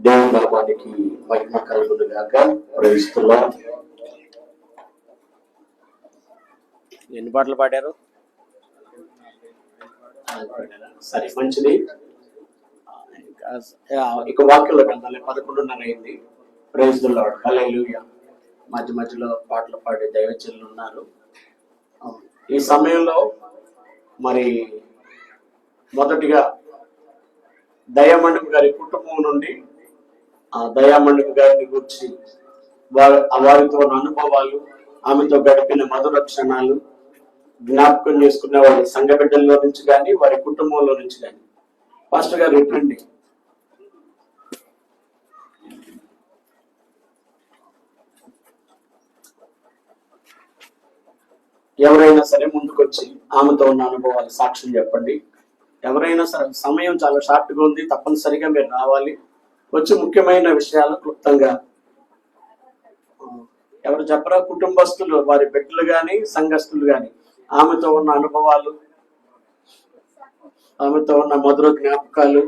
దేవుని నామానికి మహిమ కలుగును గాక. ప్రవేశిస్తున్నా. ఎన్ని పాటలు పాడారు? సరే, మంచిది. ఇక వాక్యంలో వెళ్దాం. 11:30 అయింది. Praise the Lord. హల్లెలూయా. మధ్య మధ్యలో పాటలు పాడే దైవజనులు ఉన్నారు. ఈ సమయంలో మరి మొదటిగా దయామండప గారి కుటుంబం నుండి దయామండప గారిని గురించి వారితో ఉన్న అనుభవాలు, ఆమెతో గడిపిన మధుర క్షణాలు జ్ఞాపకం చేసుకునే వారి సంఘ బిడ్డల్లో నుంచి కానీ వారి కుటుంబంలో నుంచి కానీ. పాస్టర్ గారు రండి. ఎవరైనా సరే ముందుకొచ్చి ఆమెతో ఉన్న అనుభవాలు సాక్ష్యం చెప్పండి. ఎవరైనా సరే, సమయం చాలా షార్ట్గా ఉంది, తప్పనిసరిగా మీరు రావాలి. వచ్చి ముఖ్యమైన విషయాలు క్లుప్తంగా ఎవరు చెప్పరా? కుటుంబస్తులు, వారి బిడ్డలు కానీ సంఘస్థులు కానీ ఆమెతో ఉన్న అనుభవాలు, ఆమెతో ఉన్న మధుర జ్ఞాపకాలు.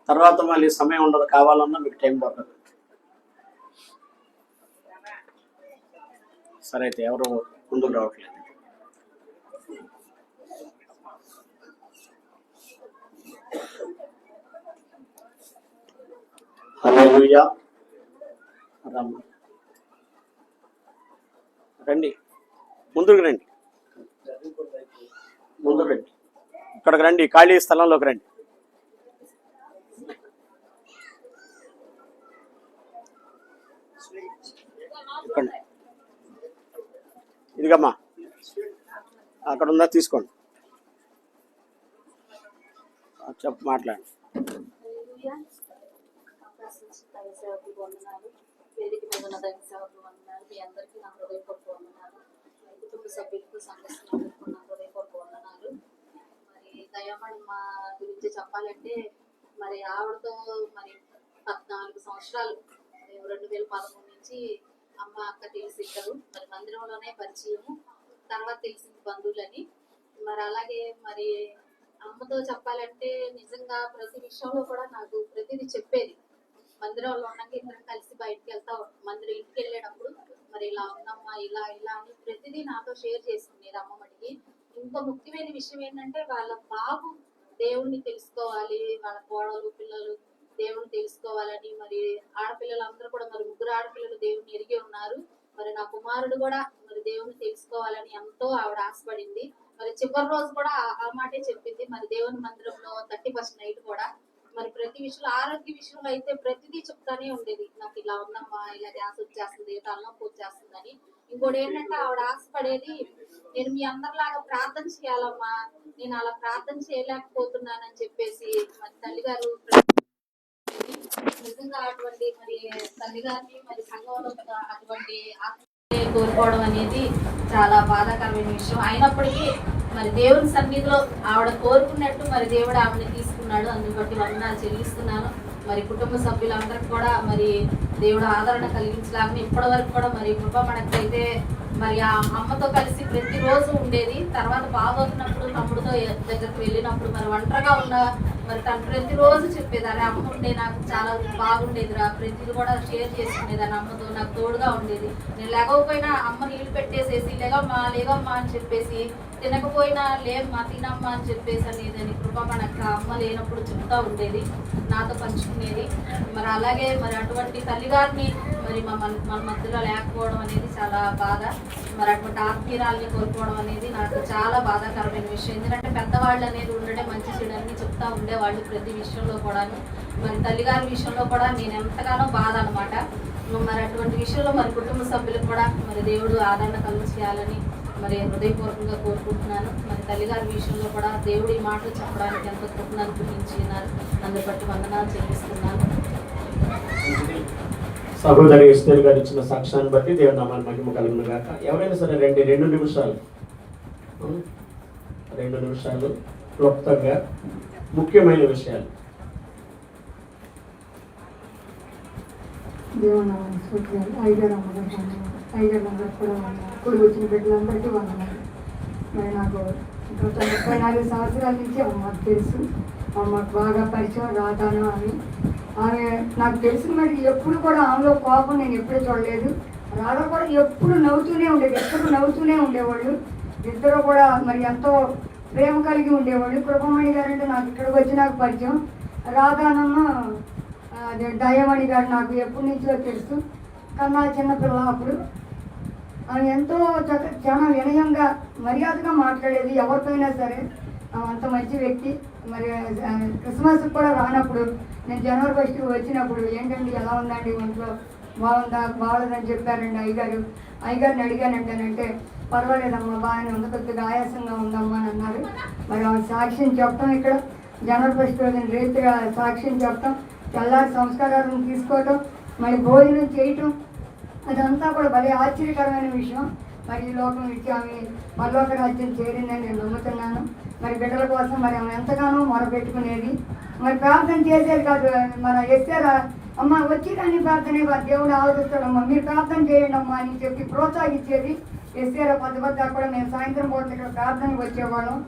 తర్వాత మళ్ళీ సమయం ఉండదు, కావాలన్నా మీకు టైం దొరకదు. సరే, అయితే ఎవరు ముందుకు రావట్లేదు. హల్లెలూయా. రండి, ముందుకు రండి, ముందుకు రండి, ఇక్కడికి రండి, ఖాళీ స్థలంలోకి రండి. ఇక్కడ ఇదిగమ్మా, అక్కడ ఉందా, తీసుకోండి, చెప్పు, మాట్లాడండి. వేదిక మీద ఉన్న దైవ సేవకులు వందనాలు. మీ అందరికీ నా హృదయపూర్వక వందనాలు. కుటుంబ సభ్యులకు, సంఘస్థులకు నా హృదయపూర్వక వందనాలు. మరి దయామణి మా గురించి చెప్పాలంటే, మరి ఆవిడతో మరి 14 సంవత్సరాలు, 2013 నుంచి అమ్మ అక్క తెలిసి ఇద్దరు మరి మందిరంలోనే పరిచయము, తర్వాత తెలిసింది బంధువులని. మరి అలాగే మరి అమ్మతో చెప్పాలంటే నిజంగా ప్రతి విషయంలో కూడా నాకు ప్రతిదీ చెప్పేది. మందిరంలో ఉన్నాక ఇద్దరం కలిసి బయటకు వెళ్తా, మందిరం ఇంటికి వెళ్ళేటప్పుడు మరి ఇలా ఉందమ్మా, ఇలా ఇలా అని ప్రతిదీ నాతో షేర్ చేసుకునేది అమ్మమ్మడికి. ఇంకో ముఖ్యమైన విషయం ఏంటంటే, వాళ్ళ బాబు దేవుణ్ణి తెలుసుకోవాలి, వాళ్ళ కోడలు పిల్లలు దేవుణ్ణి తెలుసుకోవాలని. మరి ఆడపిల్లలందరూ కూడా, మరి 3 ఆడపిల్లలు దేవుణ్ణి ఎరిగి ఉన్నారు. మరి నా కుమారుడు కూడా మరి దేవుణ్ణి తెలుసుకోవాలని ఎంతో ఆవిడ ఆశపడింది. మరి చివరి రోజు కూడా ఆ మాటే చెప్పింది. మరి దేవుని మందిరంలో 31st నైట్ కూడా మరి ప్రతి విషయంలో, ఆరోగ్య విషయంలో అయితే ప్రతిదీ చెప్తానే ఉండేది. నాకు ఇలా ఉందమ్మా, ఇలా గ్యాస్ వచ్చేస్తుంది, తలనొప్పి వచ్చేస్తుందని. ఇంకోటి ఏంటంటే, ఆవిడ ఆశపడేది, నేను మీ అందరిలాగా ప్రార్థన చేయాలమ్మా, నేను అలా ప్రార్థన చేయలేకపోతున్నానని చెప్పేసి మరి తల్లిగారు నిజంగా అటువంటి మరి తల్లిగారిని మరి సంఘంలో అటువంటి కోల్పోవడం అనేది చాలా బాధాకరమైన విషయం. అయినప్పటికీ మరి దేవుని సన్నిధిలో ఆవిడ కోరుకున్నట్టు మరి దేవుడు ఆవిడని తీసుకున్నాడు. అందుబట్టి వందనాలు చెల్లిస్తున్నాను. మరి కుటుంబ సభ్యులందరికీ కూడా మరి దేవుడు ఆదరణ కలిగించలాగా ఇప్పటి వరకు కూడా మరి కృప మనకైతే మరి ఆ అమ్మతో కలిసి ప్రతిరోజు ఉండేది. తర్వాత బాగోతున్నప్పుడు తమ్ముడితో దగ్గరికి వెళ్ళినప్పుడు మరి ఒంటరిగా ఉన్న మరి తను ప్రతిరోజు చెప్పేది, అరే అమ్మ ఉండే నాకు చాలా బాగుండేదిరా, ప్రతిది కూడా షేర్ చేసుకునేదాన్ని అమ్మతో, నాకు తోడుగా ఉండేది. నేను లేకపోయినా అమ్మ నీళ్లు పెట్టేసేసి లేగమ్మా లేగమ్మా అని చెప్పేసి, తినకపోయినా లేమ్మా తినమ్మా అని చెప్పేసి అనేదని కృప మనకు అమ్మ లేనప్పుడు చెప్తా ఉండేది, నాతో పంచుకునేది. మరి అలాగే మరి అటువంటి తల్లిగారిని మరి మన మధ్యలో లేకపోవడం అనేది చాలా బాధ. మరి అటువంటి ఆత్మీయురాల్ని కోల్పోవడం అనేది నాకు చాలా బాధాకరమైన విషయం. ఎందుకంటే పెద్దవాళ్ళు అనేది ఉండడం మంచి చెడని చెప్తా ఉండేవాళ్ళు ప్రతి విషయంలో కూడాను. మరి తల్లిగారి విషయంలో కూడా నేను ఎంతగానో బాధ అనమాట. మరి అటువంటి విషయంలో మరి కుటుంబ సభ్యులకు కూడా మరి దేవుడు ఆదరణ కలుగు చేయాలని మరి హృదయపూర్వకంగా కోరుకుంటున్నాను. మరి తల్లిగారి విషయంలో కూడా దేవుడు ఈ మాటలు చెప్పడానికి ఎంతో కృపను అనుగ్రహించి ఉన్నారు. అందుని బట్టి వందనాలు చెల్లిస్తున్నాను. సహోదరి ఎస్తేర్ గారు ఇచ్చిన సాక్ష్యాన్ని బట్టి దేవుని నామాన్ని మహిమ కలుగును గాక. ఎవరైనా సరే రెండు నిమిషాలు క్లుప్తంగా ముఖ్యమైన విషయాలు. దేవనామాన్ని సూచనలు ఐదారు అమ్మగారు కూడా కూడి వచ్చిన బిడ్డలందరికీ వందనాలు. మరి నాకు గత 34 సంవత్సరాల నుంచి అమ్మకు తెలుసు. అమ్మకు బాగా పరిచయం రాధాను ఆమె నాకు తెలిసిన మరి ఎప్పుడు కూడా ఆమెలో కోపం నేను ఎప్పుడూ చూడలేదు. రాధా కూడా ఎప్పుడు నవ్వుతూనే ఉండేది, ఎప్పుడు నవ్వుతూనే ఉండేవాళ్ళు. ఇద్దరు కూడా మరి ఎంతో ప్రేమ కలిగి ఉండేవాళ్ళు. కృపమణి గారు అంటే నాకు ఇక్కడికి వచ్చి నాకు పరిచయం. రాధానమ్మ దయమణి గారు నాకు ఎప్పటి నుంచో తెలుసు. కన్నా చిన్నపిల్ల అప్పుడు ఆమె ఎంతో చాలా వినయంగా మర్యాదగా మాట్లాడేది ఎవరితోనైనా సరే. అంత మంచి వ్యక్తి. మరి క్రిస్మస్ కూడా రానప్పుడు నేను జనవరి 1 వచ్చినప్పుడు ఏంటండి ఎలా ఉందండి ఒంట్లో బాగలేదని చెప్పారండి అయ్యగారిని అడిగానండి అంటే పర్వాలేదమ్మా బాగానే ఉంది, కొద్దిగా ఆయాసంగా ఉందమ్మా అని అన్నారు. మరి ఆమె సాక్ష్యం చెప్తాం ఇక్కడ జనవరి 1 రోజున రీతిగా సాక్ష్యం చెప్తాం. తెల్లారి సంస్కారాలను తీసుకోవటం మరి భోజనం చేయటం అదంతా కూడా భలే ఆశ్చర్యకరమైన విషయం. మరి ఈ లోకం ఇచ్చి ఆమె పరలోక రాజ్యం చేరిందని నేను నమ్ముతున్నాను. మరి బిడ్డల కోసం మరి ఆమె ఎంతగానో మొరపెట్టుకునేది. మరి ప్రార్థన చేసేది కాదు. మన ఎస్ఆర్ అమ్మ వచ్చి కానీ ప్రార్థనే దేవుడు ఆలోచిస్తాడమ్మా, మీరు ప్రార్థన చేయండి అమ్మా అని చెప్పి ప్రోత్సహించేది. ఎస్ఆర్ పద్ధతిగా కూడా మేము సాయంత్రం పూట ఇక్కడ ప్రార్థనకు వచ్చేవాళ్ళం.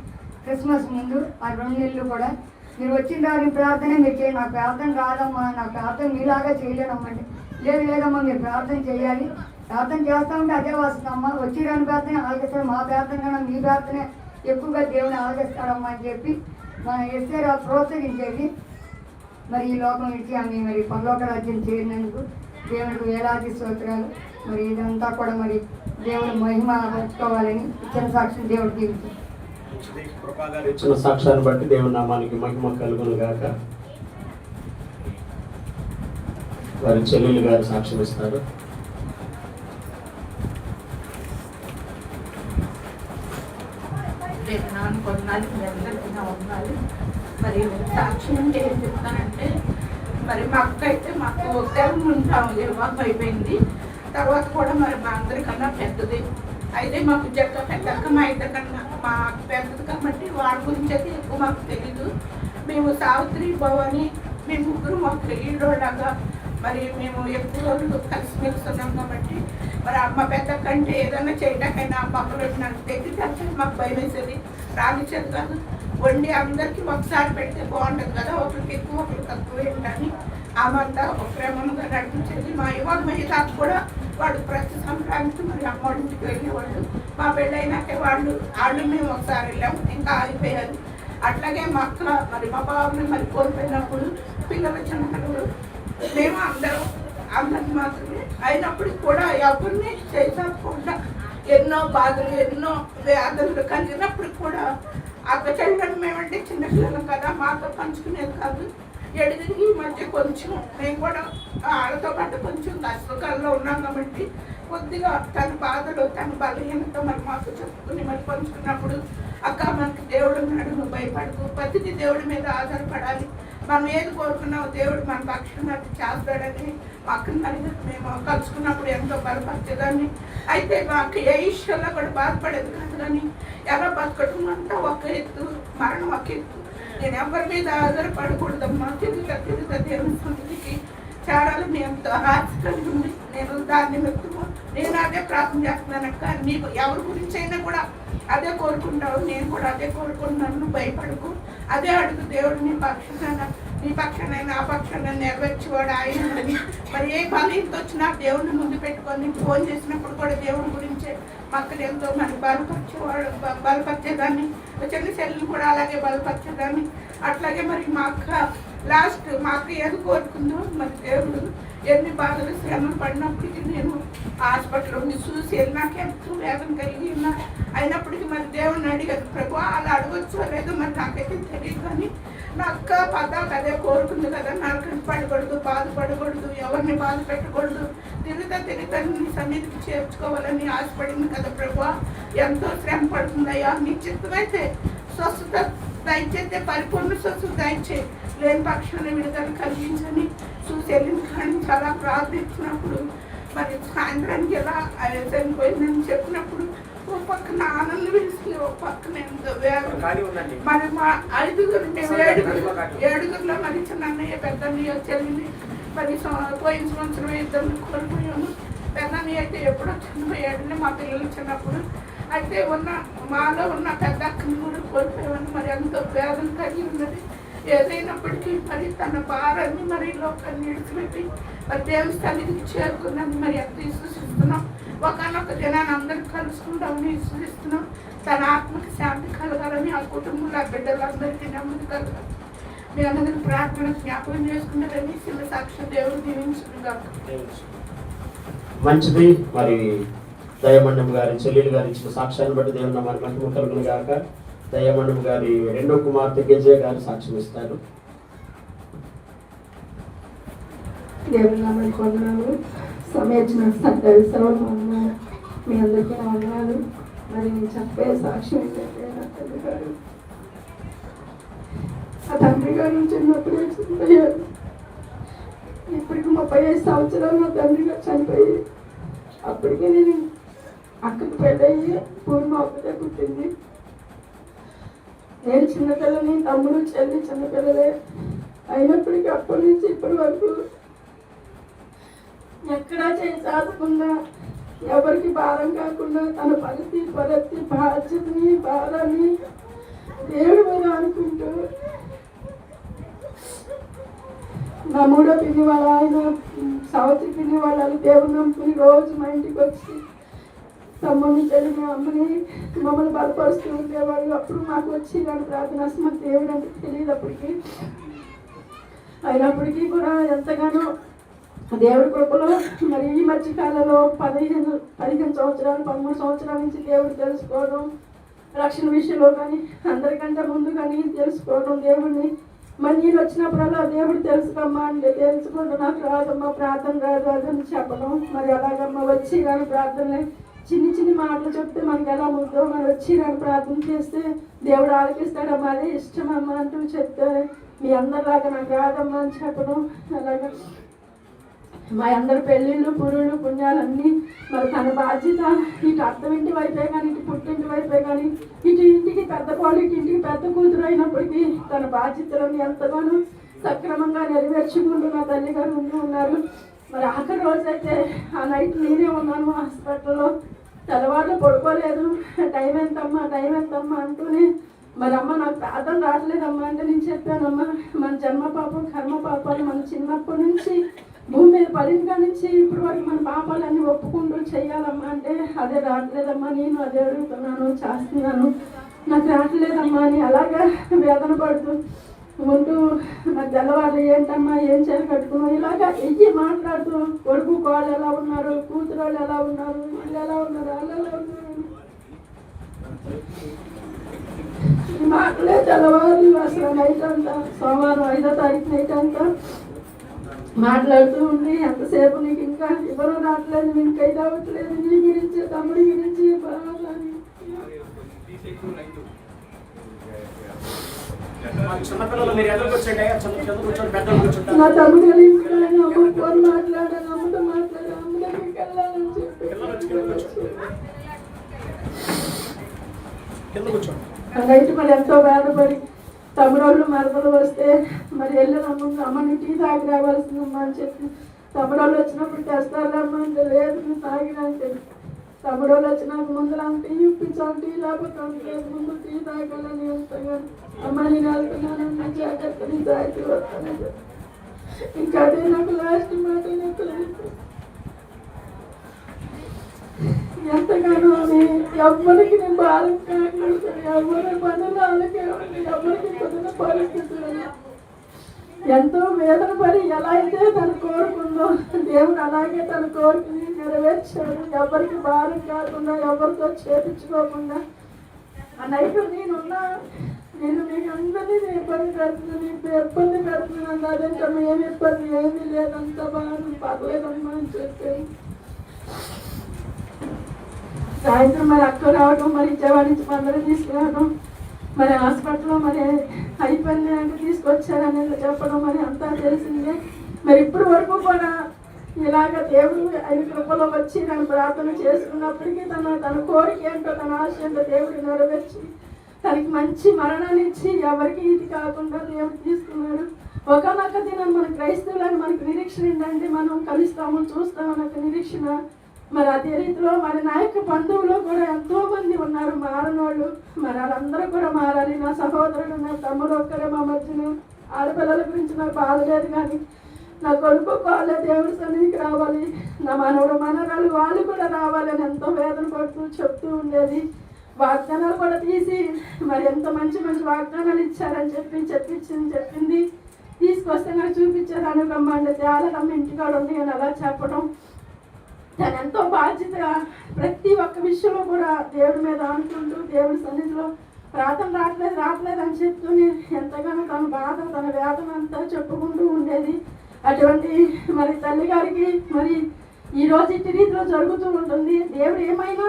క్రిస్మస్ ముందు ఆ 2 నెలలు కూడా మీరు వచ్చిన దాని ప్రార్థనే మీరు చేయండి. నాకు ప్రార్థన రాదమ్మా, నాకు ప్రార్థన మీలాగా చేయలేనమ్మండి. లేదమ్మా మీరు ప్రార్థన చేయాలి, ప్రార్థన చేస్తా ఉంటే అదే వస్తుందమ్మా. వచ్చి రాని ప్రార్థన ఆలకిస్తాడు, మా ప్రార్థన కన్నా మీ ప్రార్థనే ఎక్కువగా దేవుని ఆలకిస్తాడమ్మా అని చెప్పి మన ఎస్ఆర్ ప్రోత్సహించేది. మరి ఈ లోకం ఇచ్చి ఆమె మరి పరలోక రాజ్యం చేరినందుకు దేవునికి వేలాది స్తోత్రాలు. మరి ఇదంతా కూడా మరి దేవుని మహిమ పరచుకోవాలని ఇచ్చిన సాక్ష్యం దేవుడు దీవించారు. ఇచ్చిన సాక్ష్యాన్ని బట్టి దేవుని నామానికి మహిమ కలుగును గాక. వారి చెల్లెలు గారు సాక్ష్యం ఇస్తారు. మరి సాక్ష్యం అంటే ఏం చెప్తానంటే మరి మా అక్క అయితే మాకు ఉద్యోగం ఉంటాము వివాహం అయిపోయింది. తర్వాత కూడా మరి మా అందరికన్నా పెద్దది అయితే మాకు పెద్దక్క మా ఇద్దరు కన్నా మా పెద్దది కాబట్టి వాడి గురించి అయితే ఎక్కువ మాకు తెలీదు. మేము సావిత్రి భవాని మేము ముగ్గురు మాకు తెలియడలాగా మరి మేము ఎక్కువ రోజులు కలిసిమెలిసి ఉన్నాం కాబట్టి మరి అమ్మ పెద్దక్క అంటే ఏదైనా చేయడానికైనా పక్కన నాకు దగ్గరికి వెళ్తే మాకు భయం వేసేది, రానిచ్చేది కాదు. వండి అందరికీ ఒకసారి పెడితే బాగుంటుంది కదా, ఒకరికి ఎక్కువ ఒకరికి తక్కువ ఏంటని ఆమంతా ఒక ప్రేమగా నడిపించేది. మా యువక మహిళ కూడా వాడు ప్రతి సంక్రాంతి మరి అమ్మ ఇంటికి వెళ్ళేవాళ్ళు. మా పెళ్ళైనాకే వాళ్ళు మేము ఒకసారి వెళ్ళాము, ఇంకా ఆగిపోయారు. అట్లాగే మా అక్క మరి మా బాబుని మరి కోల్పోయినప్పుడు పిల్లలు చిన్నప్పుడు మేము అందరికి మాత్రమే అయినప్పటికి కూడా ఎవరిని చేయకుండా ఎన్నో బాధలు ఎన్నో వ్యాధులు కలిగినప్పటికి కూడా అక్క చెల్లెలు మేమంటే చిన్నపిల్లలు కదా మాతో పంచుకునేది కాదు. ఎడిదికి ఈ మధ్య కొంచెం మేము కూడా వాళ్ళతో పాటు కొంచెం కష్టకాలంలో ఉన్నాం కాబట్టి కొద్దిగా తన బాధలు తన బలహీనత మరి మాకు చెప్పుకుని మరి పంచుకున్నప్పుడు అక్క మనకి దేవుడు ఉన్నాడు, నువ్వు భయపడకు, ప్రతిదీ దేవుడి మీద ఆధారపడాలి, మనం ఏది కోరుకున్నావు దేవుడు మన పక్షాన చేస్తాడని మా అక్కని మరి మేము కలుసుకున్నప్పుడు ఎంతో బలపరిచేదాన్ని. అయితే మా అక్క ఏ విషయంలో కూడా బాధపడేది కాదు. కానీ ఎలా బతకడం అంతా ఒక ఎత్తు, మరణం ఒక ఎత్తు. నేను ఎవరి మీద ఆధారపడకూడదమ్మా, తిరుగుతా దేవుని సన్నిధికి చేరాలని ఎంతో ఆశ కలిగి ఉంది. నేను దాన్ని మెప్పుకో నేను అదే ప్రార్థన చేస్తున్నానక్క, నీకు ఎవరి గురించి అయినా కూడా అదే కోరుకుంటావు, నేను కూడా అదే కోరుకుంటున్నాను, నువ్వు భయపడకు, అదే అడుగు దేవుడు నీ పక్షానైనా ఆ పక్షాన్ని నెరవేర్చేవాడు ఆయన అని. మరి ఏ బలహీనత వచ్చినా దేవుడిని ముందు పెట్టుకొని ఫోన్ చేసినప్పుడు కూడా దేవుడి గురించే మక్కలు ఎంతో మరి బలపరిచేదాన్ని, చిన్న చెల్లిని కూడా అలాగే బలపరిచేదాన్ని. అట్లాగే మరి మా అక్క ఏది కోరుకుందో మరి దేవుడు ఎన్ని బాధలు శ్రమలు పడినప్పటికీ నేను హాస్పిటల్లో ఉండి చూసి నాకు ఎంతో వేదన కలిగి ఉన్నా. అయినప్పటికీ మరి దేవుడిని అడిగాను, ప్రభు అలా అడగొచ్చో లేదో మరి నాకైతే తెలియదు. కానీ నా అక్క పదాకు అదే కోరుకుంది కదా, నరకని పడకూడదు, బాధపడకూడదు, ఎవరు ఎవరిని బాధ పెట్టకూడదు, తిరుగుతా నీ సన్నిధికి చేర్చుకోవాలని ఆశపడింది కదా ప్రభా. ఎంతో శ్రమ పడుతుందయ్యా. నీ చిత్తమైతే స్వస్థత దయచేస్తే పరిపూర్ణ స్వస్థత దయచే, లేని పక్షాన్ని విడుదల కలిగించని చూసేళ్ళని కానీ చాలా ప్రార్థించినప్పుడు మరి సాయంత్రానికి ఎలా చనిపోయిందని చెప్పినప్పుడు ఓ పక్కన ఆనందం వేసి ఓ పక్కన ఎంతో వేగం. మరి మా ఏడుగురిలో మరి చిన్న అన్నయ్య పెద్ద అన్నయ్య చెల్లిని మరి పోయిన సంవత్సరం ఇద్దరిని కోల్పోయాము. పెద్ద అన్నయ్య అయితే ఎప్పుడో చనిపోయాడని మా పిల్లలు చిన్నప్పుడు. అయితే మాలో ఉన్న పెద్ద అక్కని కూడా కోల్పోయామని మరి ఎంతో వేదన కలిగి ఉన్నది. ఏదైనప్పటికీ మరి తన భారాన్ని మరి లోకాన్ని విడిచిపెట్టి మరి దేవుని సన్నిధికి చేరుకున్నాను. మరి ఎంత విశ్వసిస్తున్నాం, ఒకనొక దినాన్ని అందరూ కలుసుకుంటామని విశ్వసిస్తున్నాం. తన ఆత్మకి శాంతి కలగాలని, ఆ కుటుంబంలో ఆ బిడ్డలందరికీ నెమ్మది కలగాలి. మీ అందరికీ ప్రార్థన జ్ఞాపకం చేసుకున్నారని శివ సాక్షి దేవుడు దీవించుగా. మంచిది. మరి దయామండం గారి చెల్లెలు గారి ఇచ్చిన సాక్ష్యాన్ని బట్టి దేవుని నామానికి మహిమ కలుగును గాక. దయామండం గారి రెండో కుమార్తె గజయ గారు సాక్ష్యం ఇస్తారు. దేవుని నామానికి వందనాలు. సమయం సంతవిస్తాం మీ అందరికీ నా వందనాలు. మరి నేను చెప్పే సాక్ష్యం ఏంటంటే, నా తండ్రి గారు చిన్నప్పుడు చనిపోయారు. ఇప్పటికి 35 సంవత్సరాలు నా తండ్రి గారు చనిపోయి, అప్పటికే నేను అక్కడికి పెళ్ళయ్యి పూర్ణ ఒక్కటే పుట్టింది. నేను చిన్నపిల్లని, తమ్ముడు చెల్లి చిన్నపిల్లలే అయినప్పటికీ అప్పటి నుంచి ఇప్పటి వరకు ఎక్కడా చేయకుండా ఎవరికి భారం కాకుండా తన ప్రతి బాధ్యతని భారాన్ని దేవుడి మీద అనుకుంటూ, నా మూడో పిన్ని వాళ్ళ ఆయన సావిత్రి పిన్ని వాళ్ళు దేవుని నమ్ముకుని రోజు మా ఇంటికి వచ్చి తమ్ముని చెల్లి మా అమ్మని మమ్మల్ని బలపరుస్తూ ఉండేవాళ్ళు. అప్పుడు మాకు వచ్చి కానీ ప్రార్థన అసలు మాకు దేవుడు అంటే తెలియదు అప్పటికి. అయినప్పటికీ కూడా ఎంతగానో దేవుడి కృపలో మరి ఈ మధ్యకాలంలో 15 సంవత్సరాలు 13 సంవత్సరాల నుంచి దేవుడు తెలుసుకోవడం, రక్షణ విషయంలో కానీ అందరికంటే ముందు కానీ తెలుసుకోవడం దేవుడిని. మరి నేను వచ్చినప్పుడల్లా దేవుడు తెలుసుకోమ్మా అంటే తెలుసుకుంటూ నాకు రాదమ్మా, ప్రార్థన రాదు అదని చెప్పడం. మరి అలాగమ్మా వచ్చి కానీ ప్రార్థన చిన్ని మాటలు చెప్తే మనకి ఎలా ముద్దో, మరి వచ్చి కానీ ప్రార్థన చేస్తే దేవుడు ఆలకిస్తాడమ్మా, అదే ఇష్టమమ్మా అంటూ చెప్తే మీ అందరిలాగా నాకు రాదమ్మా అని చెప్పడం. అలాగా మా అందరి పెళ్ళిళ్ళు పురుళ్ళు పుణ్యాలన్నీ మరి తన బాధ్యత. ఇటు అత్తమింటి వైపే కానీ ఇటు పుట్టింటి వైపే కానీ ఇటు ఇంటికి పెద్ద కోళ్ళు ఇటు ఇంటికి పెద్ద కూతురు అయినప్పటికీ తన బాధ్యతలను ఎంతగానో సక్రమంగా నెరవేర్చుకుంటూ నా తల్లి గారు ఉన్నారు. మరి ఆఖరి రోజైతే ఆ నైట్ నేనే ఉన్నాను హాస్పిటల్లో. తెల్లవారులు పడుకోలేదు. టైం ఎంతమ్మా అంటూనే మరి అమ్మ నాకు ప్రార్థన రావట్లేదమ్మా అంటే నేను చెప్పానమ్మా, మన జన్మ పాపం కర్మ పాపాలు మన చిన్నప్పటి నుంచి భూమి మీద పడిన కాడి నుంచి ఇప్పుడు వరకు మన పాపాలన్నీ ఒప్పుకుంటూ చెయ్యాలమ్మా అంటే అదే రావట్లేదమ్మా, నేను అదే అడుగుతున్నాను చేస్తున్నాను, నాకు రావట్లేదమ్మా అని అలాగా వేదన పడుతూ ఉంటూ నాకు తెల్లవారు ఏంటమ్మా ఏం చేయాలి కట్టుకున్నాం ఇలాగా ఎయ్యి మాట్లాడుతూ కొడుకు కోళ్ళు ఎలా ఉన్నారు, కూతురు వాళ్ళు ఎలా ఉన్నారు, వీళ్ళు ఎలా ఉన్నారు, వాళ్ళు ఎలా ఉన్నారు ఈ మాటలే తెల్లవారు అసలు నైట్ అంతా సోమవారం 5వ తారీఖు నైట్ అంతా మాట్లాడుతూ ఉండి ఎంతసేపు నీకు ఇంకా ఎవరు రావట్లేదు, ఇంకా ఇది అవ్వట్లేదు, నీ గురించి తమ్ముడి గురించి నా తమ్ముడు అమ్మ ఫోన్ మాట్లాడాను, అమ్మతో మాట్లాడాను, అమ్మ దగ్గరికి వెళ్ళాలని చెప్పి నైట్ మరి ఎంతో బాధపడి తమ్ముడు వాళ్ళు మరదలు వస్తే మరి వెళ్ళినమ్మ అమ్మని టీ తాగి రావాల్సిందమ్మా అని చెప్పి తమ్ముడు వాళ్ళు వచ్చినప్పుడు తెస్తారమ్మా అంటే లేదు నువ్వు తాగినా అంటే తమ్ముడు వాళ్ళు వచ్చినాక ముందు టీ ఇప్పించాను, టీ లేకపోతే ముందు టీ తాగాలని వస్తాను అమ్మ నేను వెళ్తున్నాను జాగ్రత్త నీ తాగి వస్తాను. ఇంకా అదే నాకు లాస్ట్ మాట ఎంతగానో ఎవరికి నేను బాధ కాకూడదు, ఎవరి పనులు వాళ్ళకే ఎవరికి కుదిరిన పరిస్థితులు ఎంతో వేదన పడి ఎలా అయితే తను కోరుకుందో దేవుడు అలాగే తన కోరికని నెరవేర్చాడు. ఎవరికి భారం కాకుండా ఎవరితో చేపించుకోకుండా ఆ నైట్ నేనున్నా నేను మీకు అందరినీ ఇబ్బంది పెడుతున్నాను, ఇబ్బంది పెడుతున్నాను. అదేంటమ్మా ఏమి ఇబ్బంది ఏమీ లేదంత బాగా పర్లేదమ్మా అని చెప్పాను. సాయంత్రం మరి అక్క రావడం, మరి విజయవాడ నుంచి అందరూ తీసుకురావడం, మరి హాస్పిటల్లో మరి అయిపోయింది అంటే తీసుకొచ్చారని చెప్పడం మరి అంతా తెలిసిందే. మరి ఇప్పటి వరకు కూడా ఇలాగ దేవుడు ఆయన కృపలో వచ్చి నన్ను ప్రార్థన చేసుకున్నప్పటికీ తన కోరిక ఏంటో, తన ఆశ ఏంటో దేవుడు నెరవేర్చి తనకి మంచి మరణాన్ని ఇచ్చి ఎవరికి ఇది కాకుండా దేవుడు తీసుకున్నాడు. ఒకనొక దినం మన క్రైస్తవులని మనకు నిరీక్షణ ఏంటంటే మనం కలుస్తాము, చూస్తాము అన్న నిరీక్షణ. మరి అదే రీతిలో మరి నా యొక్క బంధువులు కూడా ఎంతో మంది ఉన్నారు మారనోళ్ళు. మరి వాళ్ళందరూ కూడా మారాలి. నా సహోదరుడు, నా తమ్ముడు ఒక్కరే మా మధ్యన. ఆడపిల్లల గురించి నాకు బాధ లేదు, కానీ నా కొడుకు వాళ్ళే దేవుడి సన్నిధికి రావాలి, నా మనవడు మనరాలు వాళ్ళు కూడా రావాలని ఎంతో వేదన పడుతూ చెప్తూ ఉండేది. వాగ్దానాలు కూడా తీసి మరి ఎంత మంచి మంచి వాగ్దానాలు ఇచ్చారని చెప్పింది. తీసుకొస్తే నాకు చూపించారు. అనుకమ్మ అంటే తేలమ్మ ఇంటికాడ ఉంది అని అలా చెప్పడం. తను ఎంతో బాధ్యతగా ప్రతి ఒక్క విషయంలో కూడా దేవుడి మీద అనుకుంటూ దేవుడి సన్నిధిలో ప్రార్థన రావట్లేదు అని చెప్తూనే ఎంతగానో తన బాధ, తన వేదన అంతా చెప్పుకుంటూ ఉండేది. అటువంటి మరి తల్లి గారికి మరి ఈరోజు ఇట్టి రీతిలో జరుగుతూ ఉంటుంది. దేవుడు ఏమైనా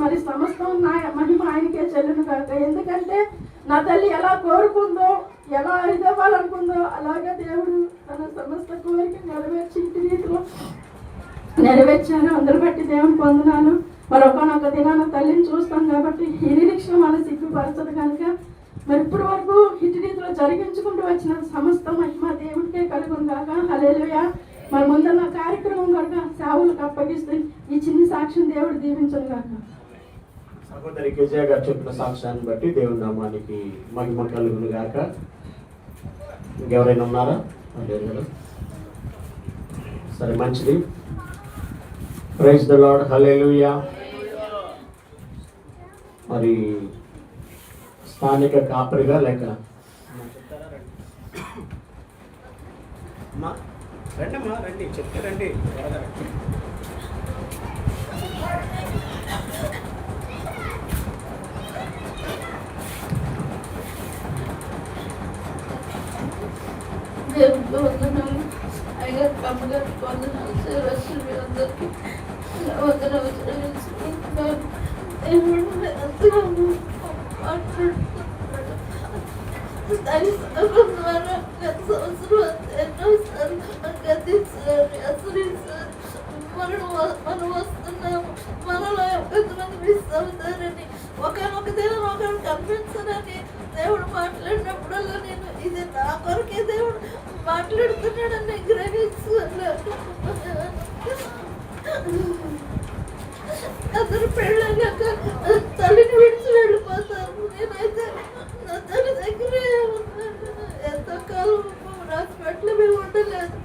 మరి సమస్తం నా మహిమ ఆయనకే చెల్లును కాక. ఎందుకంటే నా తల్లి ఎలా కోరుకుందో, ఎలా ఇదవ్వాలనుకుందో అలాగే దేవుడు తన సమస్త కోరిక నెరవేర్చి ఇట్టి రీతిలో నెరవేర్చాను. అందరు బట్టి దేవుని పొందునాను. మరి ఒకనొక దినాన తల్లిని చూస్తాం కాబట్టి ఈ నిరీక్షణ మన సిగ్గుపరచదు కనుక మరి ఇప్పటి వరకు ఇటు రీతిలో జరిగించుకుంటూ వచ్చిన సమస్త మహిమ దేవుడికే కలుగును కాక. హల్లెలూయా. మరి ముందున్న కార్యక్రమం కనుక సేవలకు అప్పగిస్తే ఈ చిన్ని సాక్ష్యం దేవుడు దీవించను కాక. సహోదరి కేజీఆర్ గారు చెప్పిన సాక్ష్యాన్ని బట్టి దేవుని నామానికి మహిమ కలుగును గాక. ఇంకెవరైనా ఉన్నారా? లేదు కదా. సరే, మంచిది. Praise the Lord. హల్లెలూయా. మరి స్థానిక కాపరిగా లేక రండమ్మా, రండి, చెప్తే రండి. దేవుడికి వందనాలు, అయ్యగారు అమ్మగారికి వందనాలు, సేవస్తులు అందరికీ వందనాలు చెల్లించుకుంటున్నాను. దేవుడు ఎంతగానో మాట్లాడుతున్నాడు. ద్వారా గత సంవత్సరం ఎన్నోసార్లు గతించారు, హెచ్చరించారు. మనం వస్తున్నాము, మనలో ఎంతమంది మిస్ అవుతారని, ఒకనొక దినం ఒకరు కనిపించరని దేవుడు మాట్లాడినప్పుడల్లా నేను ఇది నా కొరకే దేవుడు మాట్లాడుతున్నాడని గ్రహించాను. అందరు పెళ్ళాక తల్లిని విడిచి వెళ్ళిపోతారు. నేనైతే నా తల్లి దగ్గరే ఉన్నాను. ఎంతో కాలం హాస్పిటల్ మేము ఉండలేదు.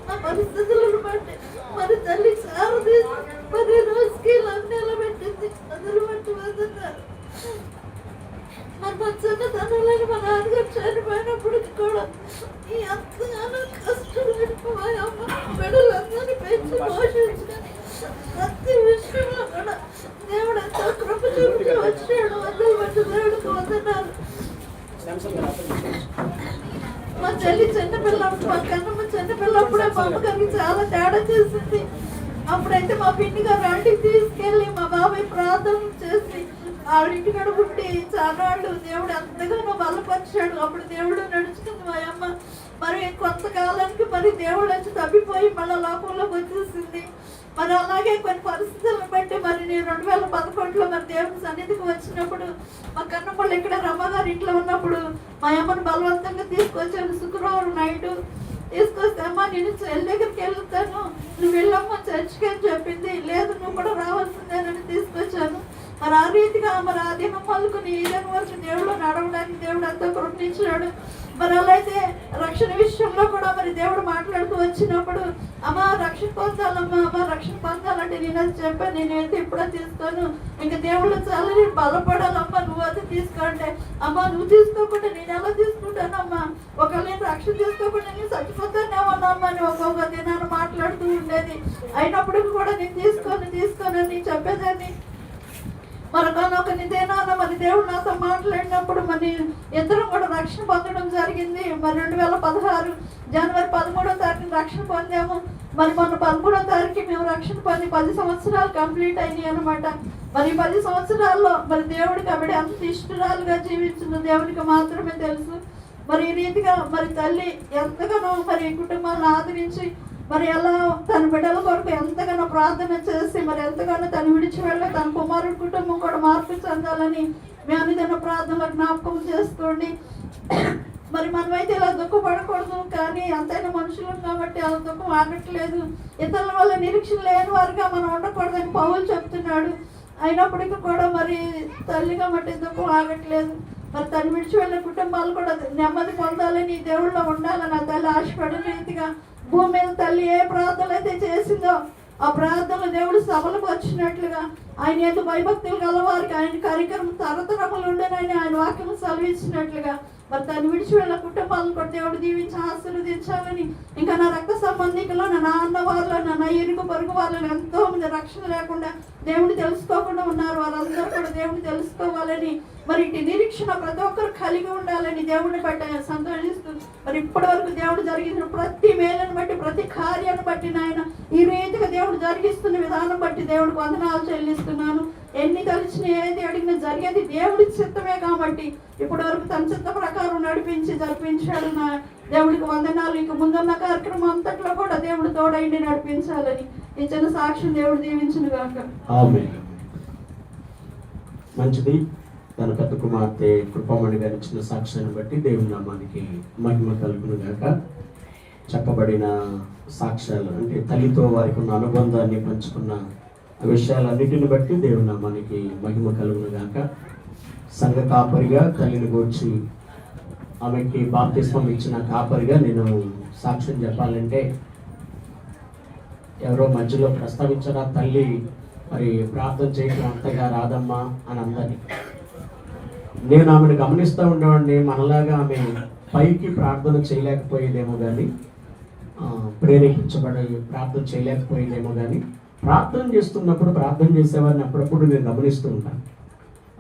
నా పరిస్థితులను బట్టి మరి తల్లి సారు తీసి మరి రోజుకి లండీలో పెట్టింది. అందరూ బట్టి వదున్నారు. మరి మా చిన్నతనంలోని మా నాన్నగారు చనిపోయినప్పటికి కూడా ఈ ఎంతగానో కష్టాలు గడిపోయి అమ్మ బిడ్డలందరినీ పెంచి పోషించుకొని ప్రతి విషయంలో కూడా దేవుడు ఎంతో కృప చూపించి వచ్చాడు. అందరూ బట్టి దేవుడికి వదన్నారు. మా చెల్లి చిన్నపిల్లప్పుడు, మా కన్నమ్మ చిన్నపిల్లప్పుడే మా అమ్మగారికి చాలా తేడా చేసింది. అప్పుడైతే మా పిన్ని గారు ఆంటీకి తీసుకెళ్ళి మా బాబాయ్ ప్రార్థన చేసి ఆవిడింటి కాడ పుట్టి చాలాళ్ళు దేవుడు ఎంతగానో బలపరిచాడు. అప్పుడు దేవుడు నడుచుకుంది మా అమ్మ. మరి కొంతకాలానికి మరి దేవుడు వచ్చి తప్పిపోయి మళ్ళీ లోకంలోకి వచ్చేసింది. మరి అలాగే కొన్ని పరిస్థితులను బట్టి మరి నేను 2011లో మరి దేవుని సన్నిధికి వచ్చినప్పుడు మా కన్నమ్మళ్ళు ఇక్కడ రమ్మగారు ఇంట్లో ఉన్నప్పుడు మా అమ్మను బలవంతంగా తీసుకొచ్చాను. శుక్రవారం నైట్ తీసుకొస్తే అమ్మ నేను చెల్లి దగ్గరికి వెళ్తాను, నువ్వు వెళ్ళమ్మా చర్చికి అని చెప్పింది. లేదు, నువ్వు కూడా రావాల్సిందేనని తీసుకొచ్చాను. మరి ఆ రీతిగా మరి ఆ దినం మొదలుకొని ఈ దినం వరకు దేవుడు నడవడానికి దేవుడు ఎంతో కృపించాడు. మరి అలా అయితే రక్షణ విషయంలో కూడా మరి దేవుడు మాట్లాడుతూ వచ్చినప్పుడు అమ్మ రక్షణ పొందాలమ్మా, అమ్మ రక్షణ పొందాలంటే నేను అది చెప్పాను. నేనైతే ఇప్పుడే తీసుకోను, ఇంకా దేవుళ్ళు చాలా నేను బలపడాలమ్మా, నువ్వు అది తీసుకోంటే అమ్మ నువ్వు తీసుకోకుండా నేను ఎలా తీసుకుంటానమ్మా, ఒకవేళ నేను రక్షణ తీసుకోకుండా నేను చచ్చిపోతానేమోనమ్మా అని ఒక్కొక్క దినాన్ని మాట్లాడుతూ ఉండేది. అయినప్పటికీ కూడా నేను తీసుకోనని చెప్పేదాన్ని. మరొకనొకని దేనాన మరి దేవుడు నాతో మాట్లాడినప్పుడు మరి ఇద్దరం కూడా రక్షణ పొందడం జరిగింది. మరి 2016 జనవరి 13వ తారీఖున రక్షణ పొందాము. మరి మొన్న 13వ తారీఖు మేము రక్షణ పొంది 10 సంవత్సరాలు కంప్లీట్ అయినాయి అనమాట. మరి 10 సంవత్సరాల్లో మరి దేవుడికి ఆవిడ అంత ఇష్టరాలుగా జీవించింది దేవునికి మాత్రమే తెలుసు. మరి ఈ రీతిగా మరి తల్లి ఎంతగానో మరి కుటుంబాలను ఆదరించి మరి ఎలా తన బిడ్డల కొరకు ఎంతగానో ప్రార్థన చేసి మరి ఎంతగానో తను విడిచి వెళ్ళి తన కుమారుడి కుటుంబం కూడా మార్పు చెందాలని మీ అనుదిన ప్రార్థనలో జ్ఞాపకం చేసుకోండి. మరి మనమైతే ఇలా దుఃఖపడకూడదు, కానీ ఎంతైనా మనుషులు కాబట్టి అలా దుఃఖం ఆగట్లేదు. ఇతరుల వల్ల నిరీక్షణ లేని వారుగా మనం ఉండకూడదని పౌలు చెప్తున్నాడు. అయినప్పటికీ కూడా మరి తల్లిగా మట్టి దుఃఖం ఆగట్లేదు. మరి తను విడిచి వెళ్ళిన కుటుంబాలు కూడా నెమ్మది పొందాలని దేవుళ్ళో ఉండాలని ఆ తల్లి ఆశపడిన రీతిగా భూమి మీద తల్లి ఏ ప్రార్థనలు అయితే చేసిందో ఆ ప్రార్థనలు దేవుడు సభలకు వచ్చినట్లుగా ఆయన ఎందుకు భయభక్తులు గలవారికి ఆయన కార్యక్రమం తరతరములు ఉండనని ఆయన వాక్యం సెలవిచ్చినట్లుగా మరి తను విడిచి వెళ్ళిన కుటుంబాలను కూడా దేవుడు దీవించి ఆశీర్వదించాలని, ఇంకా నా రక్త సంబంధికులు నా అన్న వాళ్ళు నా ఇరుగు పొరుగు వాళ్ళని ఎంతో మంది రక్షణ లేకుండా దేవుడు తెలుసుకోకుండా ఉన్నారు. వారందరూ కూడా దేవుడు తెలుసుకోవాలని మరి ఇటు నిరీక్షణ ప్రతి ఒక్కరు కలిగి ఉండాలని దేవుడిని బట్టి సంతోషిస్తూ మరి ఇప్పటి వరకు దేవుడు జరిగిన ప్రతి మేలను బట్టి ప్రతి కార్యాన్ని బట్టి నాయన ఈ రీతిగా దేవుడు జరిగిస్తున్న విధానం బట్టి దేవుడికి వందనాలు చెల్లిస్తున్నాను. ఎన్ని తలిచిన ఏది అడిగినా జరిగేది దేవుడి చిత్తమే కాబట్టి ఇప్పటి వరకు తన చిత్త ప్రకారం నడిపించి జరిపించాడు. నా దేవుడికి వందనాలు. ఇక ముందున్న కార్యక్రమం అంతట్లో కూడా దేవుడు తోడైండి నడిపించాలని ఈ చిన్న సాక్ష్యం దేవుడు దీవించును గాక. మంచిది. తన పెద్ద కుమార్తె కృపమణి గారి ఇచ్చిన సాక్ష్యాన్ని బట్టి దేవుని నామానికి మహిమ కలుగును గాక. చెప్పబడిన సాక్ష్యాలు అంటే తల్లితో వారికి ఉన్న అనుబంధాన్ని పంచుకున్న విషయాలన్నిటిని బట్టి దేవుని నామానికి మహిమ కలుగును గాక. సంఘ కాపరిగా తల్లిని గూర్చి ఆమెకి బాప్తిస్మం ఇచ్చిన కాపరిగా నేను సాక్ష్యం చెప్పాలంటే ఎవరో మధ్యలో ప్రస్తావించిన తల్లి మరి ప్రార్థన చేయడం అంతగా రాదమ్మా అని అందరి నేను ఆమెను గమనిస్తూ ఉండేవాడిని. మనలాగా ఆమె పైకి ప్రార్థన చేయలేకపోయేదేమో కానీ ప్రేరేపించబడి ప్రార్థన చేయలేకపోయేదేమో కానీ ప్రార్థన చేస్తున్నప్పుడు ప్రార్థన చేసేవారిని అప్పుడప్పుడు నేను గమనిస్తూ ఉంటాను.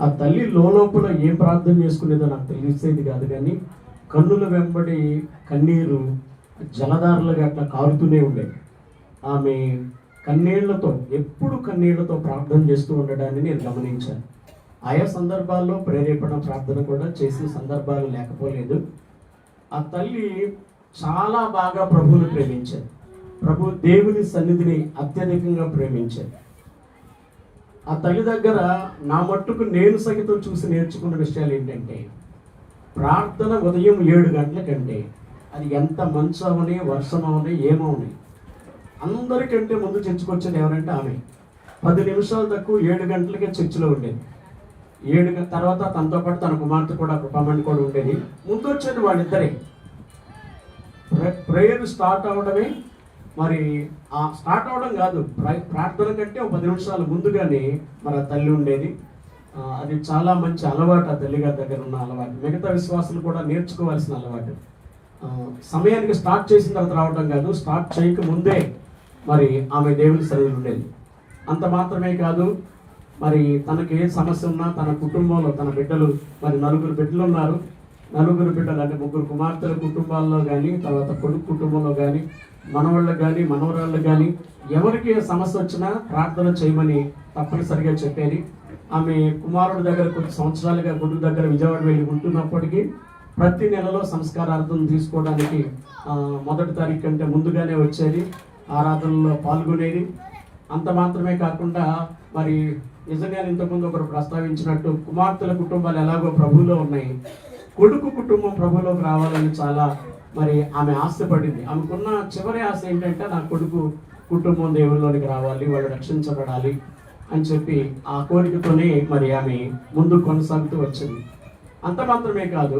ఆ తల్లి లోపల ఏం ప్రార్థన చేసుకునేదో నాకు తెలిసేది కాదు, కానీ కన్నుల వెంబడి కన్నీరు జలధారలుగా అట్లా కారుతూనే ఉండేది. ఆమె కన్నీళ్లతో ఎప్పుడు కన్నీళ్లతో ప్రార్థన చేస్తూ ఉండడాన్ని నేను గమనించాను. ఆయా సందర్భాల్లో ప్రేరేపణ ప్రార్థన కూడా చేసిన సందర్భాలు లేకపోలేదు. ఆ తల్లి చాలా బాగా ప్రభువుని ప్రేమించారు. ప్రభు దేవుని సన్నిధిని అత్యధికంగా ప్రేమించారు. ఆ తల్లి దగ్గర నా మట్టుకు నేను సహితం చూసి నేర్చుకున్న విషయాలు ఏంటంటే ప్రార్థన ఉదయం 7 గంటల కంటే అది ఎంత మంచు అవని వర్షం అవని ఏమవుని అందరికంటే ముందు చర్చకొచ్చేది ఎవరంటే ఆమె. 10 నిమిషాలు తక్కువ 7 గంటలకే చర్చిలో ఉండేది. 7 తర్వాత తనతో పాటు తన కుమార్తె కూడా కృపమణి కూడా ఉండేది. ముందు వచ్చేది వాళ్ళిద్దరే. ప్రేయర్ స్టార్ట్ అవడమే మరి ఆ స్టార్ట్ అవడం కాదు, ప్రార్థన కంటే 10 నిమిషాలు ముందుగానే మరి ఆ తల్లి ఉండేది. అది చాలా మంచి అలవాటు, ఆ తల్లిగారి దగ్గర ఉన్న అలవాటు. మిగతా విశ్వాసాలు కూడా నేర్చుకోవాల్సిన అలవాటు. సమయానికి స్టార్ట్ చేసిన తర్వాత రావడం కాదు, స్టార్ట్ చేయక ముందే మరి ఆమె దేవుని సన్నిధిలో ఉండేది. అంత మాత్రమే కాదు, మరి తనకి ఏ సమస్య ఉన్నా తన కుటుంబంలో తన బిడ్డలు మరి 4 బిడ్డలు ఉన్నారు. 4 బిడ్డలు అంటే 3 కుమార్తెల కుటుంబాల్లో కానీ తర్వాత కొడుకు కుటుంబంలో కానీ మనవాళ్ళకి కానీ మనవరాళ్ళకి కానీ ఎవరికి ఏ సమస్య వచ్చినా ప్రార్థన చేయమని తప్పనిసరిగా చెప్పేది. ఆమె కుమారుడి దగ్గర కొన్ని సంవత్సరాలుగా కొడుకు దగ్గర విజయవాడ వెళ్ళి ఉంటున్నప్పటికీ ప్రతి నెలలో సంస్కారార్థం తీసుకోవడానికి 1వ తారీఖు కంటే ముందుగానే వచ్చేది, ఆరాధనలో పాల్గొనేది. అంత మాత్రమే కాకుండా మరి నిజంగానే ఇంతకుముందు ఒకరు ప్రస్తావించినట్టు కుమార్తెల కుటుంబాలు ఎలాగో ప్రభువులో ఉన్నాయి, కొడుకు కుటుంబం ప్రభువులోకి రావాలని చాలా మరి ఆమె ఆశపడింది. ఆమెకున్న చివరి ఆశ ఏంటంటే నా కొడుకు కుటుంబం దేవుల్లోనికి రావాలి, వాళ్ళు రక్షించబడాలి అని చెప్పి ఆ కోరికతోనే మరి ఆమె ముందు కొనసాగుతూ వచ్చింది. అంత మాత్రమే కాదు,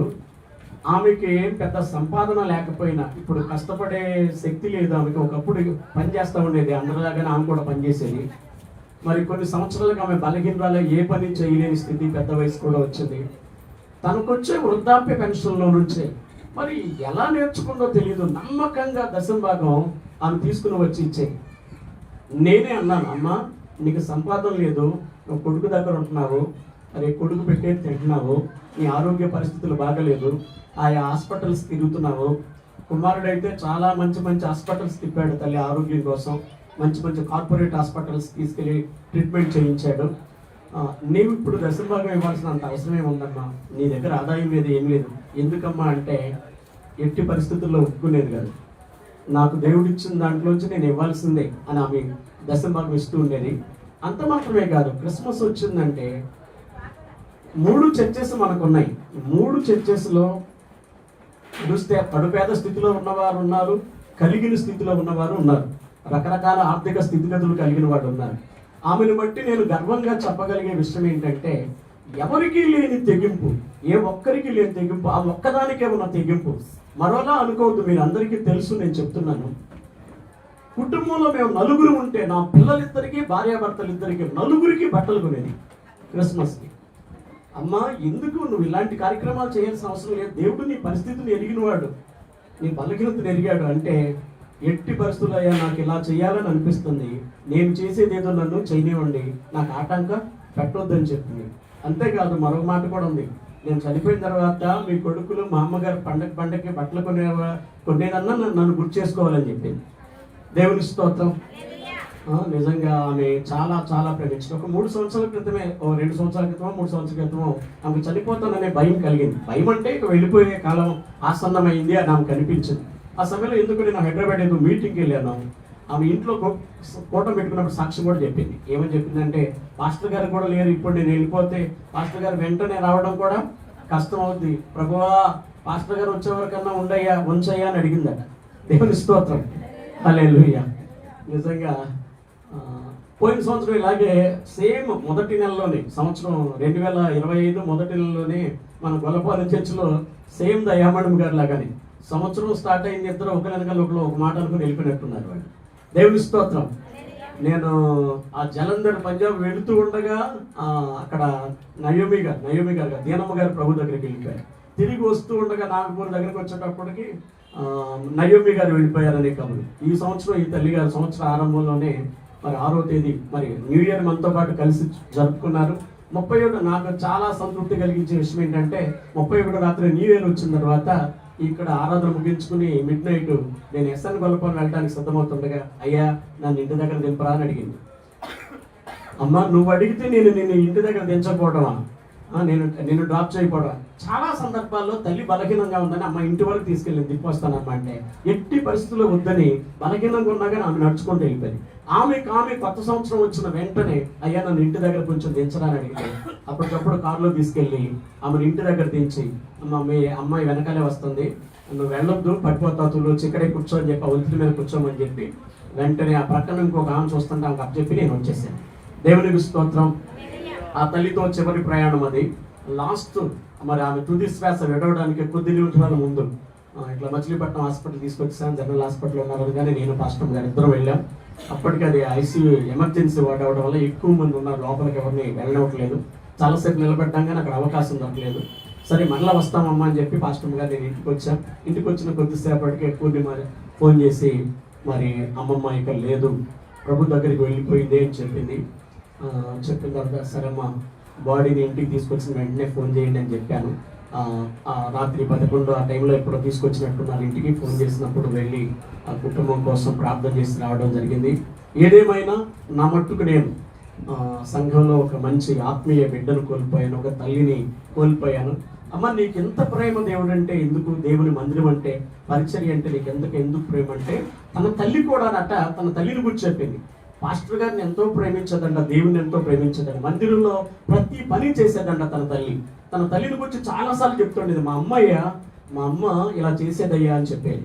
ఆమెకి పెద్ద సంపాదన లేకపోయినా ఇప్పుడు కష్టపడే శక్తి లేదు ఆమెకి. ఒకప్పుడు పనిచేస్తూ ఉండేది, అందరిలాగానే ఆమె కూడా పనిచేసేది. మరి కొన్ని సంవత్సరాలకు ఆమె బలహీనరాలు, ఏ పని చేయలేని స్థితి, పెద్ద వయసు కూడా వచ్చింది. తనకొచ్చే వృద్ధాప్య పెన్షన్లో నుంచే మరి ఎలా నేర్చుకుందో తెలియదు, నమ్మకంగా 10వ భాగం ఆమె తీసుకుని వచ్చి ఇచ్చేది. నేనే అన్నాను, అమ్మ నీకు సంపాదన లేదు, నువ్వు కొడుకు దగ్గర ఉంటున్నావు, అరే కొడుకు పెట్టేది తింటున్నావు, నీ ఆరోగ్య పరిస్థితులు బాగలేదు, ఆయా హాస్పిటల్స్ తిరుగుతున్నావు. కుమారుడైతే చాలా మంచి మంచి హాస్పిటల్స్ తిప్పాడు తల్లి ఆరోగ్యం కోసం, మంచి మంచి కార్పొరేట్ హాస్పిటల్స్ తీసుకెళ్ళి ట్రీట్మెంట్ చేయించాడు. నీవు ఇప్పుడు దశభాగం ఇవ్వాల్సినంత అవసరమే ఉందమ్మా, నీ దగ్గర ఆదాయం లేదు ఏం లేదు. ఎందుకమ్మా అంటే ఎట్టి పరిస్థితుల్లో ఒప్పుకునేది కాదు. నాకు దేవుడు ఇచ్చిన దాంట్లోంచి నేను ఇవ్వాల్సిందే అని ఆమె దశభాగం ఇస్తూ ఉండేది. అంత మాత్రమే కాదు, క్రిస్మస్ వచ్చిందంటే 3 చర్చెస్ మనకు ఉన్నాయి. 3 చర్చెస్లో చూస్తే కడుపేద స్థితిలో ఉన్నవారు ఉన్నారు, కలిగిన స్థితిలో ఉన్నవారు ఉన్నారు, రకరకాల ఆర్థిక స్థితిగతులు కలిగిన వాడు ఉన్నారు. ఆమెను బట్టి నేను గర్వంగా చెప్పగలిగే విషయం ఏంటంటే ఎవరికీ లేని తెగింపు, ఏ ఒక్కరికి లేని తెగింపు, ఆ ఒక్కదానికే ఉన్న తెగింపు. మరోలా అనుకోవద్దు, మీరు అందరికీ తెలుసు, నేను చెప్తున్నాను. కుటుంబంలో మేము 4 ఉంటే నా పిల్లలిద్దరికి, భార్యాభర్తలిద్దరికి, 4కి బట్టలు కొనేది క్రిస్మస్కి. అమ్మా ఎందుకు నువ్వు ఇలాంటి కార్యక్రమాలు చేయాల్సిన అవసరం లేదు, దేవుడు నీ పరిస్థితిని ఎరిగినవాడు, నీ బలహీనతను ఎరిగాడు. అంటే ఎట్టి పరిస్థితులు అయ్యా నాకు ఇలా చేయాలని అనిపిస్తుంది, నేను చేసేది ఏదో నన్ను చేయనివ్వండి, నాకు ఆటంకం పెట్టొద్దని చెప్పింది. అంతేకాదు మరొక మాట కూడా ఉంది, నేను చనిపోయిన తర్వాత మీ కొడుకులు మా అమ్మగారు పండగకి బట్టలు కొనేదన్నా నన్ను గుర్తు చేసుకోవాలని చెప్పింది. దేవుని స్తోత్రం. నిజంగా ఆమె చాలా చాలా ప్రేమించింది. ఒక 3 సంవత్సరాల క్రితమే, 2 సంవత్సరాల క్రితమో 3 సంవత్సరాల క్రితమో ఆమె చనిపోతాననే భయం కలిగింది. భయం అంటే ఇక వెళ్ళిపోయే కాలం ఆసన్నమైంది అని ఆమెకు అనిపించింది. ఆ సమయంలో ఎందుకు నేను హైదరాబాద్ ఏదో మీటింగ్కి వెళ్ళాను. ఆమె ఇంట్లో కోట పెట్టుకున్నప్పుడు సాక్షి కూడా చెప్పింది. ఏమని చెప్పిందంటే పాస్టర్ గారు కూడా లేరు, ఇప్పుడు నేను వెళ్ళిపోతే పాస్టర్ గారు వెంటనే రావడం కూడా కష్టం అవుద్ది, ప్రభువా పాస్టర్ గారు వచ్చేవరకన్నా ఉంచయ్యా అని అడిగిందట. దేవుని స్తోత్రం. హల్లెలూయా. నిజంగా పోయిన సంవత్సరం ఇలాగే సేమ్ మొదటి నెలలోనే, సంవత్సరం 2025 మొదటి నెలలోనే మన గొల్లపాలెం చర్చిలో సేమ్ దయామణం గారు లాగానే సంవత్సరం స్టార్ట్ అయింది. ఇద్దరు ఒకరినకాల ఒక మాట అనుకుని వెళ్ళిపోయినట్టున్నారు వాళ్ళు. దేవుని స్తోత్రం. నేను ఆ జలంధర్ పంజాబ్ వెళుతూ ఉండగా అక్కడ నయోమి గారు దీనమ్మ గారు ప్రభు దగ్గరికి వెళ్ళిపోయారు. తిరిగి వస్తూ ఉండగా నాగపూర్ దగ్గరికి వచ్చేటప్పటికి నయోమి గారు వెళ్ళిపోయారనే కబురు. ఈ సంవత్సరం ఈ తల్లి గారు సంవత్సరం ఆరంభంలోనే మరి 6వ తేదీ మరి న్యూ ఇయర్ మనతో పాటు కలిసి జరుపుకున్నారు. 31 నాకు చాలా సంతృప్తి కలిగించే విషయం ఏంటంటే 31 రాత్రి న్యూ ఇయర్ వచ్చిన తర్వాత ఇక్కడ ఆరాధన ముగించుకుని మిడ్ నైట్ నేను ఎస్ఎన్ గొల్లపాలెం వెళ్ళడానికి సిద్ధమవుతుండగా అయ్యా నన్ను ఇంటి దగ్గర దింపరా అని అడిగింది. అమ్మ నువ్వు అడిగితే నేను నిన్ను ఇంటి దగ్గర దించకపోవడమా, నేను డ్రాప్ చేయకపోవడం. చాలా సందర్భాల్లో తల్లి బలహీనంగా ఉందని అమ్మ ఇంటి వరకు తీసుకెళ్ళి దిప్పొస్తానమ్మా అంటే ఎట్టి పరిస్థితుల్లో వద్దని బలహీనంగా ఉన్నా కానీ ఆమె నడుచుకుంటూ వెళ్ళిపోయింది. ఆమె కొత్త సంవత్సరం వచ్చిన వెంటనే అయ్యా నన్ను ఇంటి దగ్గర కొంచెం దించడానికి అడిగితే అప్పటికప్పుడు కారులో తీసుకెళ్ళి ఆమెను ఇంటి దగ్గర దించి మీ అమ్మాయి వెనకాలే వస్తుంది, నువ్వు వెళ్ళొద్దు పడిపోతావు, నువ్వు వచ్చి ఇక్కడే కూర్చోని చెప్పి ఒంటి మీద కూర్చోమని చెప్పి వెంటనే ఆ ప్రక్కన ఇంకొక ఆమె చూస్తుంటే ఆమెకు అప్పచెప్పి నేను వచ్చేసాను. దేవునికి స్తోత్రం. ఆ తల్లితో చివరి ప్రయాణం అది. లాస్ట్ మరి ఆమె తుది శ్వాస విడవడానికి కొద్ది నిమిషాల ముందు ఇట్లా మచిలీపట్నం హాస్పిటల్ తీసుకొచ్చాను. జనరల్ హాస్పిటల్ ఉన్నారు కానీ నేను పాస్టర్ గారు ఇద్దరం వెళ్ళాం. అప్పటికి అది ఐసీయూ ఎమర్జెన్సీ వార్డ్ అవడం వల్ల ఎక్కువ మంది ఉన్నారు, లోపలికి ఎవరిని వెళ్ళనివ్వట్లేదు. చాలాసేపు నిలబడ్డాం కానీ అక్కడ అవకాశం దొరకలేదు. సరే మళ్ళీ వస్తామమ్మా అని చెప్పి పాస్టర్ గారు నేను ఇంటికి వచ్చిన కొద్దిసేపటికి పూర్ణిమ ఫోన్ చేసి మరి అమ్మమ్మ ఇక్కడ లేదు, ప్రభు దగ్గరికి వెళ్ళిపోయింది అని చెప్పింది. చెప్పిన తర్వాత సరే అమ్మా బాడీని ఇంటికి తీసుకొచ్చిన వెంటనే ఫోన్ చేయండి అని చెప్పాను. రాత్రి 11 ఆ టైంలో ఎప్పుడో తీసుకొచ్చినట్టున్నారు ఇంటికి. ఫోన్ చేసినప్పుడు వెళ్ళి ఆ కుటుంబం కోసం ప్రార్థన చేసి రావడం జరిగింది. ఏదేమైనా నా మట్టుకు నేను సంఘంలో ఒక మంచి ఆత్మీయ బిడ్డను కోల్పోయాను, ఒక తల్లిని కోల్పోయాను. అమ్మ నీకు ఎంత ప్రేమ దేవుడు అంటే ఎందుకు, దేవుని మందిరం అంటే పరిచర్య అంటే నీకు ఎందుకు ప్రేమ అంటే తన తల్లి కూడా తన తల్లిని గురించి చెప్పింది. పాస్టర్ గారిని ఎంతో ప్రేమించదంట, దేవుని ఎంతో ప్రేమించదంట, మందిరంలో ప్రతి పని చేసేదంట తన తల్లిని గురించి చాలాసార్లు చెప్తుండేది. మా అమ్మ ఇలా చేసేదయ్యా అని చెప్పేది.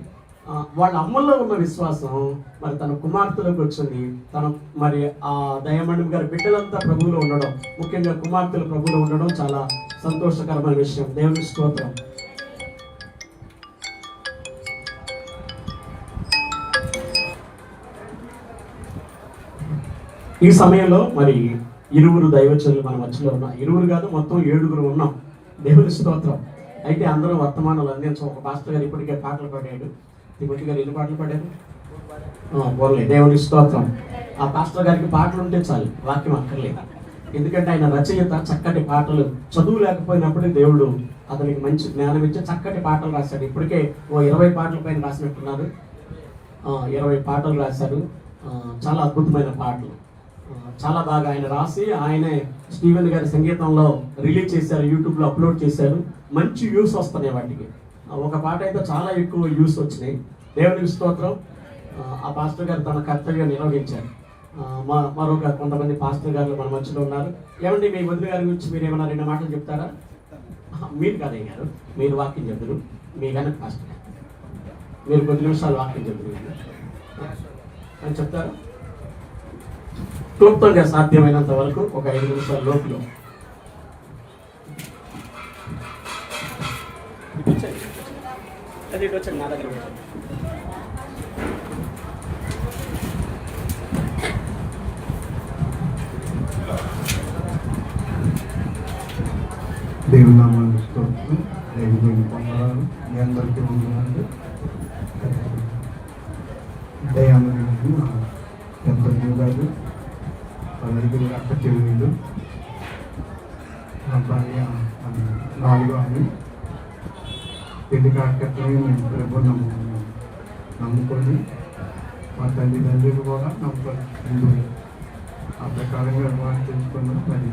వాళ్ళ అమ్మల్లో ఉన్న విశ్వాసం మరి తన కుమార్తెలకు వచ్చింది. మరి ఆ దయామణి గారి బిడ్డలంతా ప్రభువులో ఉండడం, ముఖ్యంగా కుమార్తెలు ప్రభువులో ఉండడం చాలా సంతోషకరమైన విషయం. దేవుని స్తోత్రం. ఈ సమయంలో మరి 2 దైవచనులు మన మధ్యలో ఉన్నాం. 2 కాదు మొత్తం 7 ఉన్నాం. దేవుని స్తోత్రం. అయితే అందరూ వర్తమానాలు అందించం. ఒక పాస్టర్ గారు ఇప్పటికే పాటలు పాడాడు. తిమోతి గారు ఎన్ని పాటలు పాడారు? పోలే. దేవుని స్తోత్రం. ఆ పాస్టర్ గారికి పాటలు ఉంటే చాలు, వాక్యం అక్కర్లేదు. ఎందుకంటే ఆయన రచయిత, చక్కటి పాటలు, చదువు లేకపోయినప్పుడే దేవుడు అతనికి మంచి జ్ఞానం ఇచ్చి చక్కటి పాటలు రాశాడు. ఇప్పటికే ఓ 20 పాటల పైన రాసినట్టున్నారు. 20 పాటలు రాశారు. చాలా అద్భుతమైన పాటలు. చాలా బాగా ఆయన రాసి ఆయనే స్టీవెన్ గారి సంగీతంలో రిలీజ్ చేశారు, యూట్యూబ్లో అప్లోడ్ చేశారు. మంచి వ్యూస్ వస్తున్నాయి వాటికి. ఒక పాట అయితే చాలా ఎక్కువ వ్యూస్ వచ్చినాయి. దేవునికి స్తోత్రం. ఆ పాస్టర్ గారు తన కర్తవ్యం నిర్వహించారు. మరొక కొంతమంది పాస్టర్ గారు మన మధ్యలో ఉన్నారు. ఏమండి, మీ వదిన గారి గురించి మీరు ఏమైనా 2 మాటలు చెప్తారా? మీరు కాదయ్య గారు, మీరు వాక్యం చెప్తారు. మీ కనుక పాస్టర్ గారు మీరు కొద్ది నిమిషాలు వాక్యం చెప్తారు అని చెప్తారు. క్లుప్తంగా సాధ్యమైనంత వరకు ఒక 5 నిమిషాల లోపులో. అది వచ్చండి, నా దగ్గర వచ్చండి. దేవుని నామాన్ని స్తోత్రం. దేవుని పొందాలి. మీ అందరికీ ఉండాలి. దయామని ఎంత గారు, వాళ్ళ అక్క చెల్లెలు, నా భార్య 4 ఆమె పెళ్లి కార్యక్రమం మేము ప్రభు నమ్ముకొని మా తల్లిదండ్రులు కూడా నమ్ముకొని ఆ ప్రకారంగా వివాహం చేసుకున్నాం. మరి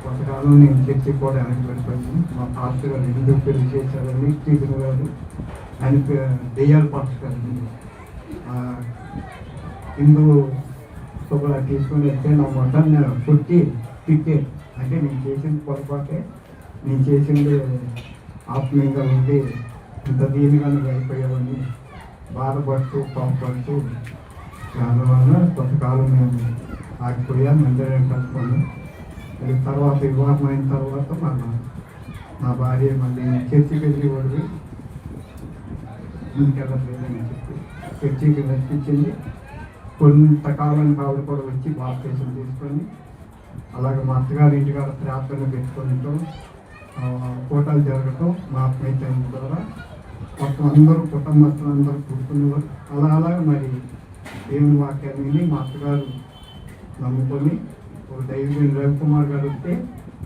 కొంతకాలం నేను చర్చి కూడా వెనక్కి వెళ్ళిపోయింది. మా పాస్టర్ గారు ఎందుకు పెళ్లి చేశారని స్టీఫెన్ గారు ఆయన దెయ్యాల పాస్టర్ గారు హిందూ శుభ్ర తీసుకుని వెళ్తే నా మొత్తాన్ని పుట్టి తిట్టే, అంటే నేను చేసింది పొరపాటే, నేను చేసింది ఆత్మీయంగా ఉండి ఇంత దీనిగా అయిపోయామని బాధపడుతూ కోపడుతూ దానివల్ల కొంతకాలం మేము ఆగిపోయాం. మందిరం కలుసుకున్నాం. అది తర్వాత వివాహం అయిన తర్వాత నా భార్య మళ్ళీ చర్చికి వెళ్ళి వాడు ఇంకెళ్ళలేదని చెప్పి చర్చికి నడిపించింది. కొంతకాలానికి ఆవిడ కూడా వచ్చి బాప్తీసం తీసుకొని అలాగే మా అత్తగారి ఇంటికాడ ప్రార్థన పెట్టుకోవడం, ఫోటోలు జరగటం, మా ఆత్మీయత ద్వారా మొత్తం అందరూ కుటుంబస్తులు అందరూ కూర్చునేవారు. అలాగే మరి దేవుని వాక్యాన్ని మా అత్తగారు నమ్ముకొని ఒక దైవజనుడు రవికుమార్ గారు వస్తే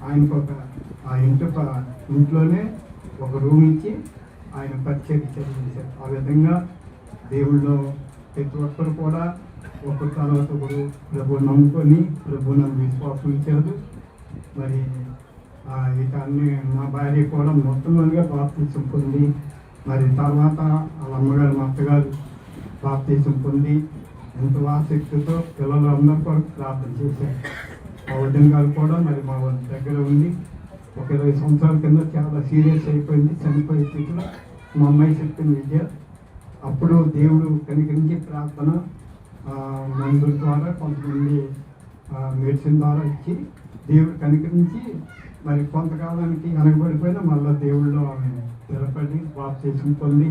ఆయనకు ఆ ఇంట్లోనే ఒక రూమ్ ఇచ్చి ఆయన పరిచయం చేశారు. ఆ విధంగా దేవుళ్ళు ప్రతి ఒక్కరు కూడా ఒకరి తర్వాత ఒకరు ప్రభు నమ్ముకొని ప్రభు నన్ను విశ్వాసం ఇచ్చారు. మరి ఇక అన్ని మా భార్య కూడా మొత్తంగా బాప్తీసం పొంది, మరి తర్వాత వాళ్ళ అమ్మగారు మా అత్తగారు బాప్తీసం పొంది ఎంతో ఆసక్తితో పిల్లలు అందరూ కూడా ప్రార్థన చేశారు. మా వదిన గారు కూడా మరి మా దగ్గర ఉంది. ఒక 20 సంవత్సరాల కింద చాలా సీరియస్ అయిపోయింది, చనిపోయే స్థితిలో మా అమ్మాయి చెప్పిన విద్య. అప్పుడు దేవుడు కనికరించి ప్రార్థన మందుల ద్వారా కొంతమంది మెడిసిన్ ద్వారా ఇచ్చి దేవుడు కనికరించి మరి కొంతకాలానికి వెనకబడిపోయినా మళ్ళీ దేవుళ్ళు ఆమె స్థిరపడి బాప్తీసం పొంది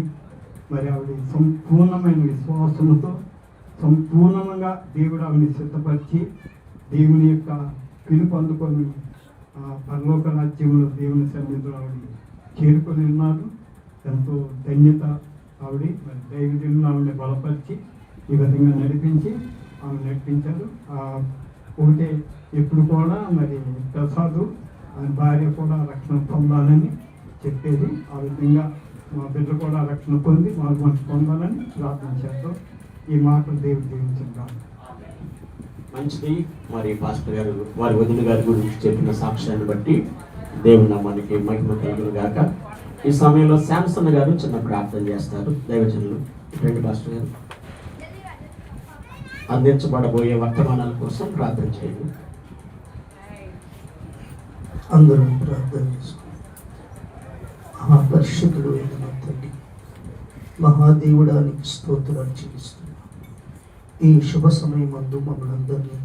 మరి ఆవిడ సంపూర్ణమైన విశ్వాసంతో సంపూర్ణంగా దేవుడు ఆమెను సిద్ధపరిచి దేవుని యొక్క పిలుపు అందుకొని పరలోక రాజ్యంలో దేవుని సన్నిధిలో ఆవిడ చేరుకొని ఉన్నారు. ఎంతో ధన్యత ఆవిడ. మరి దైవజనులు ఆవిడని బలపరిచి ఈ విధంగా నడిపించారు. ఒకటే ఎప్పుడు కూడా మరి ప్రసాదు ఆయన భార్య కూడా రక్షణ పొందాలని చెప్పేది. ఆ విధంగా మా బిడ్డ కూడా రక్షణ పొంది మాకు మంచి పొందాలని ప్రార్థన చేస్తాం. ఈ మాటలు దేవుడు దీవించారు. మంచిది. మరి పాస్టర్ గారు వారి వదిన గారి గురించి చెప్పిన సాక్ష్యాన్ని బట్టి దేవుని నామానికి మహిమ కలుగును గాక. ఈ సమయంలో శాంసన్ గారు చిన్న ప్రార్థన చేస్తారు. దైవజనులు రెండు పాస్టర్ గారు అందించబడబోయే వర్తమానాల కోసం ప్రార్థన చేయండి. అందరూ ప్రార్థన చేసుకోండి. పరిశుద్ధుడు అయిన తండ్రి, మహాదేవుడానికి స్తోత్రాలు చెల్లిస్తున్నాం. ఈ శుభ సమయమందు మమ్మల్ని అందరినీ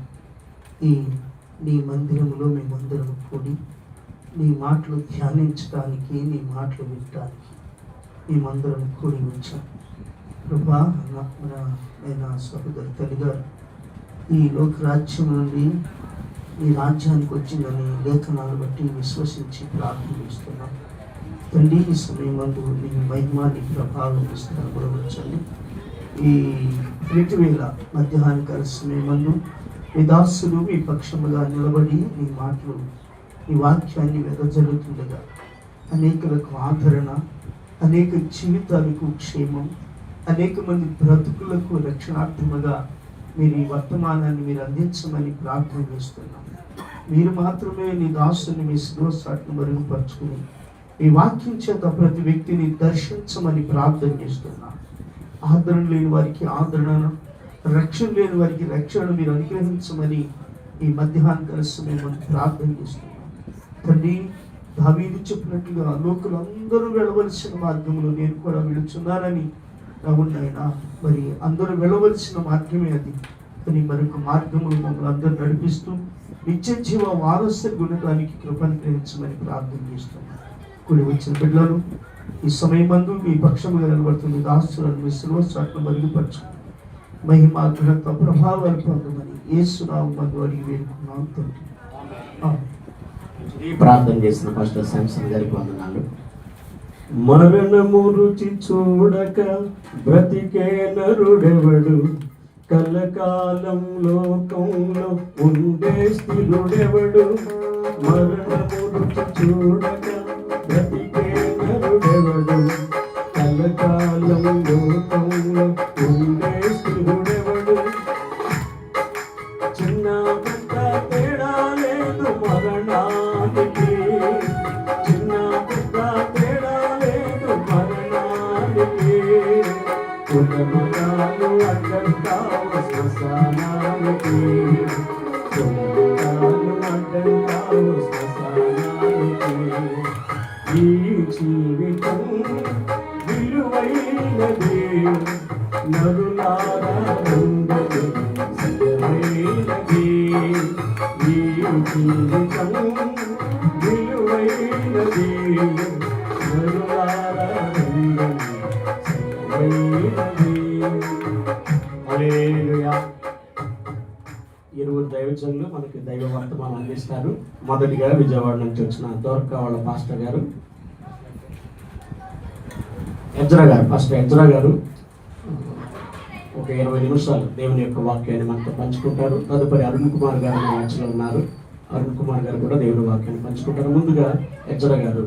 ఈ నీ మందిరంలో మేమందరం కూడి నీ మాటలు ధ్యానించడానికి, నీ మాటలు వినడానికి మేమందరం కూడి వచ్చాం. ప్రభా, నా సహోదరి తల్లిగారు ఈ లోకరాజ్యం నుండి ఈ రాజ్యానికి వచ్చిందని లేఖనాలు బట్టి విశ్వసించి ప్రార్థిస్తున్నాం. తండ్రి, ఈ సమయమందు నీ మహిమ, నీ ప్రభావం ఇస్తున్నారు కూడా వచ్చండి. ఈ 2 వేళ మధ్యాహ్నకాల సమయమందు మీ దాసులు మీ పక్షముగా నిలబడి నీ మాటలు నీ వాక్యాన్ని వెదజల్లుతుండగా అనేకులకు ఆదరణ, అనేక జీవితాలకు క్షేమం, అనేక మంది బ్రతుకులకు రక్షణార్థముగా మీరు ఈ వర్తమానాన్ని మీరు అందించమని ప్రార్థన చేస్తున్నాం. మీరు మాత్రమే నీ దాసుని మీ శిరోసాట్ను మరుగుపరుచుకుని ఈ వాక్యం చేత ప్రతి వ్యక్తిని దర్శించమని ప్రార్థన చేస్తున్నాం. ఆదరణ లేని వారికి ఆదరణను, రక్షణ లేని వారికి రక్షణను మీరు అనుగ్రహించమని ఈ మధ్యాహ్న సమయం ప్రార్థన చేస్తున్నాం. తండ్రి, దావీదు చెప్పినట్లుగా లోకులందరూ వెళ్ళవలసిన మార్గంలో నేను కూడా వెళుచున్నానని అవునైనా, మరి అందరూ వెళ్ళవలసిన మార్గమే అది. కానీ మరొక మార్గములు మమ్మల్ని అందరూ నడిపిస్తూ నిత్య జీవ వారసులు ఉండటానికి కృపను గ్రహించమని ప్రార్థన చేస్తున్నాం. కూడి వచ్చిన బిడ్డలను ఈ సమయమందు మీ పక్షముగా నిలబడుతుంది దాసులను మీ శిరోసాట్ను మరుగుపరచుకుని మహిమ ఘనత ప్రభావాలు పొందమని యేసునామమున అడిగి వేడుకున్నాం తండ్రి. ఈ ప్రార్థన చేసిన పాస్టర్ శాంసన్ గారికి వందనాలు. మరణము రుచి చూడక బ్రతికే నరుడెవడు, కలకాలం లోకంలో ఉండే స్థిరుడెవడు. మరణము రుచి చూడక బ్రతికే నరుడెవడు, కలకాలం లోకంలో ఉండే స్థిరుడెవడు. చిన్న పెద్ద తేడా లేదు మరణానికి, చిన్న పెద్ద తేడా లేదు మరణానికి. కులమతాలు అడ్డంటావు శ్మశానానికి, కులమతాలు అడ్డంటావు శ్మశానానికి. ఈ జీవితం విలువైనది నరులారా రంగది సత్యమైనది. ఈ జీవితం విలువైనది నరులారా రంగది సత్యమైనది. హల్లెలూయా. ఇరువురు దైవజనులు మనకి దైవ వర్తమానం అందిస్తారు. మొదటిగా విజయవాడ నుంచి వచ్చిన దోర్కా వాళ్ళ పాస్టర్ గారు ఎజ్రా గారు, పాస్టర్ ఎజ్రా గారు ఒక 20 నిమిషాలు దేవుని యొక్క వాక్యాన్ని మనతో పంచుకుంటారు. తదుపరి అరుణ్ కుమార్ గారు మన మధ్యలో ఉన్నారు. అరుణ్ కుమార్ గారు కూడా దేవుని వాక్యాన్ని పంచుకుంటారు. ముందుగా ఎజ్రా గారు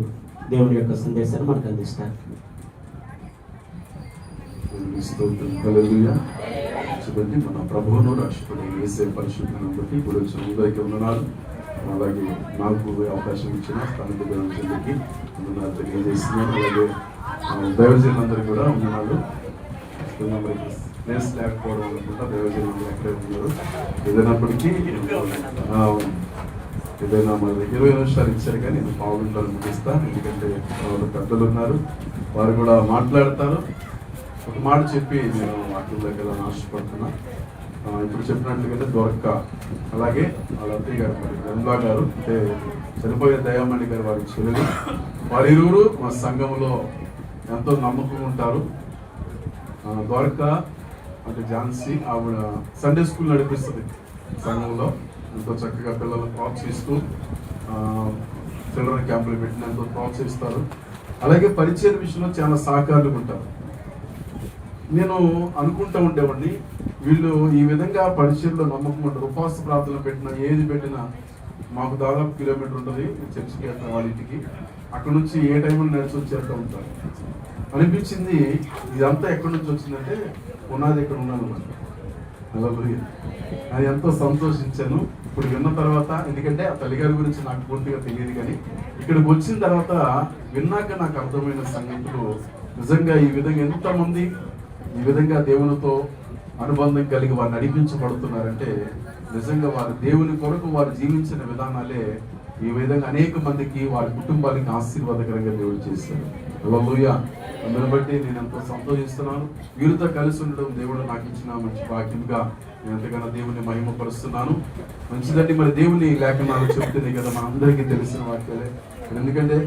దేవుని యొక్క సందేశాన్ని మనకు అందిస్తారు. చూడండి, మన ప్రభువును రక్షకుడు యేసే పరిశుద్ధను బట్టి ఇప్పుడు వచ్చిన అందరికీ వందనాలు. అలాగే నాకు అవకాశం ఇచ్చిన స్థానిక దైవజనులకి వందనాలు తెలియజేస్తున్నాను. అలాగే దైవజనులందరికీ కూడా వందనాలు. ప్లేస్ లేకపోవడం అనుకుంటా దైవజనులు ఎక్కడే ఉన్నారు. ఏదైనప్పటికీ ఏదైనా మన 20 నిమిషాలు ఇచ్చారు కానీ నేను పావుగంటలు ముగిస్తాను. ఎందుకంటే పెద్దలు ఉన్నారు, వారు కూడా మాట్లాడతారు. ఒక మాట చెప్పి నేను వాక్యం దగ్గర ఆశపడుతున్నా. ఇప్పుడు చెప్పినట్లుగా దొరక్క, అలాగే వాళ్ళ అత్తయ్య గారు మరి గంగా గారు, అంటే చనిపోయే దయామణి గారు వారి చెల్లెలు, వారిరువురు మా సంఘంలో ఎంతో నమ్మకం ఉంటారు. దొరక్క అంటే ఝాన్సీ, ఆవిడ సండే స్కూల్ నడిపిస్తుంది సంఘంలో. ఎంతో చక్కగా పిల్లలను ప్రోత్సహిస్తూ చిల్డ్రన్ క్యాంపులు పెట్టిన ఎంతో ప్రోత్సహిస్తారు. అలాగే పరిచయ విషయంలో చాలా సహకారులు ఉంటారు. నేను అనుకుంటూ ఉండేవాడిని, వీళ్ళు ఈ విధంగా పరిచయంలో నమ్మకం ఉంటారు. ఉపవాస ప్రార్థనలు పెట్టినా ఏది పెట్టినా మాకు దాదాపు కిలోమీటర్ ఉంటుంది చర్చికి వెళ్తాం వాళ్ళ ఇంటికి. అక్కడ నుంచి ఏ టైంలో నడిచి వచ్చేస్తూ ఉంటారు అనిపించింది. ఇదంతా ఎక్కడి నుంచి వచ్చిందంటే పునాది ఎక్కడ ఉన్నాను అన్నమాట. అది ఎంతో సంతోషించాను ఇప్పుడు విన్న తర్వాత. ఎందుకంటే ఆ తల్లిగారి గురించి నాకు పూర్తిగా తెలియదు, కానీ ఇక్కడికి వచ్చిన తర్వాత విన్నాక నాకు అర్థమైన సంగతులు నిజంగా ఈ విధంగా ఎంతమంది ఈ విధంగా దేవునితో అనుబంధం కలిగి వారు నడిపించబడుతున్నారంటే నిజంగా వారు దేవుని కొరకు వారు జీవించిన విధానాలే ఈ విధంగా అనేక మందికి వారి కుటుంబానికి ఆశీర్వాదకరంగా దేవుడు చేశారు. హల్లెలూయా. అందుని బట్టి నేను ఎంతో సంతోషిస్తున్నాను. వీరితో కలిసి ఉండడం దేవుడు నాకు ఇచ్చిన మంచి భాగ్యంగా నేను ఎంతగానో దేవుని మహిమపరుస్తున్నాను. మంచిదండి, మరి దేవుని లేఖనాలు చెప్తుంది కదా, మన అందరికీ తెలిసిన వాక్యాలే. ఎందుకంటే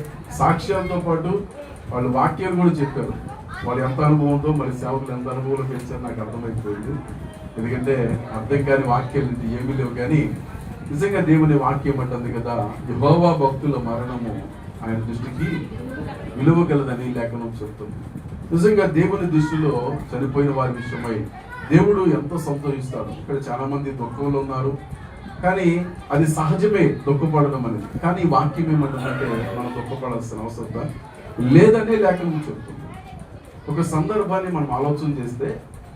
సాక్ష్యాలతో పాటు వాళ్ళు వాక్యాలు కూడా చెప్పారు. వాళ్ళు ఎంత అనుభవంతో మరి సేవకులు ఎంత అనుభవంలో పెంచారు నాకు అర్థమైపోయింది. ఎందుకంటే అర్థం కాని వాక్యాలు ఏమీ లేవు, కానీ నిజంగా దేవుని వాక్యం అంటుంది కదా, యెహోవా భక్తుల మరణము ఆయన దృష్టికి విలువ కలదని లేఖనం చెప్తుంది. నిజంగా దేవుని దృష్టిలో చనిపోయిన వారి విషయమై దేవుడు ఎంతో సంతోషిస్తాడు. ఇక్కడ చాలా మంది దుఃఖంలో ఉన్నారు, కానీ అది సహజమే దుఃఖపడడం అనేది. కానీ ఈ వాక్యం ఏమంటుందంటే మనం దుఃఖపడాల్సిన అవసరం లేదనే లేఖనం చెప్తుంది. ఒక సందర్భాన్ని మనం ఆలోచన చేస్తే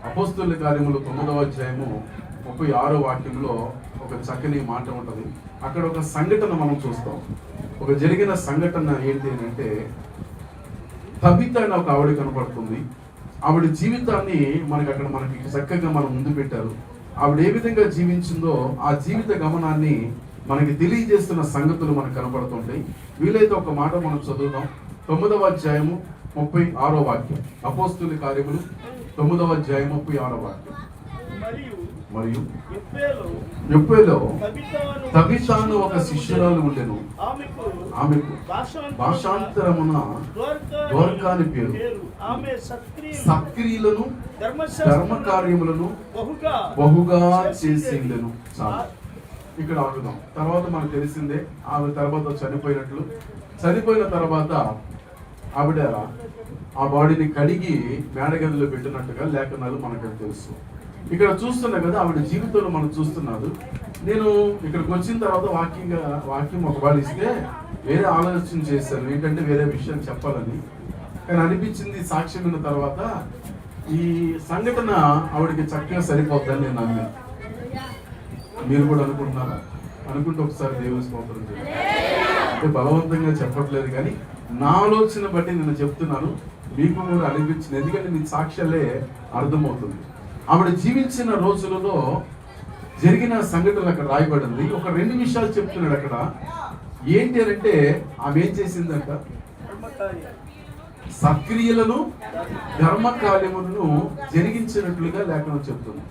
అపోస్తుల కార్యములు 9వ అధ్యాయము 36వ వాక్యంలో ఒక చక్కని మాట ఉంటుంది. అక్కడ ఒక సంఘటన మనం చూస్తాం. ఒక జరిగిన సంఘటన ఏంటి అంటే, తబిత అని ఒక ఆవిడ కనపడుతుంది. ఆవిడ జీవితాన్ని మనకి చక్కగా మనం ముందు పెట్టారు. ఆవిడ ఏ విధంగా జీవించిందో ఆ జీవిత గమనాన్ని మనకి తెలియజేస్తున్న సంగతులు మనకు కనపడుతుంటాయి. వీలైతే ఒక మాట మనం చదువుతాం. 9వ అధ్యాయము 36వ వాక్యం. అపోస్తుల కార్యములు 9వ అధ్యాయం 36వ వాక్యం. మరియు యొప్పేలో తబితాను ఒక శిష్యురాలు ఉండెను. ఆమెకు భాషాంతరమున దోర్కా అని పేరు. సత్క్రియలను ధర్మ కార్యములను బహుగా చేసిండెను. చాలు, ఇక్కడ ఆగుదాం. తర్వాత మనకు తెలిసిందే ఆమె తర్వాత చనిపోయిన తర్వాత ఆవిడ ఆ బాడీని కడిగి మేడగదిలో పెట్టినట్టుగా లేఖనాలు మనకు తెలుసు. ఇక్కడ చూస్తున్నాం కదా, ఆవిడ జీవితంలో మనం చూస్తున్నారు. నేను ఇక్కడికి వచ్చిన తర్వాత వాక్యం ఒకవేళ ఇస్తే వేరే ఆలోచన చేశాను, ఏంటంటే వేరే విషయం చెప్పాలని. కానీ అనిపించింది సాక్ష్యం విన్న తర్వాత ఈ సంఘటన ఆవిడకి చక్కగా సరిపోద్దని నేను నమ్మాను. మీరు కూడా అనుకుంటున్నారా? అనుకుంటే ఒకసారి దేవుని స్తోత్రం చేయండి. అంటే బలవంతంగా చెప్పట్లేదు, కానీ నా ఆలోచన బట్టి నేను చెప్తున్నాను, మీకు కూడా అనిపించింది. ఎందుకంటే మీ సాక్ష్యాలే అర్థమవుతుంది. ఆవిడ జీవించిన రోజులలో జరిగిన సంఘటనలు అక్కడ రాయబడింది. ఒక 2 విషయాలు చెప్తున్నాడు అక్కడ. ఏంటి అంటే, ఆమె ఏం చేసిందంట? సక్రియలను ధర్మకార్యములను జరిగించినట్లుగా లేఖనం చెప్తుంది.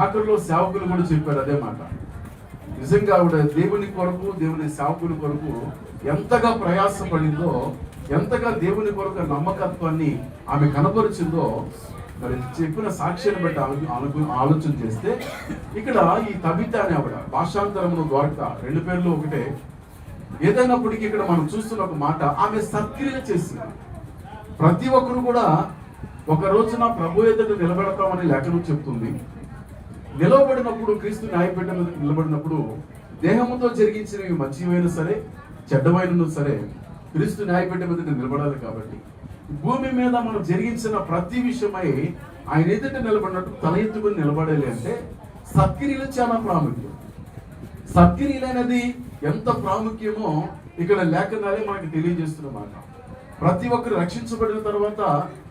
ఆఖరిలో సేవకులు కూడా చెప్పారు అదే మాట. నిజంగా ఆవిడ దేవుని కొరకు, దేవుని సేవకుల కొరకు ఎంతగా ప్రయాసపడిందో, ఎంతగా దేవుని కొరకు నమ్మకత్వాన్ని ఆమె కనపరిచిందో మరి చెప్పిన సాక్ష్యాన్ని బట్టి ఆలోచన చేస్తే, ఇక్కడ ఈ తబిత అనే ఆవిడ భాషాంతరమును ద్వారకా 2 పేర్లు ఒకటే. ఏదైనప్పటికీ ఇక్కడ మనం చూస్తున్న ఒక మాట, ఆమె సత్క్రియ చేసింది. ప్రతి ఒక్కరు కూడా ఒక రోజున ప్రభు ఎదుట నిలబెడతామని లేఖనం చెప్తుంది. నిలవబడినప్పుడు, క్రీస్తు న్యాయపీఠ మీద నిలబడినప్పుడు దేహముతో జరిగించినవి మంచివైనా సరే చెడ్డమైనను సరే క్రీస్తు న్యాయపీఠ మీద నిలబడాలి. కాబట్టి భూమి మీద మనం జరిగించిన ప్రతి విషయమై ఆయన ఎదుట నిలబడినట్టు తల ఎత్తుకుని నిలబడాలి అంటే సత్క్రియలు చాలా ప్రాముఖ్యం. సత్క్రియలు అనేది ఎంత ప్రాముఖ్యమో ఇక్కడ లేఖనాలే మనకి తెలియజేస్తున్నమాట. ప్రతి ఒక్కరు రక్షించబడిన తర్వాత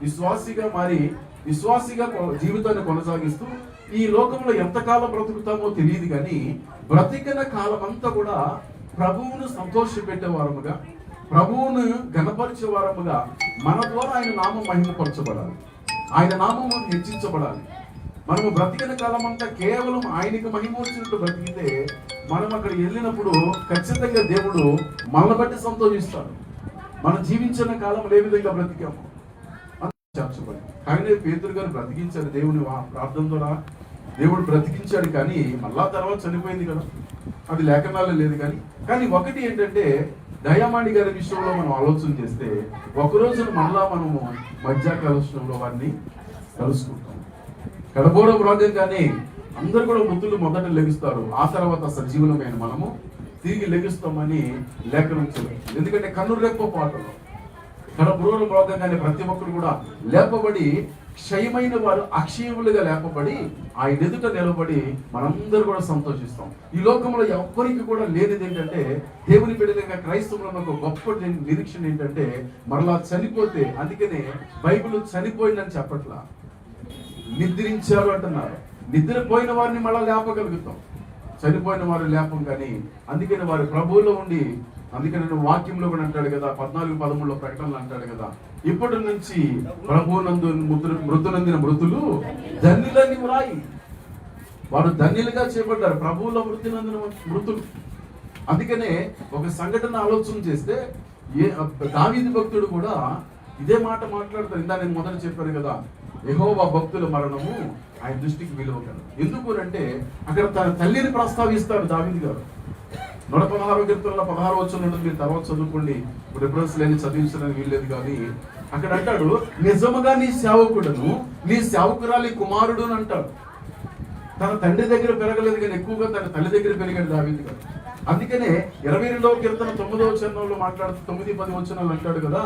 విశ్వాసిగా మారి విశ్వాసిగా జీవితాన్ని కొనసాగిస్తూ ఈ లోకంలో ఎంతకాలం బ్రతుకుతామో తెలియదు, కానీ బ్రతికిన కాలం అంతా కూడా ప్రభువును సంతోషపెట్టే వారముగా, ప్రభువును ఘనపరిచే వారముగా మన ద్వారా ఆయన నామం మహిమపరచబడాలి, ఆయన నామము హెచ్చించబడాలి. మనము బ్రతికిన కాలం అంతా కేవలం ఆయనకు మహిమ వచ్చినట్టు బ్రతికితే మనం అక్కడ వెళ్ళినప్పుడు ఖచ్చితంగా దేవుడు మనల్ని బట్టి సంతోషిస్తాడు. మనం జీవించిన కాలం ఏ విధంగా బ్రతికాము చేర్చబడి. కానీ పేతురు గారు బ్రతికించారు, దేవుని ప్రార్థన ద్వారా దేవుడు బ్రతికించాడు. కానీ మళ్ళా తర్వాత చనిపోయింది కదా, అది లేఖనాల్లో లేదు. కానీ ఒకటి ఏంటంటే, దయామాణి గారి విషయంలో మనం ఆలోచన చేస్తే ఒకరోజు మళ్ళా మనము మధ్యాకాలంలో వారిని కలుసుకుంటాం. కడబోరం రాగానే అందరూ కూడా మృతులు మొదట లెగుస్తారు, ఆ తర్వాత సజీవులమైన మనము తిరిగి లెగుస్తామని లేఖనం చెప్తుంది. ఎందుకంటే కన్నురెప్ప పాటలో కడబోరం రాగానే ప్రతి ఒక్కరు కూడా లేపబడి, క్షయమైన వారు అక్షయములుగా లేపబడి ఆయన ఎదుట నిలబడి మనందరూ కూడా సంతోషిస్తాం. ఈ లోకంలో ఎవ్వరికి కూడా లేనిది ఏంటంటే, దేవుని బిడ్డలుగా క్రైస్తవులకు ఒక గొప్ప నిరీక్షణ ఏంటంటే మరలా చనిపోతే. అందుకనే బైబిల్ చనిపోయిందని చెప్పట్లా, నిద్రించారు అంటున్నారు. నిద్రపోయిన వారిని మళ్ళా లేపగలుగుతాం, చనిపోయిన వారు లేపం. కానీ అందుకని వారు ప్రభువులో ఉండి, అందుకని వాక్యంలో కూడా అంటాడు కదా, 14:13 ప్రకటనలు అంటాడు కదా, ఇప్పటి నుంచి ప్రభువునందు మృతునందిన మృతులు ధన్యులని వ్రాయి. వారు ధన్యులుగా చేపడ్డారు, ప్రభువులో మృతునందిన మృతులు. అందుకనే ఒక సంఘటన ఆలోచన చేస్తే దావీదు భక్తుడు కూడా ఇదే మాట మాట్లాడతారు. ఇందా నేను మొదట చెప్పాను కదా, యెహోవా భక్తుల మరణము ఆయన దృష్టికి విలువ కదా. ఎందుకు అంటే అక్కడ తన తల్లిని ప్రస్తావిస్తాడు దావీదు గారు. 116వ కీర్తనలో 16వ వచనం ఉంటుంది, మీరు తర్వాత చదువుకోండి, ఇప్పుడు రిఫరెన్స్ లేని చదివించడానికి వీల్లేదు. కానీ అక్కడ అంటాడు, నిజముగా నీ సేవకుడును నీ సేవకురాలి కుమారుడు అని అంటాడు. తన తండ్రి దగ్గర పెరగలేదు కానీ ఎక్కువగా తన తల్లి దగ్గర పెరిగాడు దావీదు గారు. అందుకనే 22వ కీర్తన 9వ వచనంలో మాట్లాడుతూ 9-10 వచనాలు అంటాడు కదా,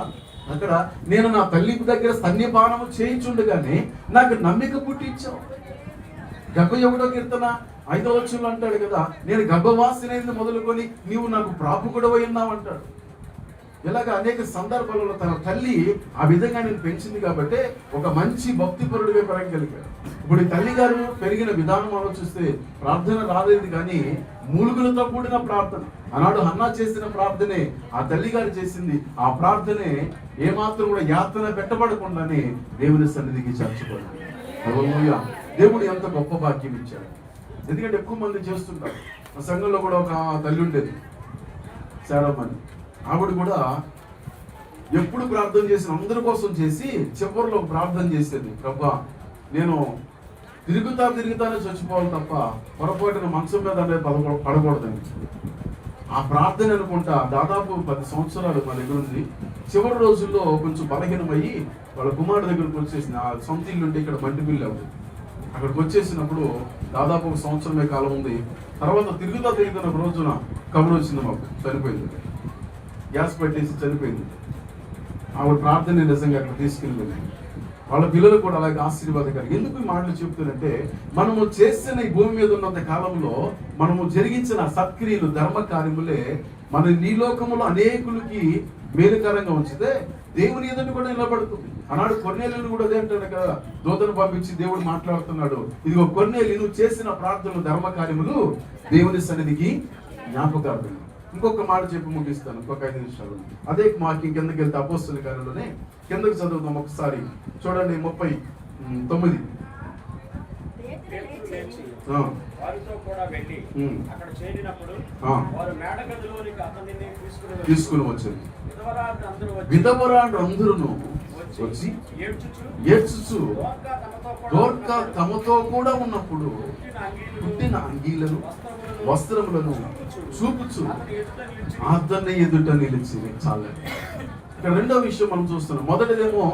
అక్కడ నేను నా తల్లి దగ్గర స్తన్యపానము చేయించుండగానే నాకు నమ్మిక పుట్టించావు. 71వ కీర్తన 5వ వచనంలో అంటాడు కదా, నేను గర్భవాసినైంది మొదలుకొని నీవు నాకు ప్రాపుకుడవై ఉన్నావు అంటాడు. ఇలాగ అనేక సందర్భాలలో తన తల్లి ఆ విధంగా నేను పెంచింది కాబట్టి ఒక మంచి భక్తిపరుడిగా పెరగగలిగాడు. ఇప్పుడు ఈ తల్లి గారు పెరిగిన విధానం ఆలోచిస్తే ప్రార్థన రాలేదు కానీ మూలుగులతో కూడిన ప్రార్థన. ఆనాడు హన్నా చేసిన ప్రార్థనే ఆ తల్లి గారు చేసింది. ఆ ప్రార్థనే ఏమాత్రం కూడా యాతన పెట్టబడకుండానే దేవుని సన్నిధికి చేర్చుకోవాలి. హల్లెలూయా. దేవుడు ఎంత గొప్ప భాగ్యం ఇచ్చాడు. ఎందుకంటే ఎక్కువ మంది చేస్తుంటారు. ఆ సంఘంలో కూడా ఒక తల్లి ఉండేది, శారమ్మని. ఆవిడ కూడా ఎప్పుడు ప్రార్థన చేసిన అందరి కోసం చేసి చివరిలో ప్రార్థన చేసేది, ప్రభా నేను తిరుగుతానే చచ్చిపోవాలి తప్ప పొరపాటున మనసు మీద అనేది పడకూడదని. ఆ ప్రార్థన అనుకుంటా దాదాపు 10 సంవత్సరాలు మా దగ్గర ఉంది. చివరి రోజుల్లో కొంచెం బలహీనమయ్యి వాళ్ళ కుమారుడు దగ్గరకు వచ్చేసింది. ఆ సొంత ఇల్లు ఉంటే ఇక్కడ మంటి బిల్లు అవుతుంది. అక్కడికి వచ్చేసినప్పుడు దాదాపు 1 సంవత్సరమే కాలం ఉంది. తర్వాత తిరుగుతున్న ఒక రోజున కబురు వచ్చింది, మాకు చనిపోయింది, గ్యాస్ పెట్టేసి చనిపోయింది. ఆవిడ ప్రార్థన నిజంగా అక్కడ తీసుకెళ్ళింది. వాళ్ళ పిల్లలు కూడా అలాగే ఆశీర్వాదకరం. ఎందుకు ఈ మాటలు చెప్తానంటే, మనము చేసిన ఈ భూమి మీద ఉన్నంత కాలంలో మనము జరిగించిన సత్క్రియలు ధర్మ కార్యములే మన ఈ లోకములో అనేకులకి మేలుకరంగా ఉంచితే దేవుని ఎదుట కూడా నిలబడుతుంది. ఆనాడు కొర్నేలును కూడా అదే అంటాడు కదా, దూతను పంపించి దేవుడు మాట్లాడుతున్నాడు, ఇదిగో కొర్నేలు నువ్వు చేసిన ప్రార్థనలు ధర్మ కార్యములు దేవుని సన్నిధికి జ్ఞాపకార్థం. ఇంకొక మాట చెప్పి ముగిస్తాను, ఇంకొక 5 నిమిషాలు. అదే మాకు కిందకి వెళ్తే అపోస్తలుల కార్యంలోనే కిందకి చదువుతాం ఒకసారి. చూడండి 39. వారితో కూడా వెళ్ళి అక్కడ చేరినప్పుడు వారు మేడగదిలోనికి అతనిని తీసుకుని వచ్చింది. విధవరాండ్రు అందరూ వచ్చి ఏడ్చుచు దోర్కా తమతో కూడా ఉన్నప్పుడు పుట్టిన అంగీలను వస్త్రములను చూపుచు అతన్ని ఎదుట నిలిచి చాలని. ఇక్కడ రెండో విషయం మనం చూస్తున్నాం. మొదటిదేమో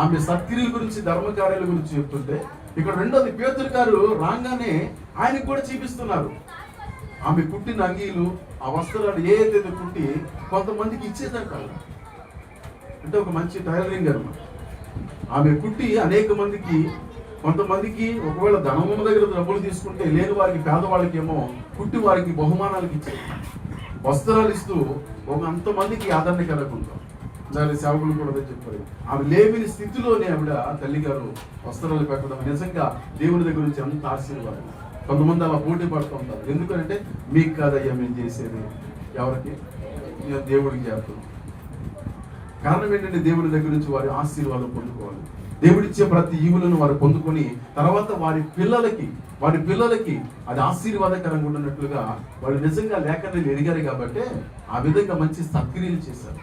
ఆమె సత్క్రియల గురించి ధర్మకార్యాల గురించి చెప్తుంటే, ఇక్కడ రెండోది పేతురు గారు రాగానే ఆయనకు కూడా చూపిస్తున్నారు. ఆమె కుట్టిన అంగీలు ఆ వస్త్రాలు ఏదైతే కుట్టి కొంతమందికి ఇచ్చేదంట. అంటే ఒక మంచి టైలరింగ్ అన్నమాట. ఆమె కుట్టి అనేక మందికి, కొంతమందికి ఒకవేళ ధనమున్న దగ్గర డబ్బులు తీసుకుంటే లేని వారికి, పేదవాళ్ళకి ఏమో కుట్టి వారికి బహుమానాలకు ఇచ్చేది, వస్త్రాలు ఇస్తూ ఒక అంతమందికి ఆదరణ కలగకుండా. దాని సేవకులు కూడా అదే చెప్పారు. ఆమె లేని స్థితిలోనే ఆవిడ తల్లి గారు వస్త్రాలు పెట్టడం నిజంగా దేవుని దగ్గర నుంచి అంత ఆశీర్వాదం. కొంతమంది అలా పోటీ పడుతూ ఉంటారు. ఎందుకంటే మీకు కాదయ్యా మేము చేసేది, ఎవరికి? దేవుడికి చేస్తాం. కారణం ఏంటంటే దేవుడి దగ్గర నుంచి వారి ఆశీర్వాదం పొందుకోవాలి. దేవుడిచ్చే ప్రతి ఈవులను వారు పొందుకొని తర్వాత వారి పిల్లలకి అది ఆశీర్వాదకరంగా ఉన్నట్లుగా వాళ్ళు నిజంగా లేఖనాలు ఎదిగారు కాబట్టి ఆ విధంగా మంచి సత్క్రియలు చేశారు.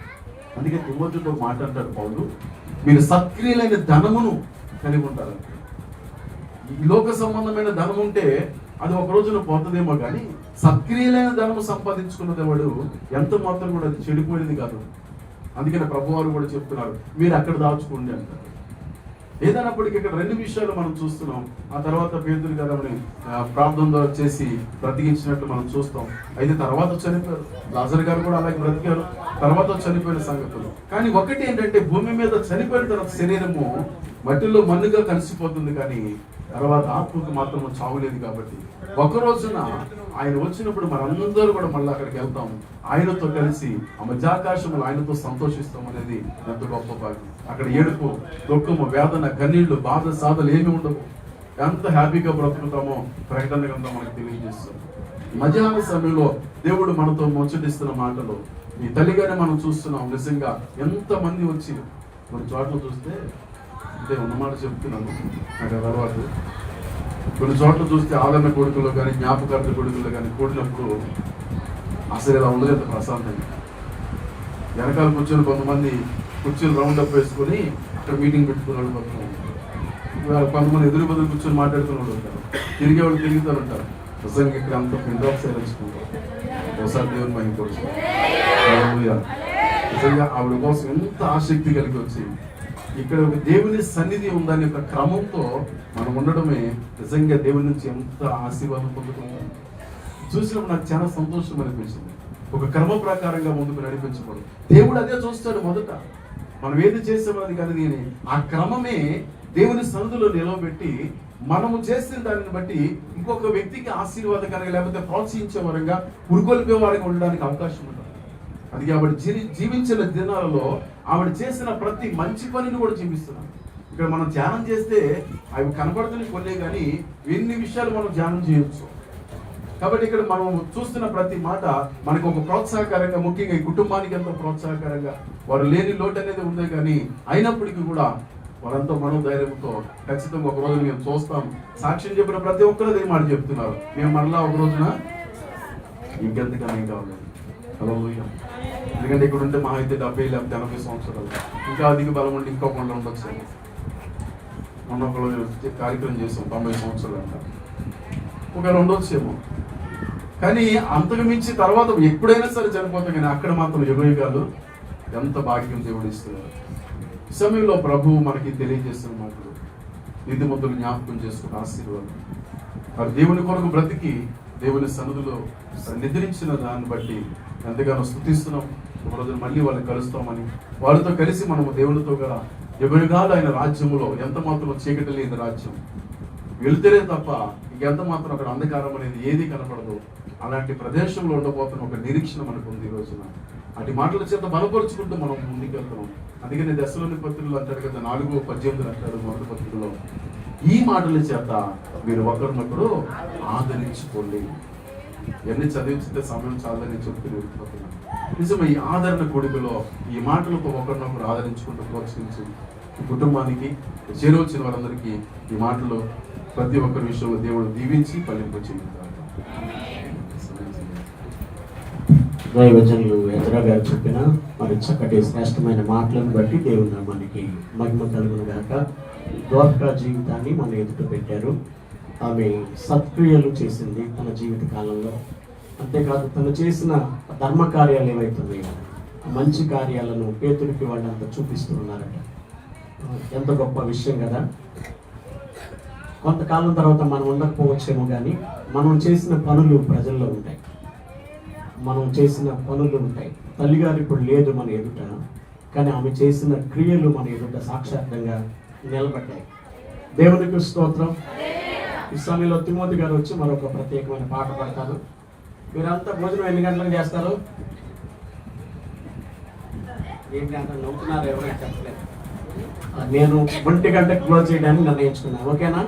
అందుకే తిమోతితో మాట అంటాడు పౌలు, మీరు సత్క్రియలైన ధనమును కలిగి ఉంటారు. ఈ లోక సంబంధమైన ధనం ఉంటే అది ఒక రోజున పోతుందేమో కానీ సత్క్రియలైన ధనము సంపాదించుకున్నది వాడు ఎంత మాత్రం కూడా అది చెడిపోయేది కాదు. అందుకని ప్రభువారు కూడా చెప్తున్నారు, మీరు అక్కడ దాచుకోండి అంటారు. ఏదైనప్పటికీ ఇక్కడ 2 విషయాలు మనం చూస్తున్నాం. ఆ తర్వాత పేతురు గారిని ప్రార్థన చేసి బ్రతికించినట్టు మనం చూస్తాం. అయితే తర్వాత చనిపోయారు. లాజరు గారు కూడా అలాగే బ్రతికారు, తర్వాత చనిపోయిన సంగతులు. కానీ ఒకటి ఏంటంటే, భూమి మీద చనిపోయిన తర్వాత శరీరము మట్టిలో మన్నుగా కలిసిపోతుంది, కానీ తర్వాత ఆత్మకు మాత్రం చావులేదు. కాబట్టి ఒక రోజున ఆయన వచ్చినప్పుడు మనందరూ కూడా మళ్ళీ అక్కడికి వెళ్తాం, ఆయనతో కలిసి ఆ మధ్యాకాశంలో ఆయనతో సంతోషిస్తాం అనేది ఎంత గొప్ప భాగ్యం. అక్కడ ఏడుపు, దుఃఖము, వేదన, కన్నీళ్లు, బాధ, సాధలు ఏమి ఉండవు. ఎంత హ్యాపీగా బ్రతుకుతామో ప్రకటన గ్రంథం మనకు తెలియజేస్తాం. మధ్యాహ్న సమయంలో దేవుడు మనతో ముచ్చటిస్తున్న మాటలు ఈ తల్లిగానే మనం చూస్తున్నాం. నిజంగా ఎంతమంది వచ్చి కొన్ని చోట్ల చూస్తే, అంటే ఉన్నమాట చెప్తున్నాను, నాకు అలవాటు. కొన్ని చోట్ల చూస్తే ఆదరణ కొడుకులు కానీ జ్ఞాపకార్థ కొడుకులు కానీ కూడినప్పుడు అసలు ఇలా ఉండదు, ఎంత ప్రశాంతంగా. వెనకాల కూర్చొని కొంతమంది కుర్చీలు రౌండ్ అప్ వేసుకొని అక్కడ మీటింగ్ పెట్టుకున్నాడు. కొంతమంది ఎదురు బదులు కూర్చొని మాట్లాడుకుని ఉంటారు, తిరిగేవాళ్ళు తిరుగుతూ ఉంటారు. నిజంగా ఇక్కడ అంత పిండాక్ సైలెన్చుకుంటారు. ఒకసారి దేవుని మహిమ కొడుతుంది. నిజంగా ఆవిడ కోసం ఎంత ఆసక్తి కలిగి వచ్చి ఇక్కడ ఒక దేవుని సన్నిధి ఉందనే ఒక క్రమంతో మనం ఉండడమే నిజంగా దేవుని నుంచి ఎంత ఆశీర్వాదం పొందుతున్నాం. చూసినప్పుడు నాకు చాలా సంతోషం అనిపించింది. ఒక క్రమ ప్రకారంగా ముందుకు నడిపించబడు. దేవుడు అదే చూస్తాడు. మొదట మనం ఏది చేసేవాది కానీ ఆ క్రమమే దేవుని సన్నిధిలో నిలవబెట్టి మనము చేసిన దానిని బట్టి ఇంకొక వ్యక్తికి ఆశీర్వాదకరంగా లేకపోతే ప్రోత్సహించే వరంగా పురుగొల్పే వారికి ఉండడానికి అవకాశం ఉంటుంది. అది ఆవిడ జీవించిన దినాలలో ఆవిడ చేసిన ప్రతి మంచి పనిని కూడా జీవిస్తున్నాం. ఇక్కడ మనం ధ్యానం చేస్తే అవి కనబడుతున్న కొన్నే కానీ ఎన్ని విషయాలు మనం ధ్యానం చేయొచ్చు. కాబట్టి ఇక్కడ మనం చూస్తున్న ప్రతి మాట మనకు ఒక ప్రోత్సాహకరంగా, ముఖ్యంగా ఈ కుటుంబానికి ఎంతో ప్రోత్సాహకరంగా, వారు లేని లోటు అనేది ఉంది కానీ అయినప్పటికీ కూడా వారంతా మనోధైర్యంతో ఖచ్చితంగా ఒక రోజు మేము చూస్తాం. సాక్ష్యం చెప్పిన ప్రతి ఒక్కరు అదే మాట చెప్తున్నారు. మేము మరలా ఒక రోజున ఇంకెంతకన్నా ఏం కావాలి. హలో, ఎందుకంటే ఇక్కడ ఉంటే మహా అయితే 70 లేకపోతే 80 సంవత్సరాలు, ఇంకా అధిక బలం ఉండి ఇంకో కొండ ఉండొచ్చు. మొన్న ఒక రోజు కార్యక్రమం చేస్తాం 90 సంవత్సరాలు అంట, ఒక ఉండొచ్చేమో. కానీ అంతకు మించి తర్వాత ఎప్పుడైనా సరే చనిపోతాం. కానీ అక్కడ మాత్రం యుగయుగాలు ఎంత భాగ్యం దేవుడు ఇస్తున్నారు. ఈ సమయంలో ప్రభువు మనకి తెలియజేస్తున్న మాటలు నీతిమంతులు జ్ఞాపకం చేసుకున్న ఆశీర్వాదం. వారు దేవుని కొరకు బ్రతికి దేవుని సన్నిధిలో నిద్రించిన దాన్ని బట్టి ఎంతగానో స్తుతిస్తున్నాం. ఒక రోజున మళ్ళీ వాళ్ళని కలుస్తామని, వారితో కలిసి మనము దేవునితో గల యుగయుగాలు ఆయన రాజ్యములో ఎంత మాత్రం చీకటి లేని రాజ్యం వెళ్తేనే తప్ప ఇంకెంత మాత్రం అక్కడ అంధకారం అనేది ఏది కనపడదు. అలాంటి ప్రదేశంలో ఉండబోతున్న ఒక నిరీక్షణ మనకు ఉంది. ఈ రోజున అటు మాటల చేత బలపరుచుకుంటూ మనం ముందుకెళ్తున్నాం. అందుకని దశలోని పత్రికలు అంటాడు కదా, 4:18 అంటాడు మొదటి పత్రికలో, ఈ మాటల చేత మీరు ఒకరినొకరు ఆదరించుకోండి. ఇవన్నీ చదివించితే సమయం చాలని చెప్పి వెళ్ళిపోతున్నాను. నిజమే, ఈ ఆదరణ కూడికలో ఈ మాటలతో ఒకరినొకరు ఆదరించుకుంటూ ప్రోత్సహించి ఈ కుటుంబానికి చేరవచ్చిన వారందరికీ ఈ మాటలు ప్రతి ఒక్కరి విషయంలో దేవుడు దీవించి ఫలింప చేయుగాక. దైవజనులు ఎజ్రా గారు చెప్పిన మరి చక్కటి శ్రేష్టమైన మాటలను బట్టి దేవుని మనకి మహిమ కలుగును గాక. దోర్కా జీవితాన్ని మన ఎదుట పెట్టారు. ఆమె సత్క్రియలు చేసింది తన జీవిత కాలంలో. అంతేకాదు తను చేసిన ధర్మ కార్యాలు ఏవైతున్నాయో మంచి కార్యాలను పేతుడికి వాళ్ళంతా చూపిస్తున్నారట. ఎంత గొప్ప విషయం కదా. కొంతకాలం తర్వాత మనం ఉండకపోవచ్చేమో కానీ మనం చేసిన పనులు ప్రజల్లో ఉంటాయి. మనం చేసిన పనులు ఉంటాయి. తల్లిగారు ఇప్పుడు లేదు మన ఎదుట, కానీ ఆమె చేసిన క్రియలు మన ఎదుట సాక్షాత్తంగా నిలబడ్డాయి. దేవునికి స్తోత్రం. ఈ సమయంలో తిమోతి గారు వచ్చి మరొక ప్రత్యేకమైన పాట పాడతారు. మీరంతా భోజనం ఎన్ని గంటలకు చేస్తారు? ఏంటి అంత నవ్వుతున్నారు? ఎవరైనా చెప్పలేదు. నేను 1 గంటకు క్లోజ్ చేయడానికి నిర్ణయించుకున్నాను. ఓకేనా?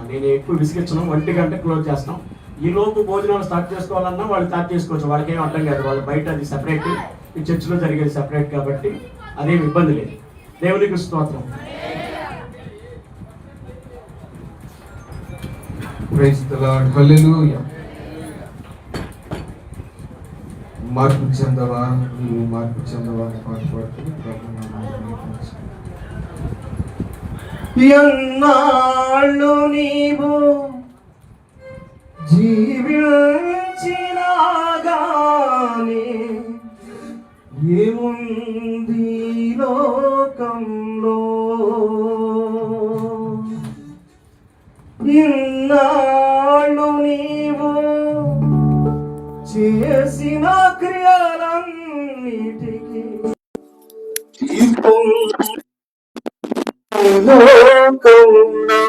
నేను ఎక్కువ విసిగించను. 1 గంటకు క్లోజ్ చేస్తాం. ఈ లోపు భోజనాలు స్టార్ట్ చేసుకోవాలన్నా వాళ్ళు స్టార్ట్ చేసుకోవచ్చు. వాళ్ళకి ఏం అర్థం కాదు. వాళ్ళు బయట అది సెపరేట్, ఈ చర్చిలో జరిగేది సెపరేట్ కాబట్టి అదేమి ఇబ్బంది లేదు. దేవునికి స్తోత్రం. Praise the Lord. హల్లెలూయా. మార్పు చెందవా, నీవు మార్పు చెందవా అని పాట పాడుతుంది. ప్రభు నామములో ఎన్నాళ్ళు నీవు జీవించినా గాని ఏముంది లోకంలో, ఇన్నాళ్ళు నీవు చేసిన క్రియలన్నిటికీ లోకంలో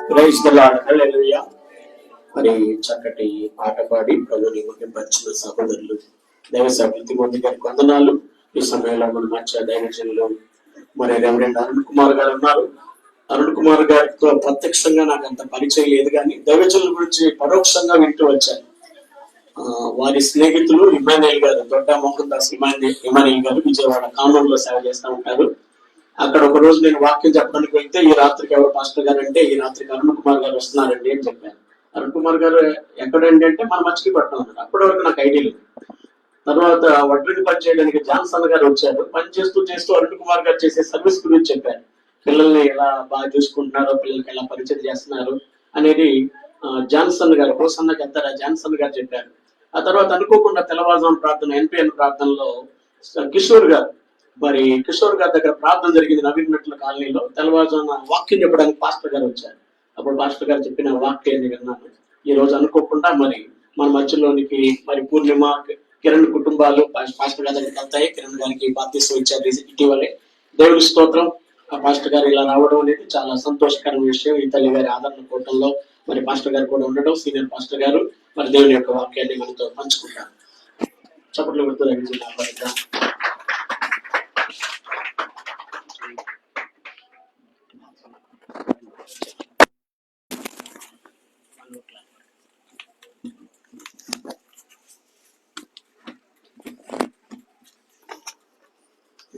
ప్రైజ్ ది లార్డ్, హల్లెలూయా. మరి చక్కటి పాట పాడి ప్రభుని మహిమపరిచిన సహోదరులు దైవ సభ్యులు తిమోతి గారికి వందనాలు. ఈ సమయంలో మన మధ్య దైవజనులు మరి రెవరెండ్ అరుణ్ కుమార్ గారు ఉన్నారు. అరుణ్ కుమార్ గారితో ప్రత్యక్షంగా నాకు అంత పరిచయం లేదు, కానీ దైవజనుల గురించి పరోక్షంగా వింటూ వచ్చాను. వారి స్నేహితులు ఇమానుయేల్ గారు, దొడ్డ మోహన్ దాస్ ఇమానుయేల్ గారు విజయవాడ కానూరులో సేవ చేస్తూ ఉంటారు. అక్కడ ఒక రోజు నేను వాక్యం చెప్పడానికి వెళ్తే, ఈ రాత్రికి ఎవరు పాస్టర్ గారు అంటే, ఈ రాత్రికి అరుణ్ కుమార్ గారు వస్తున్నారండి అని చెప్పాను. అరుణ్ కుమార్ గారు ఎక్కడండి అంటే, మన మచిలీపట్నం అన్నారు. అప్పటి వరకు నాకు ఐడియా లేదు. తర్వాత వడ్డీని పని చేయడానికి జాన్సన్ గారు వచ్చారు. పని చేస్తూ అరుణ్ కుమార్ గారు చేసే సర్వీస్ గురించి చెప్పారు. పిల్లల్ని ఎలా బాగా చూసుకుంటున్నారో, పిల్లలకి ఎలా పరిచయం చేస్తున్నారు అనేది జాన్సన్ గారు, హోసన్న చెప్తారా జాన్సన్ గారు చెప్పారు. ఆ తర్వాత అనుకోకుండా తెల్లవారుజామున ప్రార్థన ఎన్పిఎన్ ప్రార్థనలో కిషోర్ గారు దగ్గర ప్రార్థన జరిగింది నవీన్ మెట్ల కాలనీలో. తెల్లవారుజామున వాక్యం చెప్పడానికి పాస్టర్ గారు వచ్చారు. అప్పుడు పాస్టర్ గారు చెప్పిన వాక్యాన్ని విన్నాను. ఈ రోజు అనుకోకుండా మరి మన మధ్యలోనికి మరి పూర్ణిమ, కిరణ్ కుటుంబాలు పాస్టర్ గారి దగ్గరికి వెళ్తాయి. కిరణ్ గారికి బాప్తిస్మం ఇచ్చారు ఇటీవలే. దేవుడి స్తోత్రం. ఆ పాస్టర్ గారు ఇలా రావడం అనేది చాలా సంతోషకరమైన విషయం. ఈ తల్లి గారి ఆదరణ కూటంలో మరి పాస్టర్ గారు కూడా ఉండడం, సీనియర్ పాస్టర్ గారు మరి దేవుని యొక్క వాక్యాన్ని మనతో పంచుకుంటారు. చప్పట్లు పెడుతూ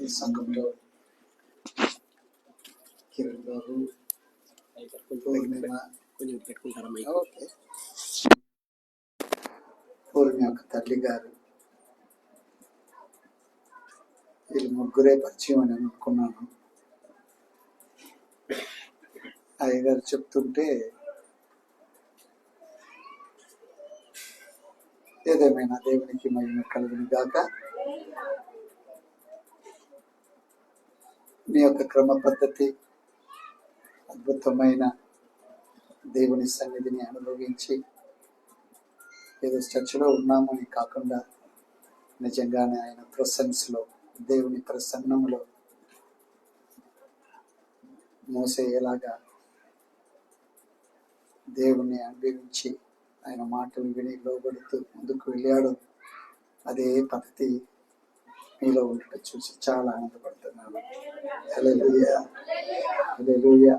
ఈ సంఘంలో కిరణ్ బాబు, ఓకే, పూర్ణ యొక్క తల్లి గారు, వీళ్ళు ముగ్గురే పరిచయం అని అనుకున్నాను. అయ్యగారు చెప్తుంటే ఏదేమైనా దేవునికి మహిమ కలుగును గాక. మీ యొక్క క్రమ పద్ధతి, అద్భుతమైన దేవుని సన్నిధిని అనుభవించి ఏదో చర్చలో ఉన్నామని కాకుండా నిజంగానే ఆయన ప్రశంసలో, దేవుని ప్రసన్నంలో మోసే ఎలాగా దేవుణ్ణి అనుభవించి ఆయన మాటలు విని లోబడుతూ ముందుకు వెళ్ళాడు, అదే పద్ధతి మీలో ఉండటం చూసి చాలా ఆనందపడుతున్నాను. హల్లెలూయా, హల్లెలూయా,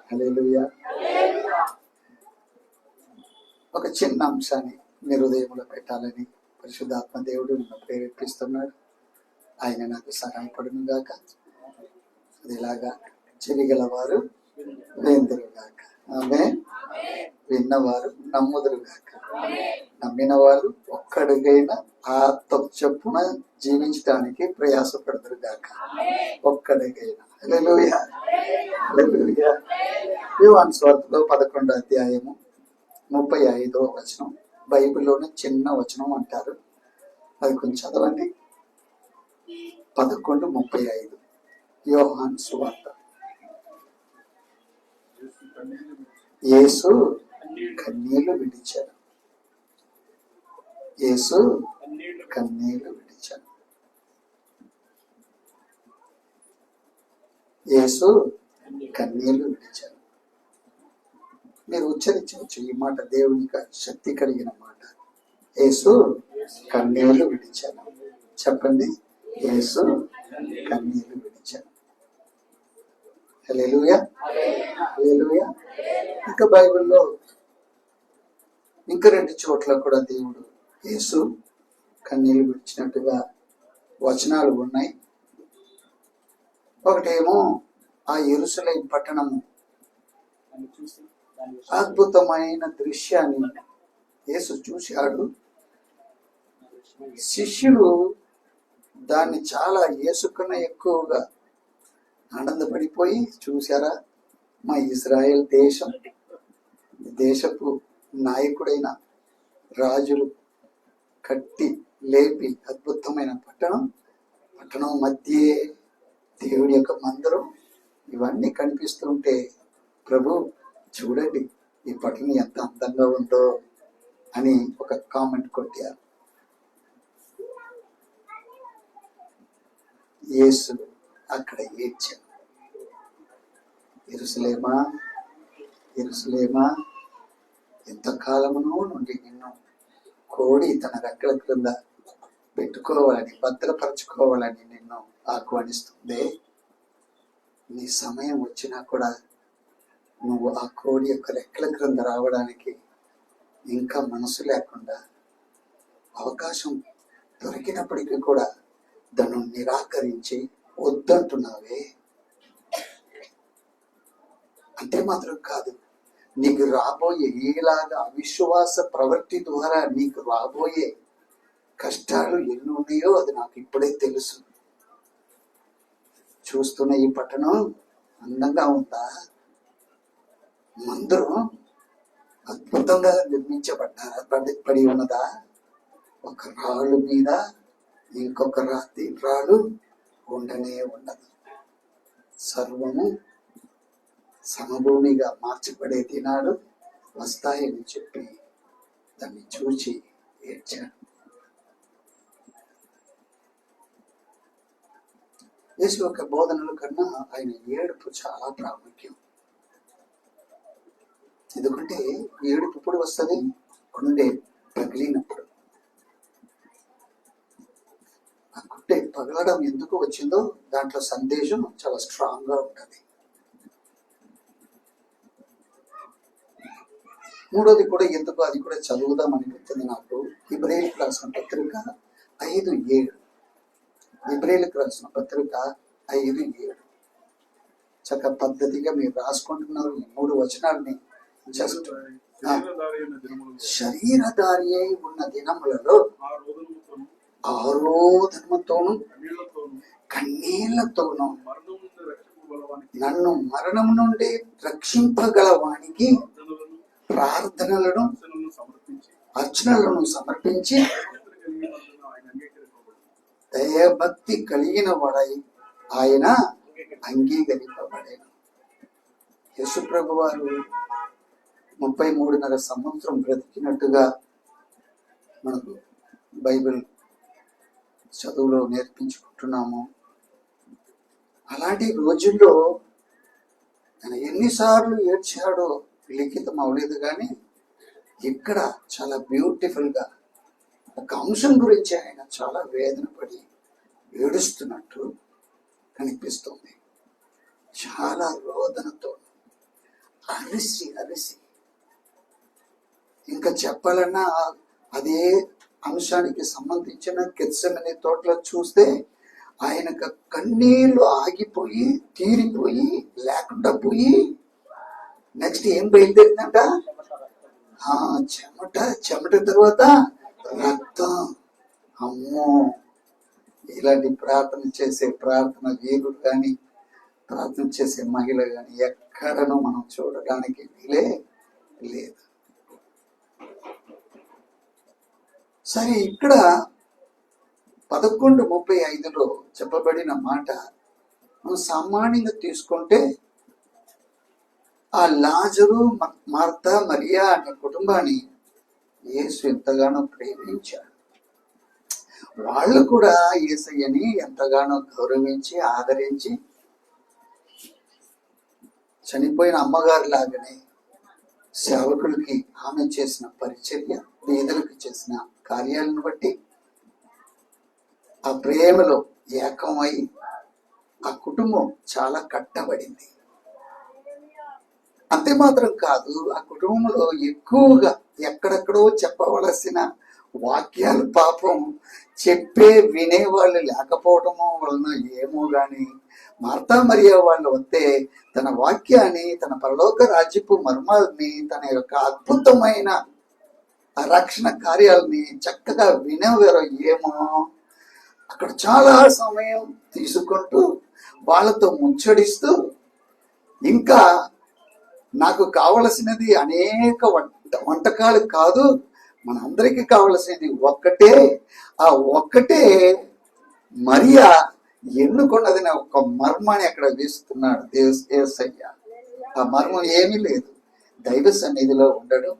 హల్లెలూయా. ఒక చిన్న అంశాన్ని మీ హృదయంలో పెట్టాలని పరిశుద్ధాత్మ దేవుడు నన్ను ప్రేరేపిస్తున్నాడు. ఆయన నాకు సహాయపడును గాక. అది ఇలాగా చెవిగలవారు వేందురు గాక. ఆమె విన్నవారు నమ్ముదురు గాక. నమ్మిన వారు ఒక్కడికైనా ఆత్మ చొప్పున జీవించడానికి ప్రయాసపడదురు గాక. ఒక్కడికైనా. హల్లెలూయా, హల్లెలూయా. యోహాను సువార్తలో 11వ అధ్యాయము 35వ వచనం, బైబిల్లోనే చిన్న వచనం అంటారు, అది కొంచెం చదవండి. 11:35 యోహాను సువార్త. యేసు కన్నీళ్లు విడిచాడు. యేసు కన్నీళ్లు విడిచాడు. యేసు కన్నీళ్లు విడిచాడు. మీరు ఉచ్చరించవచ్చు ఈ మాట, దేవునికి శక్తి కలిగిన మాట. యేసు కన్నీళ్లు విడిచాడు. చెప్పండి, యేసు కన్నీళ్లు విడిచాడు. హల్లెలూయా, హల్లెలూయా. ఇంకా బైబిల్లో ఇంకా 2 చోట్ల కూడా దేవుడు యేసు కన్నీళ్లు విడిచినట్టుగా వచనాలు ఉన్నాయి. ఒకటేమో ఆ యెరూషలేము పట్టణము అద్భుతమైన దృశ్యాన్ని యేసు చూశాడు. శిష్యులు దాన్ని చాలా యేసుకన్నా ఎక్కువగా ఆనందపడిపోయి, చూశారా మా ఇజ్రాయెల్ దేశపు నాయకుడైన రాజులు కట్టి లేపి అద్భుతమైన పట్టణం మధ్యే దేవుడి యొక్క మందిరం, ఇవన్నీ కనిపిస్తుంటే ప్రభు చూడండి ఈ పట్టణం ఎంత అందంగా ఉందో అని ఒక కామెంట్ కొట్టారు. యేసు అక్కడ ఏడ్చాడు. యెరూషలేమా, యెరూషలేమా, ఎంతకాలమునో నుండి నిన్ను కోడి తన రెక్కల క్రింద పెట్టుకోవాలని, భద్రపరచుకోవాలని నిన్ను ఆహ్వానిస్తుంది. నీ సమయం వచ్చినా కూడా నువ్వు ఆ కోడి యొక్క రెక్కల క్రింద రావడానికి ఇంకా మనసు లేకుండా, అవకాశం దొరికినప్పటికీ కూడా దాన్ని నిరాకరించి వద్దంటున్నావే. అంటే మాత్రం కాదు, నీకు రాబోయే ఇలాగా అవిశ్వాస ప్రవృత్తి ద్వారా నీకు రాబోయే కష్టాలు ఎన్ని ఉన్నాయో అది నాకు ఇప్పుడే తెలుసు. చూస్తున్న ఈ పట్టణం అందంగా ఉందా? మందిరం అద్భుతంగా పడి ఉన్నదా? ఒక రాళ్ళు మీద ఇంకొక రాళ్ళు ఉండనే ఉండదు. సర్వము సమభూమిగా మార్చబడే దినాలు వస్తాయని చెప్పి దాన్ని చూచి ఏడ్చాడు. యేసు యొక్క బోధనల కన్నా ఆయన ఏడుపు చాలా ప్రాముఖ్యం. ఎందుకంటే ఏడుపు ఎప్పుడు వస్తుంది? గుండె పగిలినప్పుడు. ఆ గుండె పగలడం ఎందుకు వచ్చిందో దాంట్లో సందేశం చాలా స్ట్రాంగ్ గా ఉంటుంది. మూడోది కూడా ఎందుకు, అది కూడా చదువుదాం అనిపిస్తుంది నాకు. హెబ్రేయులకు రాసిన పత్రిక 5:7 హెబ్రీయులకు రాసిన పత్రిక 5:7. చక్క పద్ధతిగా మీరు రాసుకుంటున్నారు ఈ 3 వచనాలని. జస్ట్ శరీరధారి అయి ఉన్న దినములలో ఆరోధనతోను కన్నీళ్లతోను నన్ను మరణం నుండి రక్షింపగలవానికి ప్రార్థనలను అర్చనలను సమర్పించి దయభక్తి కలిగిన వాడై ఆయన అంగీకరింపబడేను. యేసుప్రభు వారు 33.5 సంవత్సరం బ్రతికినట్టుగా మనకు బైబిల్ చదువులో నేర్పించుకుంటున్నాము. అలాంటి రోజుల్లో ఆయన ఎన్నిసార్లు ఏడ్చాడో లిఖితం అవ్వలేదు, కానీ ఇక్కడ చాలా బ్యూటిఫుల్గా ఒక అంశం గురించి ఆయన చాలా వేదన పడి ఏడుస్తున్నట్టు కనిపిస్తుంది. చాలా రోదనతో అరిసి అరిసి, ఇంకా చెప్పాలన్నా అదే అంశానికి సంబంధించిన గెత్సెమనే తోటలో చూస్తే ఆయన కన్నీళ్లు ఆగిపోయి తీరిపోయి లేకుండా పోయి నెక్స్ట్ ఏం బయలుదేరిందంట? చెమట తర్వాత రక్తం. అమ్మో, ఇలాంటి ప్రార్థన చేసే ప్రార్థన వీరుడు కానీ ప్రార్థన చేసే మహిళ కానీ ఎక్కడనూ మనం చూడడానికి వీలే లేదు. సరే, ఇక్కడ 11:35లో చెప్పబడిన మాట మనం సామాన్యంగా తీసుకుంటే ఆ లాజరు, మార్తా, మరియా అనే కుటుంబాన్ని యేసు ఎంతగానో ప్రేమించాడు. వాళ్ళు కూడా యేసయ్యని ఎంతగానో గౌరవించి ఆదరించి చనిపోయిన అమ్మగారు లాగానే సేవకులకి ఆమె చేసిన పరిచర్య, పేదలకు చేసిన కార్యాలను బట్టి ఆ ప్రేమలో ఏకమై ఆ కుటుంబం చాలా కట్టబడింది. అంతే మాత్రం కాదు, ఆ కుటుంబంలో ఎక్కువగా ఎక్కడెక్కడో చెప్పవలసిన వాక్యాలు పాపం చెప్పే వినేవాళ్ళు లేకపోవటమో వలన ఏమో గాని మార్తా మరియా వాళ్ళు వస్తే తన వాక్యాన్ని, తన పరలోక రాజ్యపు మర్మాలని, తన యొక్క అద్భుతమైన రక్షణ కార్యాలని చక్కగా వినేవారు ఏమో. అక్కడ చాలా సమయం తీసుకుంటూ వాళ్ళతో ముచ్చడిస్తూ, ఇంకా నాకు కావలసినది అనేక వంటకాలు కాదు, మనందరికీ కావలసినది ఒక్కటే, ఆ ఒక్కటే మరియా ఎన్నుకున్నదని ఒక మర్మాన్ని అక్కడ వేస్తున్నాడు యేసయ్య. ఆ మర్మం ఏమీ లేదు, దైవ సన్నిధిలో ఉండడం,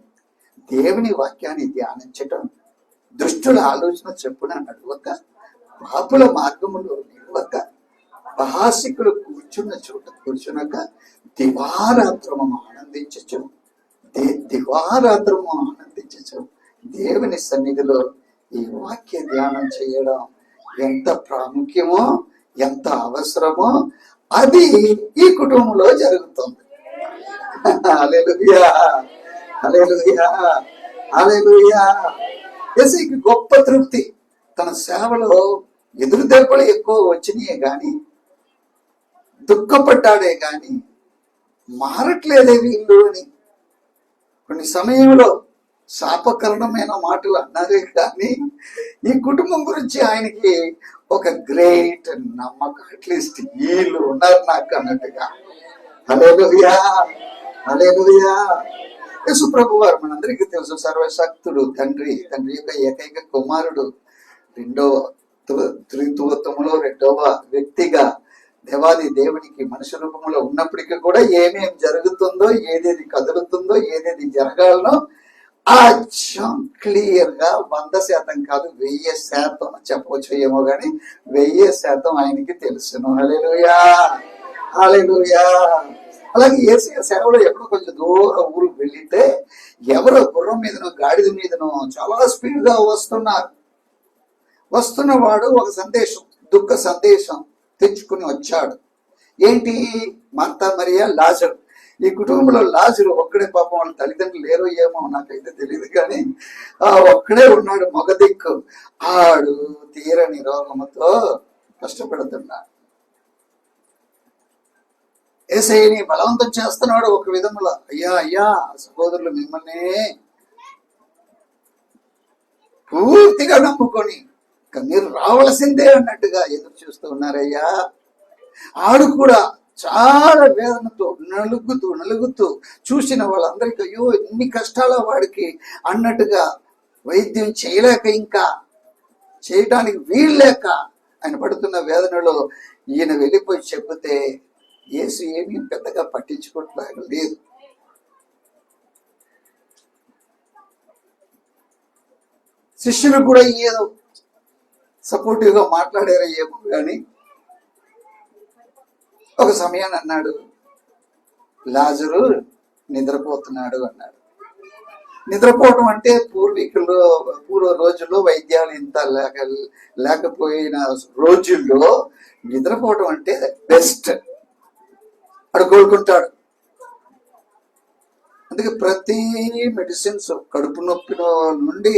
దేవుని వాక్యాన్ని ధ్యానించటం, దుష్టుల ఆలోచన చెప్పున నడవక, పాపుల మార్గములో నిలవక, పహాసికులు కూర్చున్న చోట కూర్చునక దివారాత్రము ఆనందించచ్చు దేవుని సన్నిధిలో ఈ వాక్య ధ్యానం చేయడం ఎంత ప్రాముఖ్యమో, ఎంత అవసరమో అది ఈ కుటుంబంలో జరుగుతుంది. హల్లెలూయా, హల్లెలూయా, హల్లెలూయా. యేసుకి గొప్ప తృప్తి. తన సేవలో ఎదురు దెబ్బలు ఎక్కువ వచ్చినాయే గాని, దుఃఖపడ్డాడే గాని మారట్లేదే వీళ్ళు అని కొన్ని సమయంలో శాపకరణమైన మాటలు అన్నారే కానీ ఈ కుటుంబం గురించి ఆయనకి ఒక గ్రేట్ నమ్మకం, అట్లీస్ట్ వీళ్ళు ఉన్నారు నాకు అన్నట్టుగా. హల్లెలూయా, హల్లెలూయా. యేసు ప్రభు వారు మనందరికీ తెలుసు, సర్వశక్తుడు, తండ్రి యొక్క ఏకైక కుమారుడు, త్రిత్వత్వములో 2వ వ్యక్తిగా దేవాది దేవునికి మనుష్య రూపంలో ఉన్నప్పటికీ కూడా ఏమేం జరుగుతుందో, ఏదేది కదులుతుందో, ఏదేది జరగాలనో అచ్చం క్లియర్ గా 100% కాదు 1000% చెప్పవచ్చు ఏమో గాని 1000% ఆయనకి తెలుసును. హల్లెలూయా, హల్లెలూయా. అలాగే యేసయ్య సేవలో ఎక్కడో కొంచెం దూరం ఊరికి వెళ్లితే ఎవరో గుర్రం మీదనో గాడిద మీదనో చాలా స్పీడ్ గా వస్తున్నవాడు ఒక సందేశం, దుఃఖ సందేశం తెచ్చుకుని వచ్చాడు. ఏంటి? మార్తా మరియా, లాజరు. ఈ కుటుంబంలో లాజరు ఒక్కడే, పాపం వాళ్ళ తల్లిదండ్రులు లేరో ఏమో నాకైతే తెలియదు, కానీ ఒక్కడే ఉన్నాడు, మగ దిక్కు. ఆడు తీరని రోగముతో కష్టపెడుతున్నాడు. యేసయ్యని బలవంతం చేస్తున్నాడు ఒక విధంలో. అయ్యా అయ్యా సహోదరులు మిమ్మల్ని పూర్తిగా నమ్ముకొని మీరు రావాల్సిందే అన్నట్టుగా ఎదురు చూస్తూ ఉన్నారయ్యా. ఆడు కూడా చాలా వేదనతో నలుగుతూ చూసిన వాళ్ళందరికీ అయ్యో ఎన్ని కష్టాల వాడికి అన్నట్టుగా వైద్యం చేయలేక ఇంకా చేయటానికి వీల్లేక ఆయన పడుతున్న వేదనలో ఈయన వెళ్ళిపోయి చెబితే యేసు ఏమీ పెద్దగా పట్టించుకోవట్లేదు లేదు. శిష్యులు కూడా ఏదో సపోర్టివ్ గా మాట్లాడారో ఏమో కానీ ఒక సమయాన్ని అన్నాడు, లాజరు నిద్రపోతున్నాడు అన్నాడు. నిద్రపోవటం అంటే పూర్వ రోజుల్లో వైద్యాలు ఇంత లేకపోయిన రోజుల్లో నిద్రపోవటం అంటే బెస్ట్. అడు కోలుకుంటాడు. అందుకే ప్రతి మెడిసిన్స్ కడుపు నొప్పి నుండి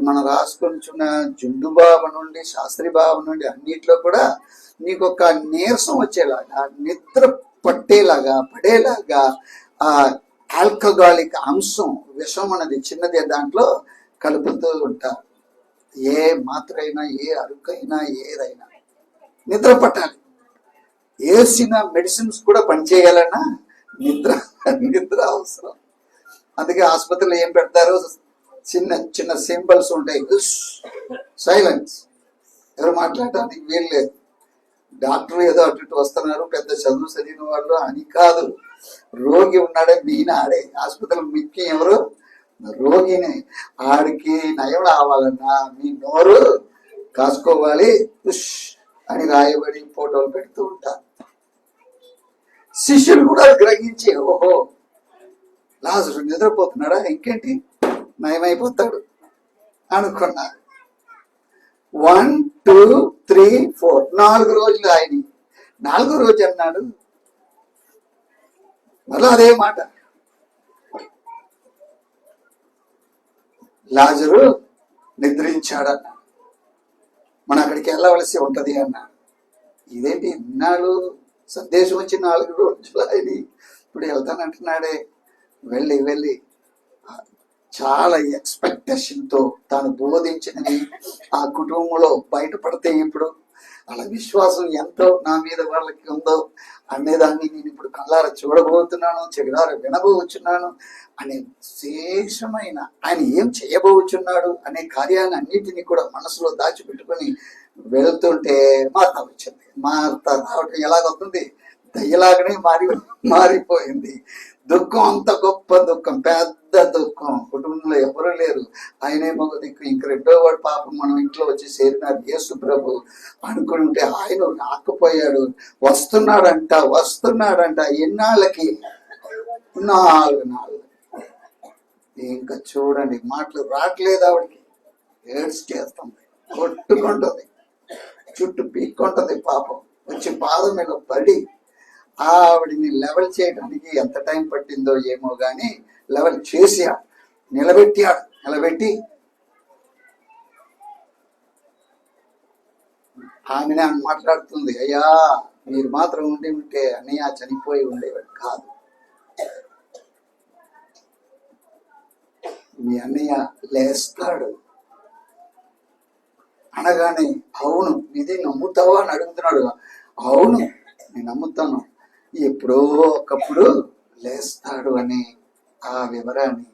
మనం రాసుకొచ్చిన జుండు బాబు నుండి శాస్త్రి బాబు నుండి అన్నిట్లో కూడా నీకు ఒక నీరసం వచ్చేలాగా నిద్ర పడేలాగా ఆ ఆల్కహాలిక్ అంశం విషం అనేది చిన్నదే దాంట్లో కలుపుతూ ఉంటారు. ఏ మాత్రైనా ఏ అరుకైనా ఏదైనా నిద్ర పట్టాలి. వేసిన మెడిసిన్స్ కూడా పనిచేయాలన్నా నిద్ర అవసరం. అందుకే ఆసుపత్రిలో ఏం పెడతారు, చిన్న చిన్న సింబల్స్ ఉంటాయి, సైలెన్స్, ఎవరు మాట్లాడటానికి వీలు లేదు. డాక్టర్ ఏదో అటు ఇటు వస్తున్నారు, పెద్ద చదువు చదివిన వాళ్ళు అని కాదు. రోగి ఉన్నాడే మెయిన్ ఆడే. ఆసుపత్రిలో ముఖ్యం ఎవరు, రోగిని. ఆడికి నయం రావాలన్నా మీ నోరు కాసుకోవాలి అని రాయబడి ఫోటోలు పెడుతూ ఉంటారు. శిష్యులు కూడా గ్రహించి ఓహో లాజరు నిద్రపోతున్నాడా, ఇంకేంటి నయమైపోతాడు అనుకున్నారు. 1, 2, 3, 4 4 రోజులు ఆయన 4వ రోజు అన్నాడు మళ్ళీ అదే మాట, లాజరు నిద్రించాడన్నాడు. మనం అక్కడికి వెళ్ళవలసి ఉంటది అన్నాడు. ఇదేంటి ఇన్నాళ్ళు సందేశం వచ్చి 4 రోజులు ఆయన ఇప్పుడు వెళ్తానంటున్నాడే. వెళ్ళి చాలా ఎక్స్పెక్టేషన్తో తాను బోధించినవి ఆ కుటుంబంలో బయటపడితే ఇప్పుడు వాళ్ళ విశ్వాసం ఎంతో నా మీద వాళ్ళకి ఉందో అనేదాన్ని నేను ఇప్పుడు కళ్ళారా చూడబోతున్నాను, చెవిలారా వినబోచున్నాను అనే విశేషమైన ఆయన ఏం చేయబోచున్నాడు అనే కార్యాన్ని అన్నిటినీ కూడా మనసులో దాచిపెట్టుకొని వెళ్తుంటే మార్త వచ్చింది. మార్త రావటం ఎలాగవుతుంది, దయ్యలాగానే మారిపోయింది. దుఃఖం అంత గొప్ప దుఃఖం, పెద్ద దుఃఖం. కుటుంబంలో ఎవరు లేరు, ఆయనే మగ దిక్కు. ఇంక 2వ వాడు పాపం మనం ఇంట్లో వచ్చి చేరినారు యేసు ప్రభు అనుకుంటే ఆయన రాకపోయాడు. వస్తున్నాడంట ఎన్నాళ్ళకి, 4 నాళ్ళు. ఇంకా చూడండి మాటలు రావట్లేదు ఆవిడకి, ఏడ్స్ చేస్తుంది, కొట్టుకుంటుంది, చుట్టూ పీక్కుంటుంది. పాపం వచ్చి పాదం మీద పడి ఆవిడిని లెవెల్ చేయడానికి ఎంత టైం పట్టిందో ఏమో గాని లెవెల్ చేశాడు, నిలబెట్టి ఆమెనే మాట్లాడుతుంది, అయ్యా మీరు మాత్రం ఉంటే అన్నయ్య చనిపోయి ఉండేవాడు కాదు, మీ అన్నయ్య లేస్తాడు అనగానే అవును ఇది నమ్ముతావా అని అడుగుతున్నాడు. అవును నేను నమ్ముతాను, ఎప్పుడో ఒకప్పుడు లేస్తాడు అని ఆ వివరాన్ని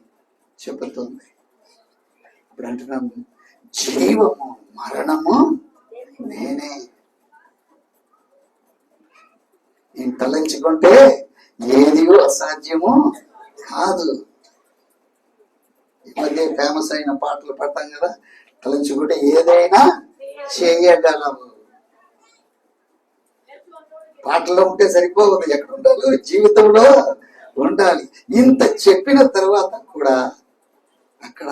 చెబుతుంది. ఇప్పుడు అంటున్నాము జీవము మరణము నేనే, నేను తలంచుకుంటే ఏది అసాధ్యము కాదు. ఈ మధ్య ఫేమస్ అయిన పాటలు పడతాం కదా, తలంచుకుంటే ఏదైనా చేయగలము. పాటలో ఉంటే సరిపోదు, ఎక్కడ ఉండాలి, జీవితంలో ఉండాలి. ఇంత చెప్పిన తర్వాత కూడా అక్కడ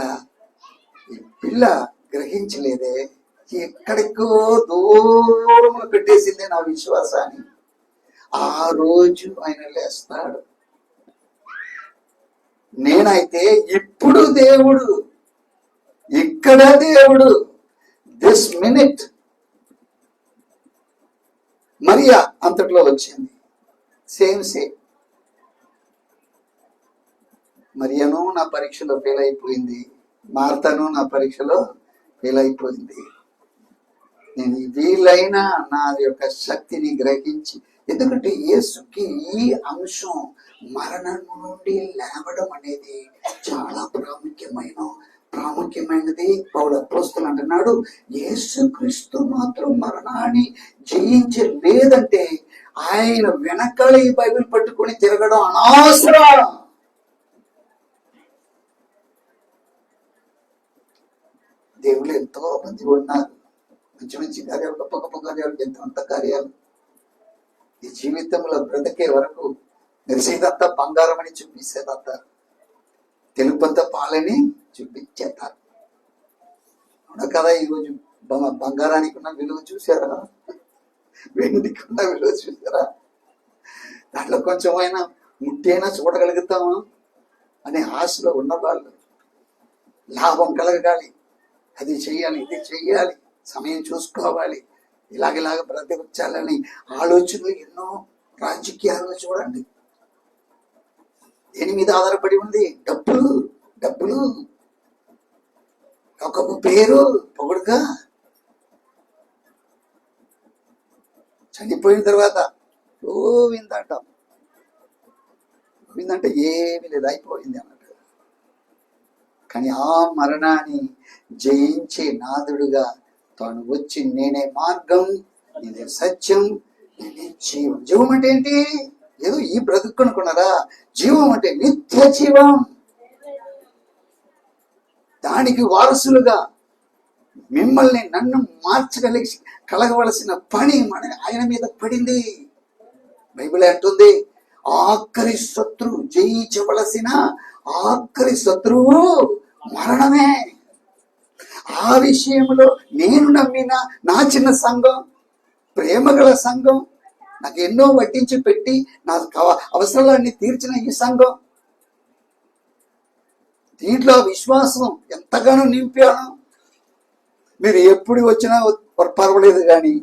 ఈ పిల్ల గ్రహించలేదే, ఎక్కడికో దూరంలో పెట్టేసిందే నా విశ్వాసాన్ని. ఆ రోజు ఆయన లేస్తాడు. నేనైతే ఇప్పుడు దేవుడు, ఇక్కడ దేవుడు, దిస్ మినిట్ మరియా అంతట్లో వచ్చింది. సేమ్ మరియను నా పరీక్షలో ఫెయిల్ అయిపోయింది, మార్తను నా పరీక్షలో ఫెయిల్ అయిపోయింది. నేను వీలైనా నా యొక్క శక్తిని గ్రహించి, ఎందుకంటే యేసుకి ఈ అంశం మరణం నుండి లేవడం అనేది చాలా ప్రాముఖ్యమైనది. పౌలు అపోస్తలుడు అంటున్నాడు, యేసుక్రీస్తు మాత్రం మరణాన్ని జయించలేదంటే ఆయన వెనకాల ఈ బైబిల్ పట్టుకొని తిరగడం అనవసరం. దేవుళ్ళు ఎంతో మంది ఉన్నారు, మంచి మంచి కార్యాలు, గొప్ప గొప్ప కార్యాలు, ఎంతో కార్యాలు. ఈ జీవితంలో బ్రతికే వరకు మెరిసేదంతా బంగారం అని చూపించేదంతా, తెలుపంతా పాలని చూపించేస్తారు. అవునా కదా? ఈరోజు బంగారానికి ఉన్న విలువ చూసారా? వెండికి ఉన్న విలువ చూసారా? దాంట్లో కొంచెమైనా ముట్టైనా చూడగలుగుతామా అనే ఆశలో ఉన్న వాళ్ళు, లాభం కలగాలి, అది చెయ్యాలి, ఇది చెయ్యాలి, సమయం చూసుకోవాలి, ఇలాగ బ్రతికించాలని ఆలోచనలు ఎన్నో. రాజకీయాల్లో చూడండి, దేని మీద ఆధారపడి ఉంది? డబ్బులు, ఒక పేరు, పొగడుగా. చనిపోయిన తర్వాత గోవిందంటాం. గోవిందంటే ఏమి లేదు, అయిపోయింది అన్నట్టు. కానీ ఆ మరణాన్ని జయించే నాథుడుగా తాను వచ్చి, నేనే మార్గం, నేనే సత్యం, నేనే జీవం. జీవం అంటే ఏంటి? ఏదో ఈ బ్రతుకునుకున్నారా? జీవం అంటే నిత్య జీవం. దానికి వారసులుగా మిమ్మల్ని నన్ను కలగవలసిన పని ఆయన మీద పడింది. బైబిల్ అంటుంది, ఆఖరి శత్రువు, జయించవలసిన ఆఖరి శత్రువు మరణమే. ఆ విషయంలో నేను నమ్మిన నా చిన్న సంఘం, ప్రేమగల సంఘం, నాకు ఎన్నో వడ్డించి పెట్టి నా అవసరాలన్నీ తీర్చిన ఈ సంఘం, దీంట్లో విశ్వాసం ఎంతగానో నింపాను. మీరు ఎప్పుడు వచ్చినా పర్వాలేదు కానీ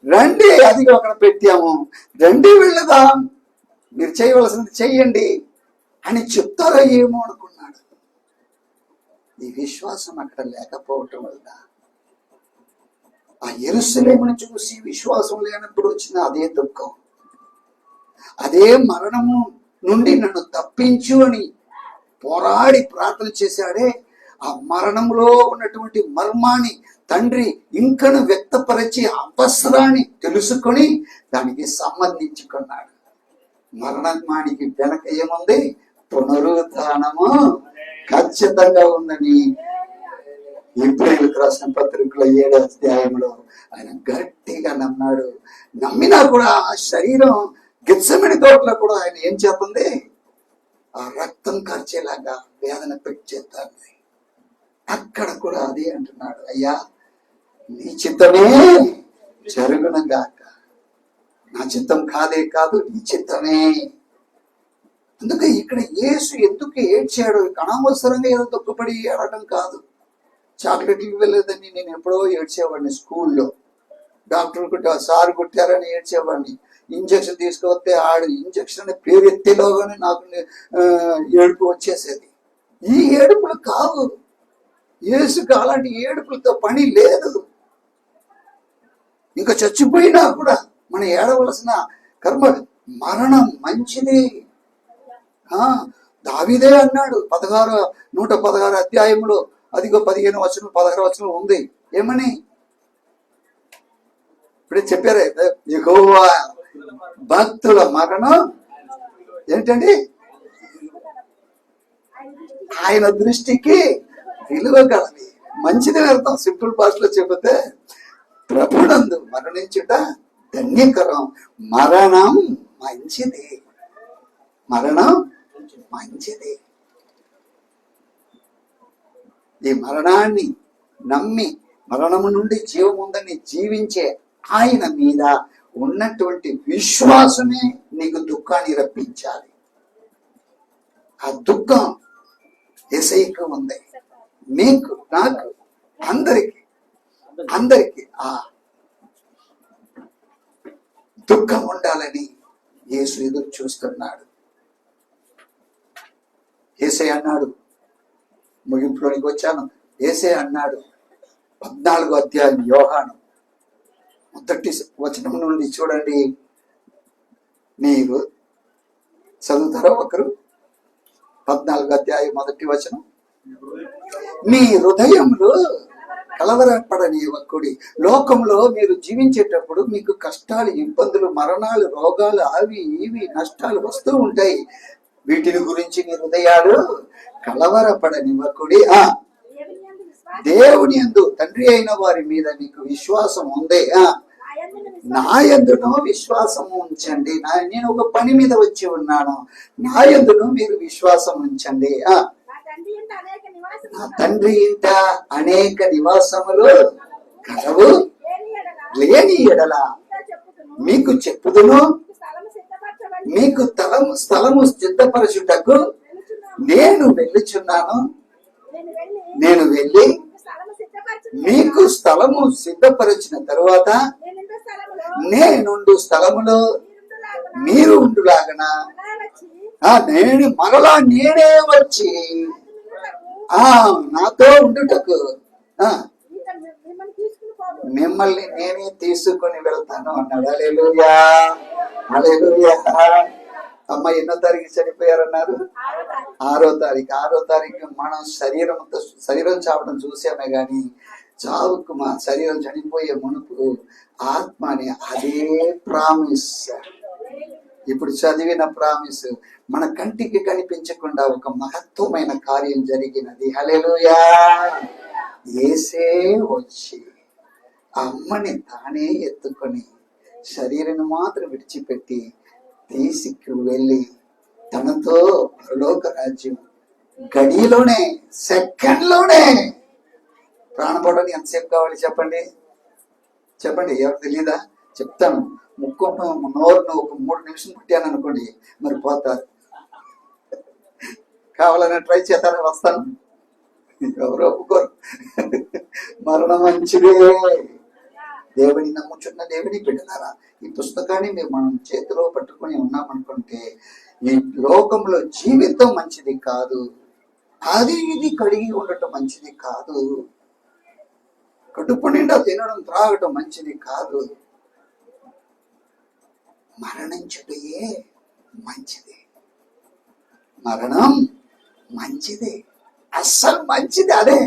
రండి, అది అక్కడ పెట్టాము, రండి వెళ్దాం, మీరు చేయవలసింది చెయ్యండి అని చెప్తారో ఏమో అనుకున్నాడు. ఈ విశ్వాసం అక్కడ లేకపోవటం వల్ల ఆ యెరూషలేమును చూసి విశ్వాసం లేనప్పుడు వచ్చిన అదే దుఃఖం, అదే మరణము నుండి నన్ను తప్పించు అని పోరాడి ప్రార్థన చేశాడే, ఆ మరణంలో ఉన్నటువంటి మర్మాన్ని తండ్రి ఇంకను వ్యక్తపరిచి అవసరాన్ని తెలుసుకొని దానికి సంబంధించుకున్నాడు. మరణమానికి వెనక ఏముంది? పునరుత్థానము ఖచ్చితంగా ఉందని హెబ్రీయులకు రాసిన పత్రికలో 7వ అధ్యాయంలో ఆయన గట్టిగా నమ్మాడు. నమ్మినా కూడా ఆ శరీరం గెత్సెమనే తోటలో కూడా ఆయన ఏం చేస్తుంది? ఆ రక్తం కార్చేలాగా వేదన పెట్టేస్తాను. అక్కడ కూడా అదే అంటున్నాడు, అయ్యా నీ చిత్తమే జరుగునగాక, నా చిత్తం కాదు నీ చిత్తమే. అందుకే ఇక్కడ యేసు ఎందుకు ఏడ్చాడు? అనవసరంగా ఏదో తొక్కుపడి ఏడటం కాదు. చాక్లెట్కి వెళ్ళలేదని నేను ఎప్పుడో ఏడ్చేవాడిని. స్కూల్లో డాక్టర్ సార్ కొట్టారని ఏడ్చేవాడిని. ఇంజక్షన్ తీసుకొస్తే ఆడు ఇంజక్షన్ పేరు ఎత్తేలోగానే నాకు ఏడుపు వచ్చేసేది. ఈ ఏడుపులు కావు, యేసుకు అలాంటి ఏడుపులతో పని లేదు. ఇంకా చచ్చిపోయినా కూడా మనం ఏడవలసిన కర్మ, మరణం మంచిది. దావీదే అన్నాడు 116 అధ్యాయంలో, అదిగో 15 వచనం 16 వచనం ఉంది. ఏమని? ఇప్పుడే చెప్పారే, యెహోవా భక్తుల మరణం ఏంటండి? ఆయన దృష్టికి విలువ కలది, మంచిది అర్థం. సింపుల్ భాషలో చెబితే ప్రభునందు మరణించుట ధన్యకరం, మరణం మంచిది, మరణం మంచిది. ఈ మరణాన్ని నమ్మి మరణము నుండి జీవం ఉందని జీవించే ఆయన మీద ఉన్నటువంటి విశ్వాసమే నీకు దుఃఖాన్ని రప్పించాలి. ఆ దుఃఖం యేసయ్యకు ఉంది, నీకు, నాకు, అందరికి ఆ దుఃఖం ఉండాలని యేసు ఎదురు చూస్తున్నాడు. యేసే అన్నాడు, ముగింపులోనికి వచ్చాను. యేసే అన్నాడు 14వ అధ్యాయం యోహాను 1వ వచనం నుండి చూడండి. మీరు చదువుతారా ఒకరు? 14వ అధ్యాయం 1వ వచనం. మీ హృదయంలో కలవరపడనివ్వకుడి. లోకంలో మీరు జీవించేటప్పుడు మీకు కష్టాలు, ఇబ్బందులు, మరణాలు, రోగాలు, అవి ఇవి నష్టాలు వస్తూ ఉంటాయి. వీటిని గురించి మీ హృదయాలు కలవరపడనివ్వకుడి. దేవుని యందు తండ్రి అయిన వారి మీద మీకు విశ్వాసం ఉంది, నా యందును విశ్వాసం ఉంచండి. నేను ఒక పని మీద వచ్చి ఉన్నాను, నా యందును మీరు విశ్వాసం ఉంచండి. నా తండ్రి ఇంట అనేక నివాసములు కలవు, లేని ఎడల మీకు చెప్పుదును, మీకు స్థలము సిద్ధపరచుటకు నేను వెళ్ళుచున్నాను. నేను వెళ్ళి మీకు స్థలము సిద్ధపరిచిన తరువాత నేనుండు స్థలములో మీరు ఉండులాగన నేను మరలా నేనే వచ్చి నాతో ఉండుటకు మిమ్మల్ని నేనే తీసుకొని వెళ్తాను అన్నాడు. హల్లెలూయా, హల్లెలూయా. అమ్మ ఎన్నో తారీఖు చనిపోయారన్నారు? 6వ తారీఖు. 6వ తారీఖు మనం శరీరం చావడం చూసామే గాని చావుకు మా శరీరం చనిపోయే మునుపు ఆత్మని అదే ప్రామిస్, ఇప్పుడు చదివిన ప్రామిస్ మన కంటికి కనిపించకుండా ఒక మహత్వమైన కార్యం జరిగినది. హల్లెలూయా. యేసే వచ్చి అమ్మని తానే ఎత్తుకొని శరీరాన్ని మాత్రం విడిచిపెట్టి తీసుకు వెళ్ళి తనతో పరలోక రాజ్యం గడిలోనే, సెకండ్లోనే ప్రాణపడడానికి ఎంతసేపు కావాలి చెప్పండి? చెప్పండి, ఎవరు తెలియదా? చెప్తాను. ముక్కు నోరును ఒక 3 నిమిషం పుట్టాను అనుకోండి, మరి పోతారు. కావాలని ట్రై చేస్తాను, వస్తాను. ఎవరు ఒప్పుకోరు. మరణం మంచిదే. దేవుని నమ్ముచున్న దేవుని బిడ్డలారా, ఈ పుస్తకాన్ని మనం చేతిలో పట్టుకొని ఉన్నామనుకుంటే ఈ లోకంలో జీవితం మంచిది కాదు, అది ఇది కడిగి ఉండటం మంచిది కాదు, కడుపు నిండా తినడం త్రాగటం మంచిది కాదు, మరణించుటయే మంచిది. మరణం మంచిది, అస్సలు మంచిది. అదే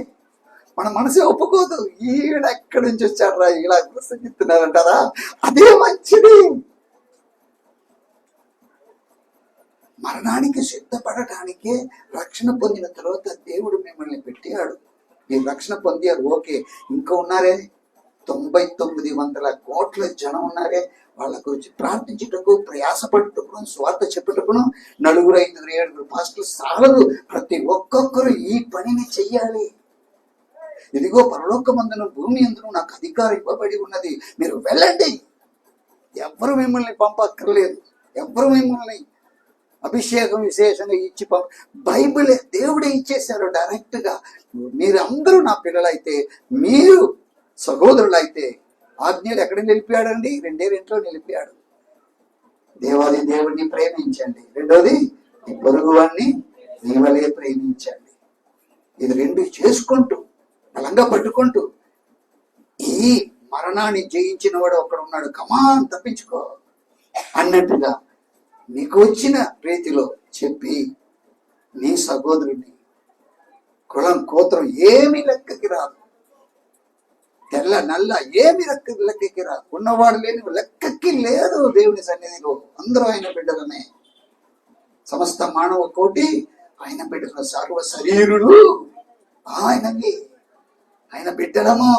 మన మనసు ఒప్పుకోదు. ఈవిడ ఎక్కడి నుంచి వచ్చారా, ఇలా ప్రసంగిస్తున్నారంటారా? అదే మంచిది. మరణానికి సిద్ధపడటానికే రక్షణ పొందిన తర్వాత దేవుడు మిమ్మల్ని పెట్టాడు. మీరు రక్షణ పొందారు, ఓకే. ఇంకా ఉన్నారే 99 కోట్ల జనం ఉన్నారే, వాళ్ళ గురించి ప్రార్థించుటకు, ప్రయాసపడుటకు, స్వార్థ చెప్పుటకును 4, 5, 7 పాస్టర్లు సాలదు. ప్రతి ఒక్కొక్కరు ఈ పనిని చెయ్యాలి. ఇదిగో పరలోకమందును భూమి అందును నాకు అధికారం ఇవ్వబడి ఉన్నది, మీరు వెళ్ళండి. ఎవరు మిమ్మల్ని పంపక్కర్లేదు, ఎవరు మిమ్మల్ని అభిషేకం విశేషంగా ఇచ్చి బైబిలే దేవుడే ఇచ్చేశారు డైరెక్ట్ గా. మీరు అందరూ నా పిల్లలైతే, మీరు సహోదరులైతే, ఆజ్ఞలు ఎక్కడ నిలిపాడండి? 2 నిలిపాడు. దేవాది దేవుడిని ప్రేమించండి, రెండోది ఈ పొరుగువాన్ని నీ వలే ప్రేమించండి. ఇది 2 చేసుకుంటూ బలంగా పట్టుకుంటూ ఈ మరణాన్ని జయించిన వాడు ఒకడు ఉన్నాడు, కమాన్ తప్పించుకో అన్నట్టుగా నీకు వచ్చిన రీతిలో చెప్పి నీ సహోదరుని కులం కోత్రం ఏమి లెక్కకి రాదు, తెల్ల నల్ల ఏమి లెక్కకి రాదు, ఉన్నవాడు లేని లెక్కకి లేదు. దేవుని సన్నిధిలో అందరూ ఆయన బిడ్డలనే, సమస్త మానవ కోటి ఆయన బిడ్డల సర్వ శరీరులు ఆయనని, ఆయన బిడ్డలము.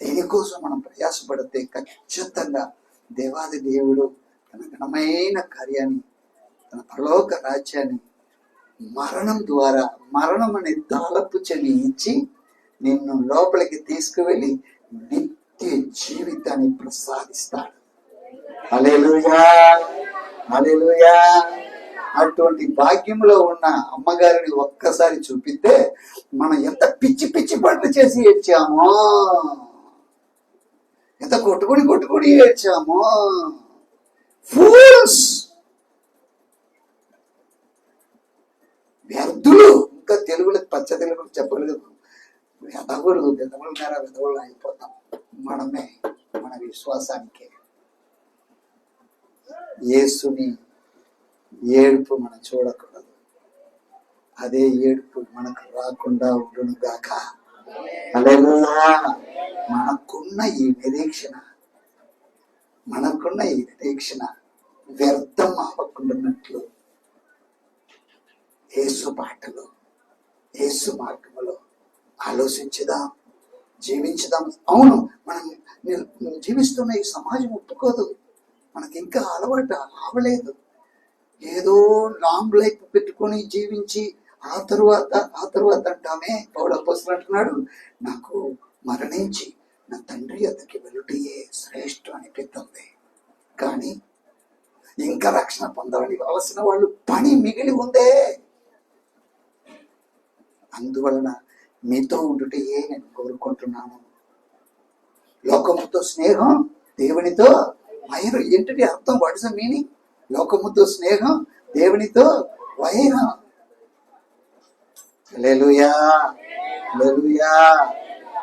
దేనికోసం మనం ప్రయాసపడితే ఖచ్చితంగా దేవాది దేవుడు తన ఘనమైన కార్యాన్ని, తన పరలోక రాజ్యాన్ని మరణం ద్వారా, మరణం అనే తాళపు చెవి ఇచ్చి నిన్ను లోపలికి తీసుకువెళ్ళి నిత్య జీవితాన్ని ప్రసాదిస్తాడు. హల్లెలూయా, హల్లెలూయా. అటువంటి భాగ్యంలో ఉన్న అమ్మగారిని ఒక్కసారి చూపితే మనం ఎంత పిచ్చి పిచ్చి పనులు చేసి ఏడ్చామో, ఎంత కొట్టుకుని ఏడ్చాము. ఫూల్స్, వ్యర్థులు. ఇంకా తెలుగులో పచ్చ తెలుగులో చెప్పలేదు, వెదవులు అయిపోతాం మనమే, మన విశ్వాసానికే. యేసుని ఏడుపు మనం చూడకూడదు, అదే ఏడుపు మనకు రాకుండా ఉండును గాక. హల్లెలూయా. మనకున్న ఈ నిరీక్షణ వ్యర్థం అవ్వకుండాన్నట్లు యేసు బాటలో, యేసు మార్గంలో ఆలోచించుదాం, జీవించుదాం. అవును, మనం జీవిస్తున్న ఈ సమాజం ఒప్పుకోదు, మనకి ఇంకా అలవాటు రావలేదు. ఏదో లాంగ్ లైఫ్ పెట్టుకొని జీవించి ఆ తరువాత అంటామే. పౌలు అపోస్తలుడు అంటున్నాడు, నాకు మరణించి నా తండ్రి అతనికి వెలుటయే శ్రేష్ఠం అనిపిస్తుంది. కానీ ఇంకా రక్షణ పొందాలని కావలసిన వాళ్ళు పని మిగిలి ఉందే. అందువలన మీతో ఉండుటయే నేను కోరుకుంటున్నాను. లోకముతో స్నేహం, దేవునితో వైరం. ఏంటంటే అర్థం? What is the meaning? లోకముతో స్నేహం, దేవునితో వైరం. హల్లెలూయా, హల్లెలూయా.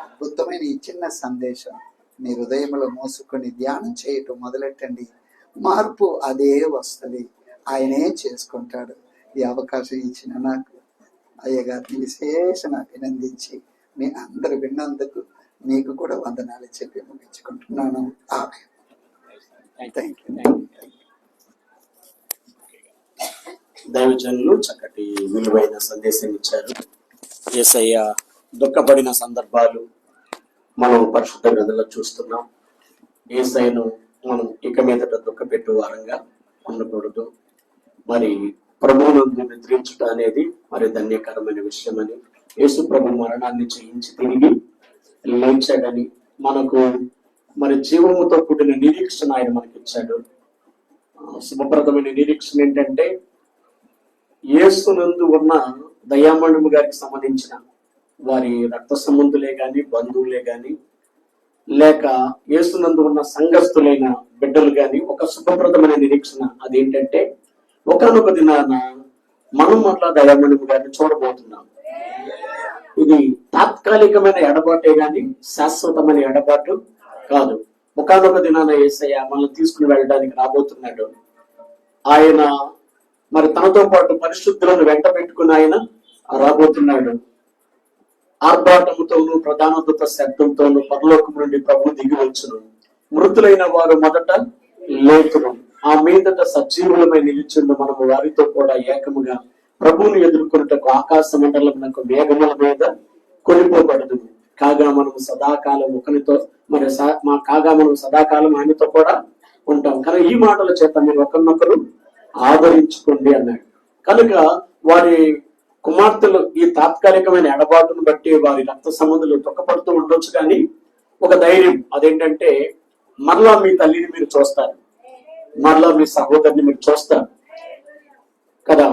అద్భుతమైన ఈ చిన్న సందేశం మీ హృదయంలో మోసుకొని ధ్యానం చేయటం మొదలెట్టండి. మార్పు అదే వస్తుంది, ఆయనే చేసుకుంటాడు. ఈ అవకాశం ఇచ్చిన నాకు అయ్యగారిని విశేషంగా అభినందించి మీ అందరు విన్నందుకు మీకు కూడా వందనాలు చెప్పి ముగించుకుంటున్నాను. Thank you. దైవజనులు చక్కటి విలువైన సందేశం ఇచ్చారు. యేసయ్య దుఃఖపడిన సందర్భాలు మనం పరిశుద్ధ గ్రంథంలో చూస్తున్నాం. యేసయ్యను మనం ఇక మీదట దుఃఖపెట్టు వారంగా ఉండకూడదు. మరి ప్రభువునందు నిద్రించుట అనేది మరి ధన్యకరమైన విషయమని, యేసు ప్రభు మరణాన్ని జయించి తిరిగి లేచాడని, మనకు మరి జీవముతో కూడిన నిరీక్షణ ఆయన మనకిచ్చాడు. శుభప్రదమైన నిరీక్షణ ఏంటంటే, యేసునందు ఉన్న దయామణుము గారికి సంబంధించిన వారి రక్త సంబంధులే గాని, బంధువులే గాని, లేక యేసునందు ఉన్న సంఘస్థులైన బిడ్డలు గాని ఒక శుభప్రదమైన నిరీక్షణ. అదేంటంటే, ఒకనొక దినాన మనం మరలా దయామణుము గారిని చూడబోతున్నాం. ఇది తాత్కాలికమైన ఎడబాటే గాని శాశ్వతమైన ఎడబాటు కాదు. ఒకనొక దినాన యేసయ్య మనల్ని తీసుకుని వెళ్ళడానికి రాబోతున్నాడు. ఆయన మరి తనతో పాటు పరిశుద్ధులను వెంట పెట్టుకుని ఆయన రాబోతున్నాడు. ఆర్భాటముతోనూ ప్రధాన దూత శబ్దంతోనూ పరలోకం నుండి ప్రభు దిగి వచ్చును. మృతులైన వారు మొదట లేతును, ఆ మీదట సజీవులమై నిలిచిండు. మనము వారితో కూడా ఏకముగా ప్రభువుని ఎదుర్కొనుటకు ఆకాశ మండలమునకు మేఘముల మీద కొనిపోబడదు. కాగా మనము సదాకాలం సదాకాలం ఆయనతో కూడా ఉంటాం. కానీ ఈ మాటల చేత మీరు ఒకరినొకరు ఆదరించుకోండి అన్నాడు. కనుక వారి కుమార్తెలు ఈ తాత్కాలికమైన ఎడబాటును బట్టి వారి రక్త సంబంధులు దుఃఖపడుతూ ఉండొచ్చు, కానీ ఒక ధైర్యం అదేంటంటే, మరలా మీ తల్లిని మీరు చూస్తారు, మరలా మీ సహోదరిని మీరు చూస్తారు కదా.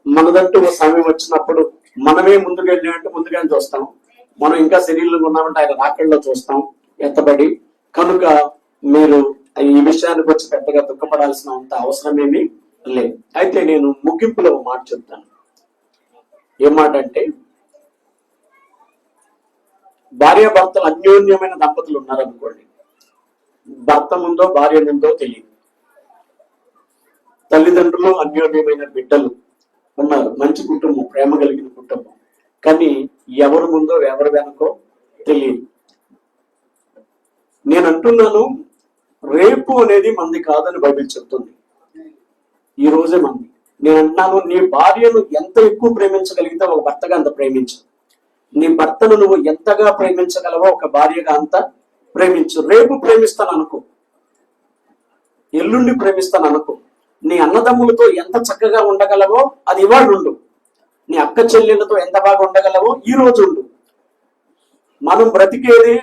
మనదంటూ ఒక సమయం వచ్చినప్పుడు మనమే ముందుగానే చూస్తాం. మనం ఇంకా శరీరంలో ఉన్నామంటే ఆయన రాకల్లో చూస్తాం ఎత్తబడి. కనుక మీరు ఈ విషయానికి వచ్చి పెద్దగా దుఃఖపడాల్సిన అంత అవసరమేమీ లేదు. అయితే నేను ముగింపులో మాట చెప్తాను. ఏం మాట అంటే, భార్యాభర్తలు అన్యోన్యమైన దంపతులు ఉన్నారనుకోండి, భర్త ముందో భార్య ముందో తెలియదు, తల్లిదండ్రులు అన్యోన్యమైన బిడ్డలు ఉన్నారు, మంచి కుటుంబం, ప్రేమ కలిగిన కుటుంబం, కానీ ఎవరు ముందో ఎవరు వెనకో తెలియదు. నేను అంటున్నాను, రేపు అనేది మంది కాదని బైబిల్ చెప్తుంది. ఈ రోజే మంది. నేను అంటున్నాను, నీ భార్యను ఎంత ఎక్కువ ప్రేమించగలిగితే ఒక భర్తగా అంత ప్రేమించు. నీ భర్తను నువ్వు ఎంతగా ప్రేమించగలవో ఒక భార్యగా అంత ప్రేమించు. రేపు ప్రేమిస్తాను అనుకో, ఎల్లుండి ప్రేమిస్తాను అనుకో. నీ అన్నదమ్ములతో ఎంత చక్కగా ఉండగలవో అది ఇవాళ ఉండు. నీ అక్క చెల్లెళ్ళతో ఎంత బాగా ఉండగలవో ఈ రోజు ఉండు. మనం బ్రతికేది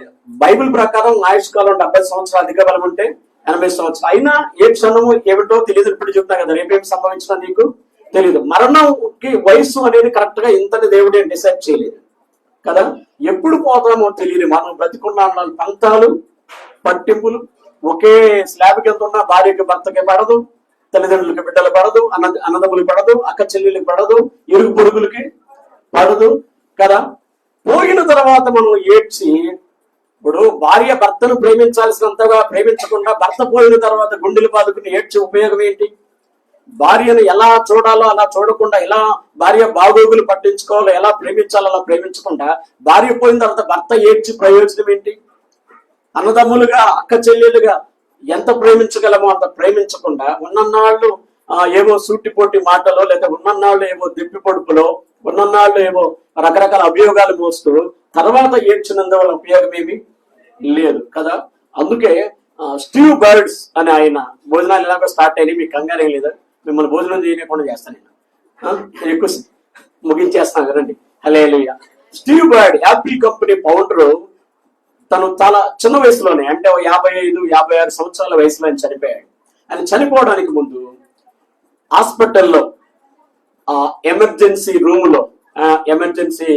బైబిల్ ప్రకారం ఆయుష్కాలం 70 సంవత్సరాలు, అధిక బలం ఉంటే 80 సంవత్సరాలు. అయినా ఏ క్షణము ఏమిటో తెలియదు. ఇప్పుడు చెప్తా కదా, రేపేం సంభవించినా నీకు తెలియదు. మరణంకి వయసు అనేది కరెక్ట్ గా ఇంతని దేవుడే డిసైడ్ చేయలేదు కదా. ఎప్పుడు పోతామో తెలియదు. మనం బ్రతికున్న పంతాలు పట్టింపులు. ఒకే స్లాబ్ కింద ఉన్న భార్యకి భర్తకి పడదు, తల్లిదండ్రులకి బిడ్డలు పడదు, అన్నదమ్ములకి పడదు, అక్క చెల్లెలకి పడదు, ఇరుగు పొరుగులకి పడదు కదా. పోయిన తర్వాత మనం ఏడ్చి, ఇప్పుడు భార్య భర్తను ప్రేమించాల్సినంతగా ప్రేమించకుండా భర్త పోయిన తర్వాత గుండెలు బాదుకుని ఏడ్చి ఉపయోగం ఏంటి? భార్యను ఎలా చూడాలో అలా చూడకుండా, ఎలా భార్య బాగోగులు పట్టించుకోవాలో ఎలా ప్రేమించాలో అలా ప్రేమించకుండా భార్య పోయిన తర్వాత భర్త ఏడ్చి ప్రయోజనం ఏంటి? అన్నదమ్ములుగా అక్క చెల్లెలుగా ఎంత ప్రేమించగలమో అంత ప్రేమించకుండా ఉన్నన్నాళ్ళు ఏవో సూటిపోటి మాటలో, లేదా ఉన్నన్నాళ్ళు ఏవో దిప్పి పొడుపులో, ఉన్నన్నాళ్ళు ఏవో రకరకాల అభియోగాలు మోస్తూ తర్వాత ఏడ్చినందువల్ల ఉపయోగం ఏమి లేదు కదా. అందుకే స్టీవ్ బర్డ్స్ అని ఆయన భోజనాలు ఎలాగో స్టార్ట్ అయినాయి, మీకు కంగారేం లేదా? మిమ్మల్ని భోజనం చేయకుండా చేస్తాను నేను ఎక్కువ ముగించేస్తాను కదండి. హల్లెలూయా. స్టీవ్ బర్డ్ యాపిల్ కంపెనీ ఫౌండరు తను చాలా చిన్న వయసులోనే, అంటే 55-56 సంవత్సరాల వయసులో ఆయన చనిపోయాడు. ఆయన చనిపోవడానికి ముందు హాస్పిటల్లో ఎమర్జెన్సీ రూమ్ లో, ఎమర్జెన్సీ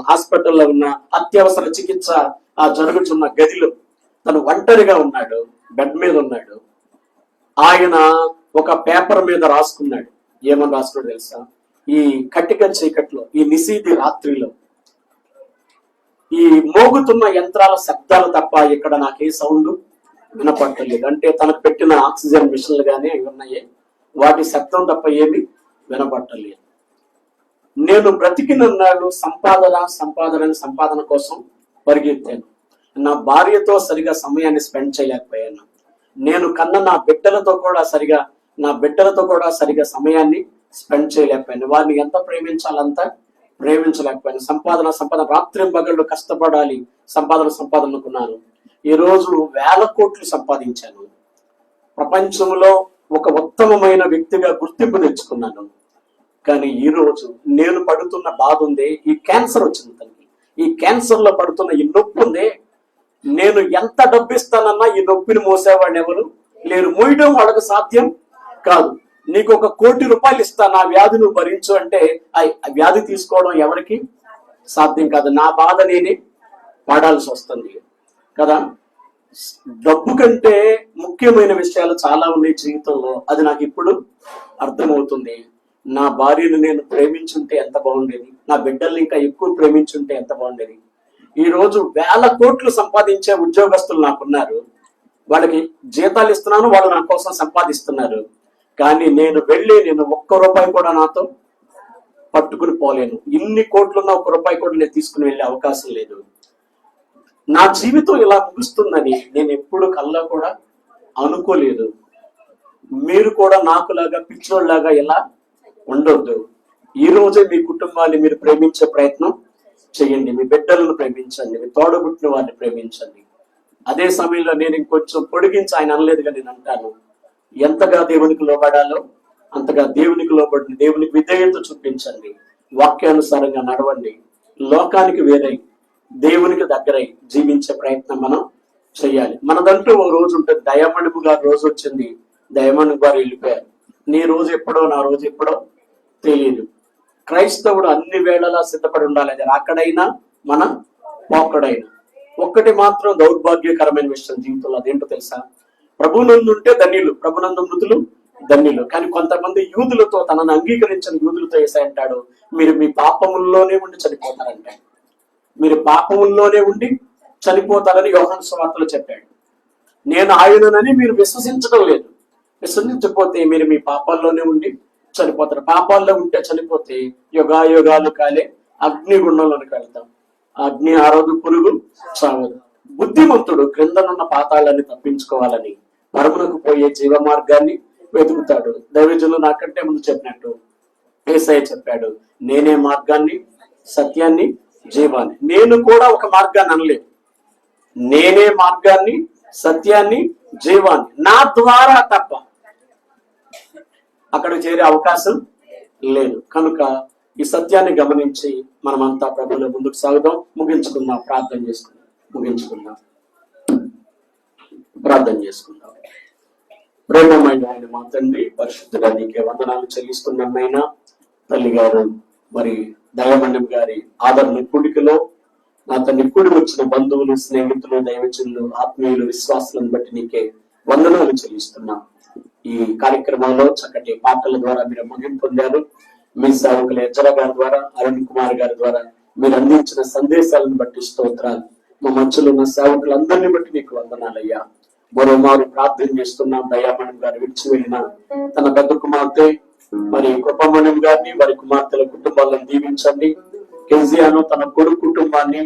హాస్పిటల్లో ఉన్న అత్యవసర చికిత్స జరుగుతున్న గదిలో తను ఒంటరిగా ఉన్నాడు, బెడ్ మీద ఉన్నాడు. ఆయన ఒక పేపర్ మీద రాసుకున్నాడు. ఏమని రాసుకున్నాడు తెలుసా? ఈ కట్టిక చీకట్లో, ఈ నిశీది రాత్రిలో ఈ మోగుతున్న యంత్రాల శబ్దాలు తప్ప ఇక్కడ నాకే సౌండ్ వినపడలేదు. అంటే తనకు పెట్టిన ఆక్సిజన్ మిషన్లు కానీ ఉన్నాయి, వాటి శబ్దం తప్ప ఏమి వినపడలేదు. నేను బ్రతికినన్నాడు సంపాదన కోసం పరిగెత్తాను. నా భార్యతో సరిగా సమయాన్ని స్పెండ్ చేయలేకపోయాను. నేను కన్న నా బిడ్డలతో కూడా సరిగా సమయాన్ని స్పెండ్ చేయలేకపోయాను. వారిని ఎంత ప్రేమించాలంత ప్రేమించలేకపోయాను. సంపాదన రాత్రింబగళ్ళు కష్టపడాలి, సంపాదన అనుకున్నాను. ఈ రోజు 1000 కోట్లు సంపాదించాను. ప్రపంచంలో ఒక ఉత్తమమైన వ్యక్తిగా గుర్తింపు తెచ్చుకున్నాను. కానీ ఈ రోజు నేను పడుతున్న బాధ ఉందే, ఈ క్యాన్సర్ వచ్చింది తనకి. ఈ క్యాన్సర్ లో పడుతున్న ఈ నొప్పి ఉందే, నేను ఎంత డబ్బు ఇస్తానన్నా ఈ నొప్పిని మోసేవాళ్ళు ఎవరు లేరు. మోయడం వాళ్ళకి సాధ్యం కాదు. నీకు 1 కోటి రూపాయలు ఇస్తా, నా వ్యాధి నువ్వు భరించు అంటే ఆ వ్యాధి తీసుకోవడం ఎవరికి సాధ్యం కాదు. నా బాధ నేనే పాడాల్సి వస్తుంది కదా. డబ్బు కంటే ముఖ్యమైన విషయాలు చాలా ఉన్నాయి జీవితంలో. అది నాకు ఇప్పుడు అర్థమవుతుంది. నా భార్యను నేను ప్రేమించుంటే ఎంత బాగుండేది, నా బిడ్డల్ని ఇంకా ఎక్కువ ప్రేమించుంటే ఎంత బాగుండేది. ఈ రోజు 1000 కోట్లు సంపాదించే ఉద్యోగస్తులు నాకున్నారు. వాళ్ళకి జీతాలు ఇస్తున్నాను, వాళ్ళు నా కోసం సంపాదిస్తున్నారు. కానీ నేను 1 రూపాయి కూడా నాతో పట్టుకుని పోలేను. ఇన్ని కోట్లున్న 1 రూపాయి కూడా నేను తీసుకుని వెళ్ళే అవకాశం లేదు. నా జీవితం ఇలా ముగుస్తుందని నేను ఎప్పుడు కల్లా కూడా అనుకోలేదు. మీరు కూడా నాకులాగా పిచ్చోళ్ళలాగా ఇలా ఉండొద్దు. ఈ రోజే మీ కుటుంబాన్ని మీరు ప్రేమించే ప్రయత్నం చేయండి. మీ బిడ్డలను ప్రేమించండి, మీ తోడబుట్టిన వారిని ప్రేమించండి. అదే సమయంలో నేను ఇంకొంచెం పొడిగించి ఆయన అనలేదుగా నేను అంటాను, ఎంతగా దేవునికి లోబడాలో అంతగా దేవునికి లోబడి దేవునికి విధేయత చూపించండి. వాక్యానుసారంగా నడవండి. లోకానికి వేరై దేవునికి దగ్గరై జీవించే ప్రయత్నం మనం చెయ్యాలి. మనదంటూ ఓ రోజు ఉంటుంది. దయామణిపు గారు రోజు వచ్చింది, దయామణిపు గారు వెళ్ళిపోయారు. నీ రోజు ఎప్పుడో నా రోజు ఎప్పుడో తెలియదు. క్రైస్తవుడు అన్ని వేళలా సిద్ధపడి ఉండాలి. అది అక్కడైనా మన పోక్కడైనా. ఒక్కటి మాత్రం దౌర్భాగ్యకరమైన విషయం జీవితంలో, అదేంటో తెలుసా? ప్రభునందు ఉంటే ధన్యులు, ప్రభునందు మృతులు ధన్యులు. కానీ కొంతమంది యూదులతో, తనను అంగీకరించిన యూదులతో ఏసై అంటాడు, మీరు మీ పాపముల్లోనే ఉండి చనిపోతారంటే. మీరు పాపముల్లోనే ఉండి చనిపోతారని యోహాను సువార్తలో చెప్పాడు. నేను ఆయననని మీరు విశ్వసించడం లేదు. విశ్వసించకపోతే మీరు మీ పాపాల్లోనే ఉండి చనిపోతారు. పాపాల్లో ఉంటే చనిపోతే యుగాయుగాలు కాలే అగ్నిగుండంలోనికి వెళ్తాం. అగ్ని ఆరోదు, పురుగు చావదు. బుద్ధిమంతుడు క్రిందనున్న పాతాళాన్ని తప్పించుకోవాలని పరమునకు పోయే జీవ మార్గాన్ని వెతుకుతాడు. దైవజనులు నాకంటే ముందు చెప్పినట్టు యేసయ్య చెప్పాడు, నేనే మార్గాన్ని, సత్యాన్ని, జీవాన్ని. నేను కూడా ఒక మార్గాన్ని అనలేదు. నేనే మార్గాన్ని, సత్యాన్ని, జీవాన్ని. నా ద్వారా తప్ప అక్కడ చేరే అవకాశం లేదు. కనుక ఈ సత్యాన్ని గమనించి మనమంతా ప్రభువులో ముందుకు సాగుదాం. ముగించుకుందాం, ప్రార్థన చేసుకుందాం. ప్రేమమైన ఆయన మా తండ్రి, పరిశుద్ధుడా నీకే వందనాలు చెల్లిస్తున్నామైనా. తల్లి గారు మరి దయామణ్యం గారి ఆదరణ కూడికలో నా తండ్రి కూడి వచ్చిన బంధువులు, స్నేహితులు, దైవజనులు, ఆత్మీయులు, విశ్వాసులను బట్టి నీకే వందనాలు చెల్లిస్తున్నా. ఈ కార్యక్రమంలో చక్కటి పాటల ద్వారా మీరు ముగింపు పొందారు. మీ సేవకులు ఎజ్రా గారి ద్వారా, అరుణ్ కుమార్ గారి ద్వారా మీరు అందించిన సందేశాలను బట్టి స్తోత్రాలు. మా మధ్యలో ఉన్న సేవకులందరినీ బట్టి నీకు వందనాలయ్యా. మరోమారు ప్రార్థన చేస్తున్నాం. దయామణి గారు విడిచి వెళ్ళిన తన పెద్ద కుమార్తె మరి కృపమణి గారిని, వారి కుమార్తెల కుటుంబాలను దీవించండి. కెజియాను తన కొడుకు కుటుంబాన్ని,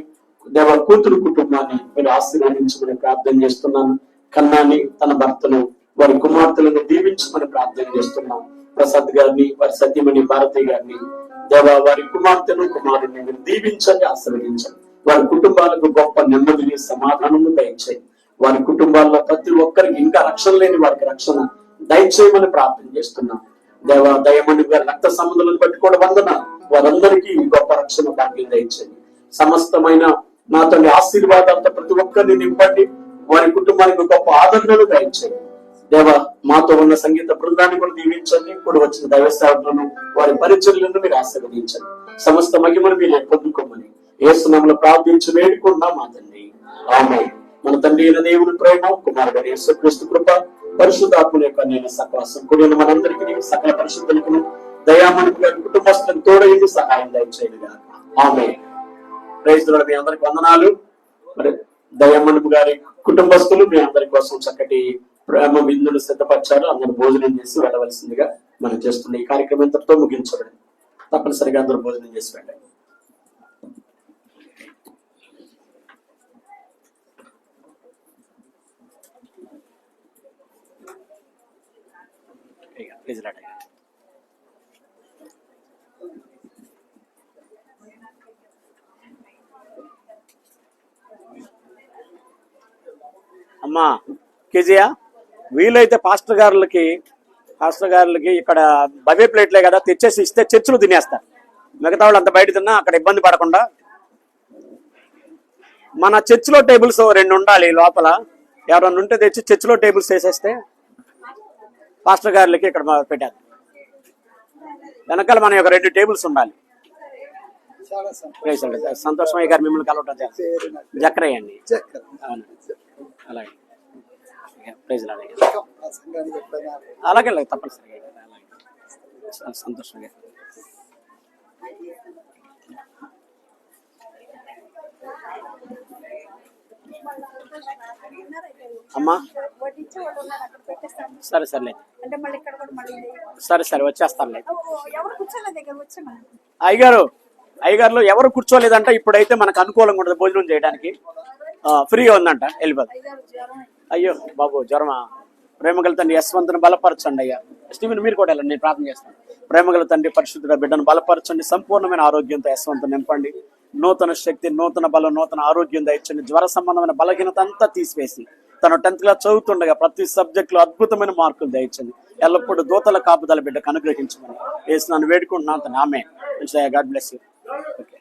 దేవ కూతురు కుటుంబాన్ని మీరు ఆశీర్వదించమని ప్రార్థన చేస్తున్నాను. కన్నాని, తన భర్తను, వారి కుమార్తెలను దీవించమని ప్రార్థన చేస్తున్నాం. ప్రసాద్ గారిని, వారి సత్యమణి భారతి గారిని, దేవ వారి కుమార్తెను, కుమారుని మీరు దీవించండి, ఆశీర్వదించండి. వారి కుటుంబాలకు గొప్ప నెమ్మదిని, సమాధానము దయచేయండి. వారి కుటుంబాల్లో ప్రతి ఒక్కరికి, ఇంకా రక్షణ లేని వారికి రక్షణ దయచేయమని ప్రార్థన చేస్తున్నాం. దేవ దయమణి గారి రక్త సంబంధాలను బట్టి కూడా వందనాలు. వారందరికీ గొప్ప రక్షణ భాగ్యం దయచేయండి. సమస్తమైన నా తండ్రి ఆశీర్వాదాలతో ప్రతి ఒక్కరిని నింపండి. వారి కుటుంబానికి గొప్ప ఆదరణలు దయచేయండి. దేవ మాతో ఉన్న సంగీత బృందాన్ని కూడా దీవించండి. ఇప్పుడు వచ్చిన దైవ సేవకులను, వారి పరిచర్లను మీరు ఆశీర్వదించండి. సమస్త మహిమను మీరు పొందుకోమని యేసు నామములో ప్రార్థించి వేడుకున్నాం మా తండ్రి, ఆమేన్. మన తండ్రి అయిన దేవుని ప్రేమ, కుమారుడు యేసుక్రీస్తు కృప, పరిశుద్ధాత్మల యొక్క నేను సహవాసం కూడిన మనందరికీ, సకల పరిశుద్ధులకు, దయామణి గారి కుటుంబస్తులకు తోడైంది సహాయం దయచేయగా. ఆమేన్. Praise the Lord. మీ అందరికి వందనాలు. మరి దయామణి గారి కుటుంబస్తులు మీ అందరి కోసం చక్కటి ప్రేమ విందులు సిద్ధపరిచారు. అందరూ భోజనం చేసి వెళ్ళవలసిందిగా మనం చేస్తున్న ఈ కార్యక్రమం ఇంతటితో ముగించబడింది. తప్పనిసరిగా అందరూ భోజనం చేసి వెళ్ళండి. అమ్మా కేజీయా, వీలైతే పాస్టర్ గారులకి ఇక్కడ బవే ప్లేట్లే కదా తెచ్చేసి ఇస్తే చర్చిలో తినేస్తారు. మిగతా వాళ్ళు అంత బయట తిన్నా అక్కడ ఇబ్బంది పడకుండా మన చర్చిలో టేబుల్స్ 2 ఉండాలి. లోపల ఎవరన్నా ఉంటే తెచ్చి చర్చిలో టేబుల్స్ వేసేస్తే పాస్టర్ గారులకి ఇక్కడ పెట్టారు. వెనకాల మన యొక్క 2 టేబుల్స్ ఉండాలి. సంతోషమయ్య గారు మిమ్మల్ని కలవటం జక్రయ్య అండి. అవును, అలాగే అలాగే తప్పనిసరిగా సంతోషంగా. అమ్మా సరే సర్లే, సరే వచ్చేస్తానులే. అయ్యగారులో ఎవరు కూర్చోలేదంట. ఇప్పుడైతే మనకు అనుకూలంగా ఉంటుంది భోజనం చేయడానికి. ఫ్రీగా ఉందంట, వెళ్ళిపోదు. అయ్యో బాబు జ్వరమా? ప్రేమగల తండ్రి యశ్వంతుని బలపరచండి అయ్యా. స్టీవెన్ మీరు కూడా వెళ్ళండి, నేను ప్రార్థన చేస్తాను. ప్రేమగల తండ్రి పరిశుద్ధుడ బిడ్డను బలపరచండి. సంపూర్ణమైన ఆరోగ్యంతో యశ్వంతుని నింపండి. నూతన శక్తి, నూతన బలం, నూతన ఆరోగ్యం దయచండి. జ్వర సంబంధమైన బలహీనత అంతా తీసివేసి తను 10th క్లాస్ చదువుతుండగా ప్రతి సబ్జెక్ట్ లో అద్భుతమైన మార్కులు దయచండి. ఎల్లప్పుడూ దూతల కాపుదల బిడ్డకు అనుగ్రహించమని వేసి నన్ను వేడుకుంటున్నాను. తను ఆమె. God bless you. ఓకే.